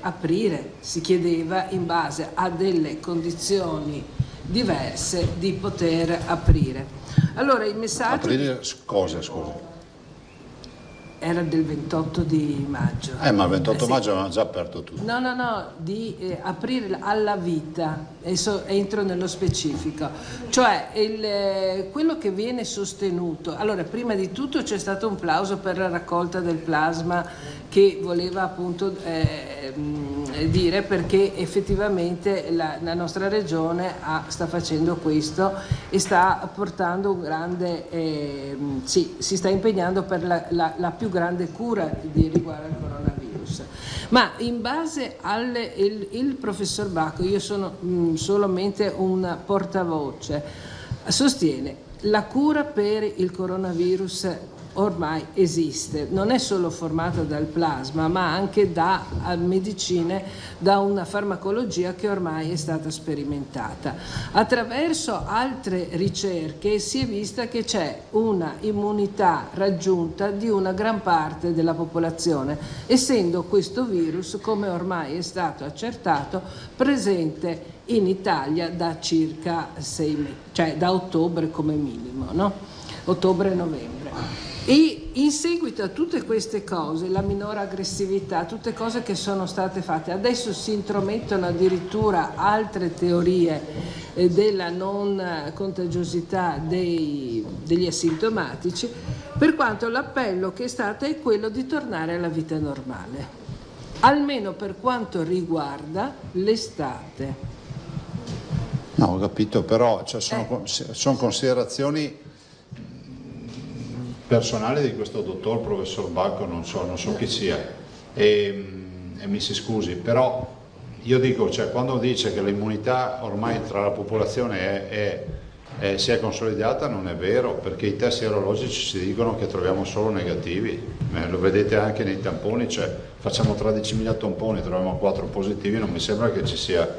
aprire, si chiedeva in base a delle condizioni diverse di poter aprire. Allora il messaggio...
Aprire cosa, scusa?
Era del 28 di maggio.
Ma il 28 maggio avevano già aperto tutto.
No, di aprire alla vita, adesso entro nello specifico, cioè quello che viene sostenuto. Allora, prima di tutto c'è stato un plauso per la raccolta del plasma che voleva appunto dire perché effettivamente la nostra regione sta facendo questo e sta portando un grande, si sta impegnando per la più grande cura riguardo al coronavirus. Ma in base il professor Bacco, io sono solamente una portavoce, sostiene la cura per il coronavirus ormai esiste, non è solo formata dal plasma ma anche da medicine, da una farmacologia che ormai è stata sperimentata. Attraverso altre ricerche si è vista che c'è una immunità raggiunta di una gran parte della popolazione, essendo questo virus, come ormai è stato accertato, presente in Italia da circa 6 mesi, cioè da ottobre come minimo, no? Ottobre-novembre. E in seguito a tutte queste cose, la minore aggressività, tutte cose che sono state fatte, adesso si intromettono addirittura altre teorie della non contagiosità degli asintomatici, per quanto l'appello che è stato è quello di tornare alla vita normale, almeno per quanto riguarda l'estate.
No, ho capito, però sono considerazioni personale di questo dottor professor Bacco, non so chi sia e mi si scusi, però io dico, quando dice che l'immunità ormai tra la popolazione si è consolidata, non è vero, perché i test serologici ci dicono che troviamo solo negativi, lo vedete anche nei tamponi, facciamo 13.000 tamponi, troviamo 4 positivi, non mi sembra che ci sia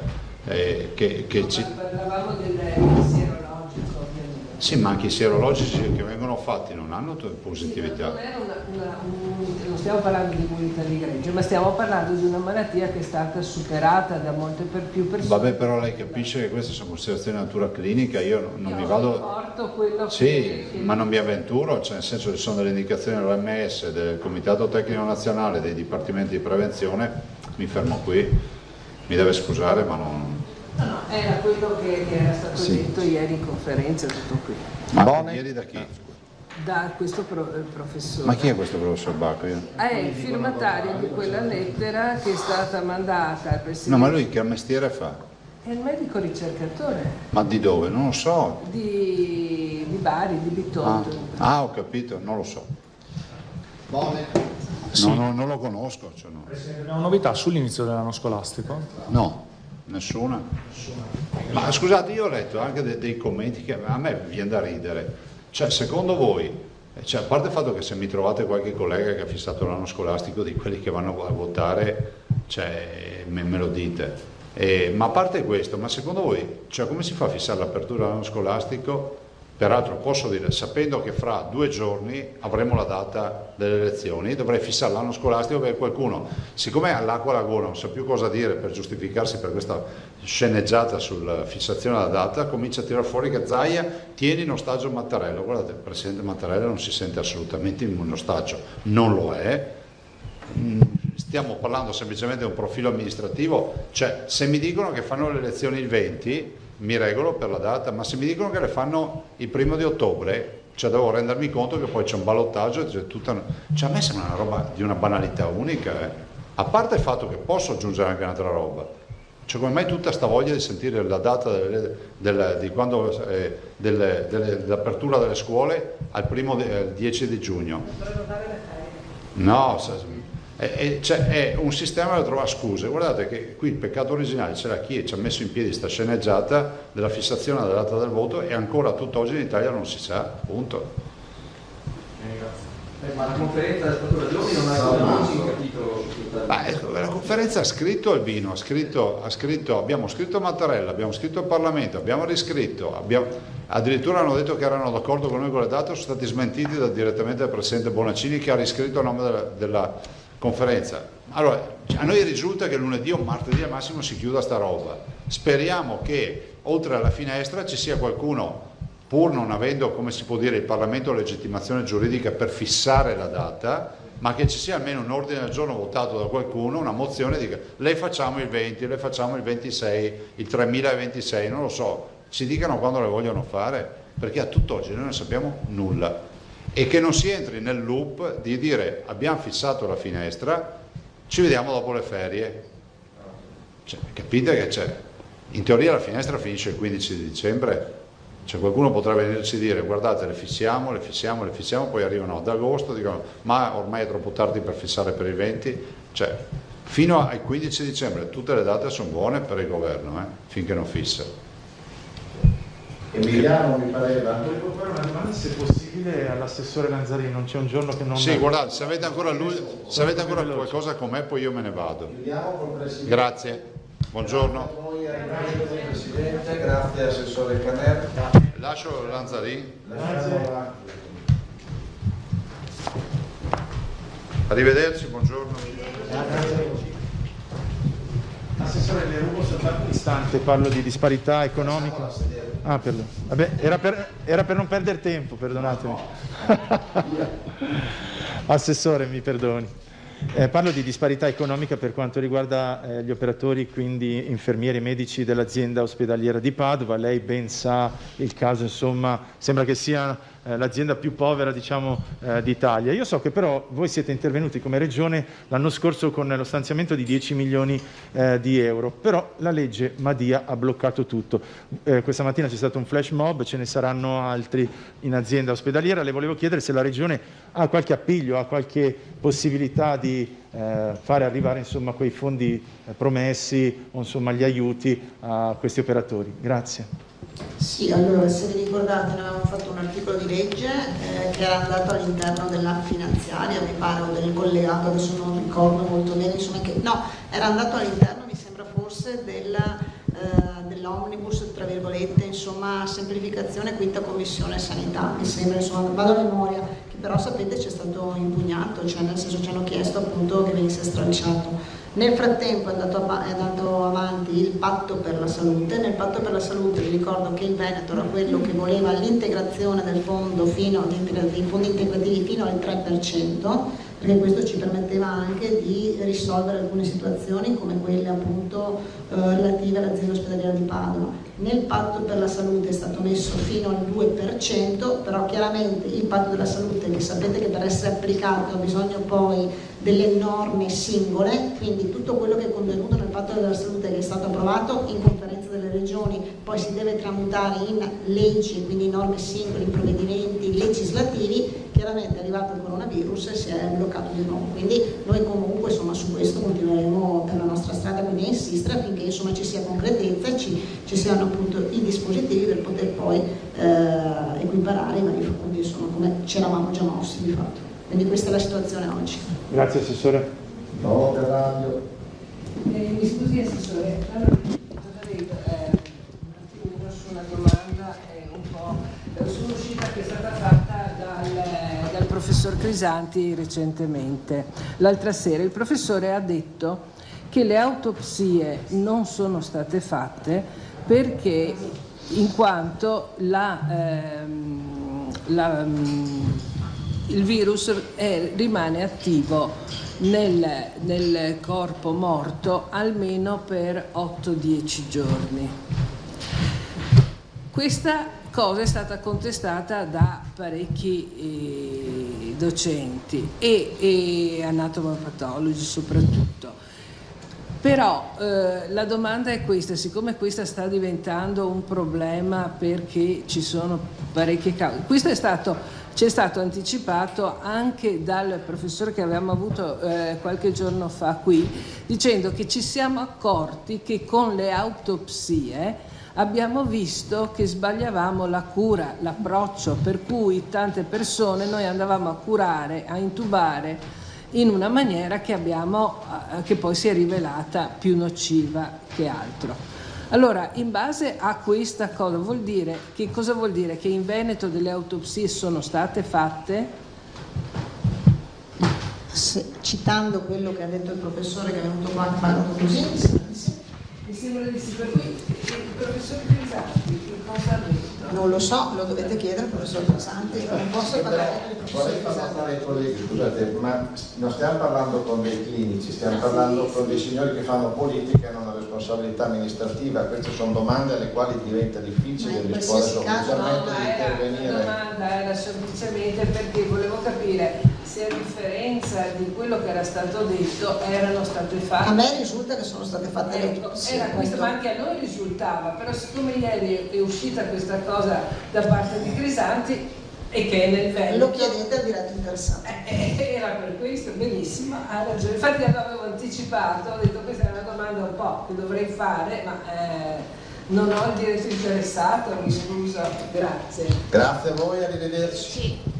parlavamo del serologico.
Sì, ma anche i serologici che vengono fatti non hanno positività.
Non stiamo parlando di immunità di gregge, ma stiamo parlando di una malattia che è stata superata da molte più persone.
Vabbè, però lei capisce che queste sono considerazioni di natura clinica, io non mi vado... ma non mi avventuro, nel senso che ci sono delle indicazioni dell'OMS, del Comitato Tecnico Nazionale, dei Dipartimenti di Prevenzione, mi fermo qui, mi deve scusare, ma non...
No, era quello che era stato detto ieri in conferenza, tutto qui.
Ma ieri da chi?
Da questo professore.
Ma chi è questo professor Bacco?
È il firmatario di quella lettera che è stata mandata al Presidente.
No, ma lui che mestiere fa?
È il medico ricercatore.
Ma di dove? Non lo so.
Di Bari, di Bitonto.
Ho capito, non lo so.
Sì.
Non lo conosco. Cioè no.
Presidente, abbiamo novità sull'inizio dell'anno scolastico?
No, nessuna. Ma scusate, io ho letto anche dei commenti che a me viene da ridere. Cioè, secondo voi, a parte il fatto che se mi trovate qualche collega che ha fissato l'anno scolastico di quelli che vanno a votare, me lo dite. Ma a parte questo, ma secondo voi, come si fa a fissare l'apertura dell'anno scolastico? Peraltro posso dire, sapendo che fra 2 giorni avremo la data delle elezioni, dovrei fissare l'anno scolastico perché qualcuno, siccome all'acqua alla gola non sa più cosa dire per giustificarsi per questa sceneggiata sulla fissazione della data, comincia a tirare fuori che Zaia tieni in ostaggio Mattarella. Guardate, il presidente Mattarella non si sente assolutamente in un ostaggio, non lo è. Stiamo parlando semplicemente di un profilo amministrativo, cioè se mi dicono che fanno le elezioni il 20 mi regolo per la data, ma se mi dicono che le fanno il 1° di ottobre, devo rendermi conto che poi c'è un ballottaggio, a me sembra una roba di una banalità unica, a parte il fatto che posso aggiungere anche un'altra roba, come mai tutta sta voglia di sentire la data dell'apertura delle scuole al 10 di giugno? No, è un sistema da trovare scuse. Guardate che qui il peccato originale c'era chi ci ha messo in piedi questa sceneggiata della fissazione della data del voto e ancora tutt'oggi in Italia non si sa, punto.
Ma la conferenza della statura giovani non ha capito.
La conferenza ha scritto Albino, abbiamo scritto Mattarella, abbiamo scritto il Parlamento, abbiamo riscritto, addirittura hanno detto che erano d'accordo con noi con le date, sono stati smentiti direttamente dal Presidente Bonaccini che ha riscritto a nome della conferenza. Allora, a noi risulta che lunedì o martedì al massimo si chiuda sta roba. Speriamo che oltre alla finestra ci sia qualcuno, pur non avendo, come si può dire, il Parlamento legittimazione giuridica per fissare la data, ma che ci sia almeno un ordine del giorno votato da qualcuno, una mozione di le facciamo il 20, le facciamo il 26, il 3026, non lo so, ci dicano quando le vogliono fare, perché a tutt'oggi noi non sappiamo nulla. E che non si entri nel loop di dire abbiamo fissato la finestra, ci vediamo dopo le ferie. Capite che c'è? In teoria la finestra finisce il 15 di dicembre, qualcuno potrebbe venirci a dire guardate le fissiamo, poi arrivano ad agosto, dicono ma ormai è troppo tardi per fissare per il 20, fino al 15 dicembre tutte le date sono buone per il governo, finché non fissa.
Emiliano mi pareva.
Volevo fare una domanda se possibile all'assessore Lanzarini, non c'è un giorno che non...
Sì, guardate, se avete ancora qualcosa con me poi io me ne vado. Grazie, buongiorno.
Grazie Presidente, grazie Assessore Caner.
Lascio Lanzarini. Arrivederci, buongiorno.
Assessore, le rubo soltanto un istante, parlo di disparità economica. Ah, perdono. Vabbè, era per non perdere tempo, perdonatemi. Assessore, mi perdoni. Parlo di disparità economica per quanto riguarda gli operatori, quindi infermieri e medici dell'azienda ospedaliera di Padova. Lei ben sa il caso, insomma, sembra che sia l'azienda più povera, d'Italia. Io so che però voi siete intervenuti come Regione l'anno scorso con lo stanziamento di 10 milioni di euro, però la legge Madia ha bloccato tutto. Questa mattina c'è stato un flash mob, ce ne saranno altri in azienda ospedaliera. Le volevo chiedere se la Regione ha qualche appiglio, ha qualche possibilità di fare arrivare insomma quei fondi promessi o insomma gli aiuti a questi operatori. Grazie.
Sì, allora se vi ricordate noi avevamo fatto un articolo di legge che era andato all'interno dell'app finanziaria, mi pare, o del collegato, adesso non ricordo molto bene, insomma, era andato all'interno, mi sembra forse, dell'omnibus, tra virgolette, insomma, semplificazione, 5ª commissione sanità, mi sembra, insomma, vado a memoria, che però sapete c'è stato impugnato, nel senso ci hanno chiesto appunto che venisse stralciato. Nel frattempo è andato avanti il patto per la salute. Nel patto per la salute vi ricordo che il Veneto era quello che voleva l'integrazione del fondo dei fondi integrativi fino al 3%, perché questo ci permetteva anche di risolvere alcune situazioni come quelle appunto relative all'azienda ospedaliera di Padova. Nel patto per la salute è stato messo fino al 2%, però chiaramente il patto della salute, che sapete che per essere applicato ha bisogno poi delle norme singole, quindi tutto quello che è contenuto nel patto della salute che è stato approvato in conferenza delle regioni poi si deve tramutare in leggi, quindi norme singole, in provvedimenti legislativi, chiaramente arriva arrivato il coronavirus si è bloccato di nuovo. Quindi noi comunque insomma, su questo continueremo per la nostra strada quindi a insistere affinché insomma, ci sia concretezza, ci siano appunto i dispositivi per poter poi equiparare i vari fondi insomma, come ci eravamo già mossi di fatto. Quindi questa è la situazione oggi.
Grazie Assessore.
No, per radio.
Mi scusi Assessore, allora, su una domanda un po' sull'uscita che è stata fatta dal professor Crisanti recentemente. L'altra sera il professore ha detto che le autopsie non sono state fatte perché in quanto il virus rimane attivo nel corpo morto almeno per 8-10 giorni. Questa cosa è stata contestata da parecchi docenti e anatomopatologi soprattutto. Però la domanda è questa, siccome questa sta diventando un problema perché ci sono parecchie cause, questo ci è stato anticipato anche dal professore che avevamo avuto qualche giorno fa qui, dicendo che ci siamo accorti che con le autopsie abbiamo visto che sbagliavamo la cura, l'approccio, per cui tante persone noi andavamo a curare, a intubare in una maniera che poi si è rivelata più nociva che altro. Allora, in base a questa cosa, cosa vuol dire? Che in Veneto delle autopsie sono state fatte?
Citando quello che ha detto il professore che è venuto qua a fare così,
mi sembra di sì, per cui il professor Crisanti cosa ha detto?
Non lo so, lo dovete chiedere al professor Crisanti, non posso parlare con il professor
Vorrei far
Crisanti.
notare ai colleghi, scusate, ma non stiamo parlando con dei clinici, stiamo parlando con dei signori che fanno politica e hanno una responsabilità amministrativa. Queste sono domande alle quali diventa difficile rispondere sufficientemente di intervenire.
La domanda era semplicemente perché volevo capire se a differenza di quello che era stato detto erano state fatte.
A me risulta che sono state fatte le autopsie.
Era questo, ma anche a noi risultava, però siccome ieri è uscita questa cosa da parte di Crisanti e che è nel Veneto.
Lo chiedete al diretto interessato.
Era per questo, benissimo, ha ragione. Infatti l'avevo anticipato, ho detto questa è una domanda un po' che dovrei fare, ma non ho il diretto interessato, mi scuso, grazie.
Grazie a voi, arrivederci.
Sì.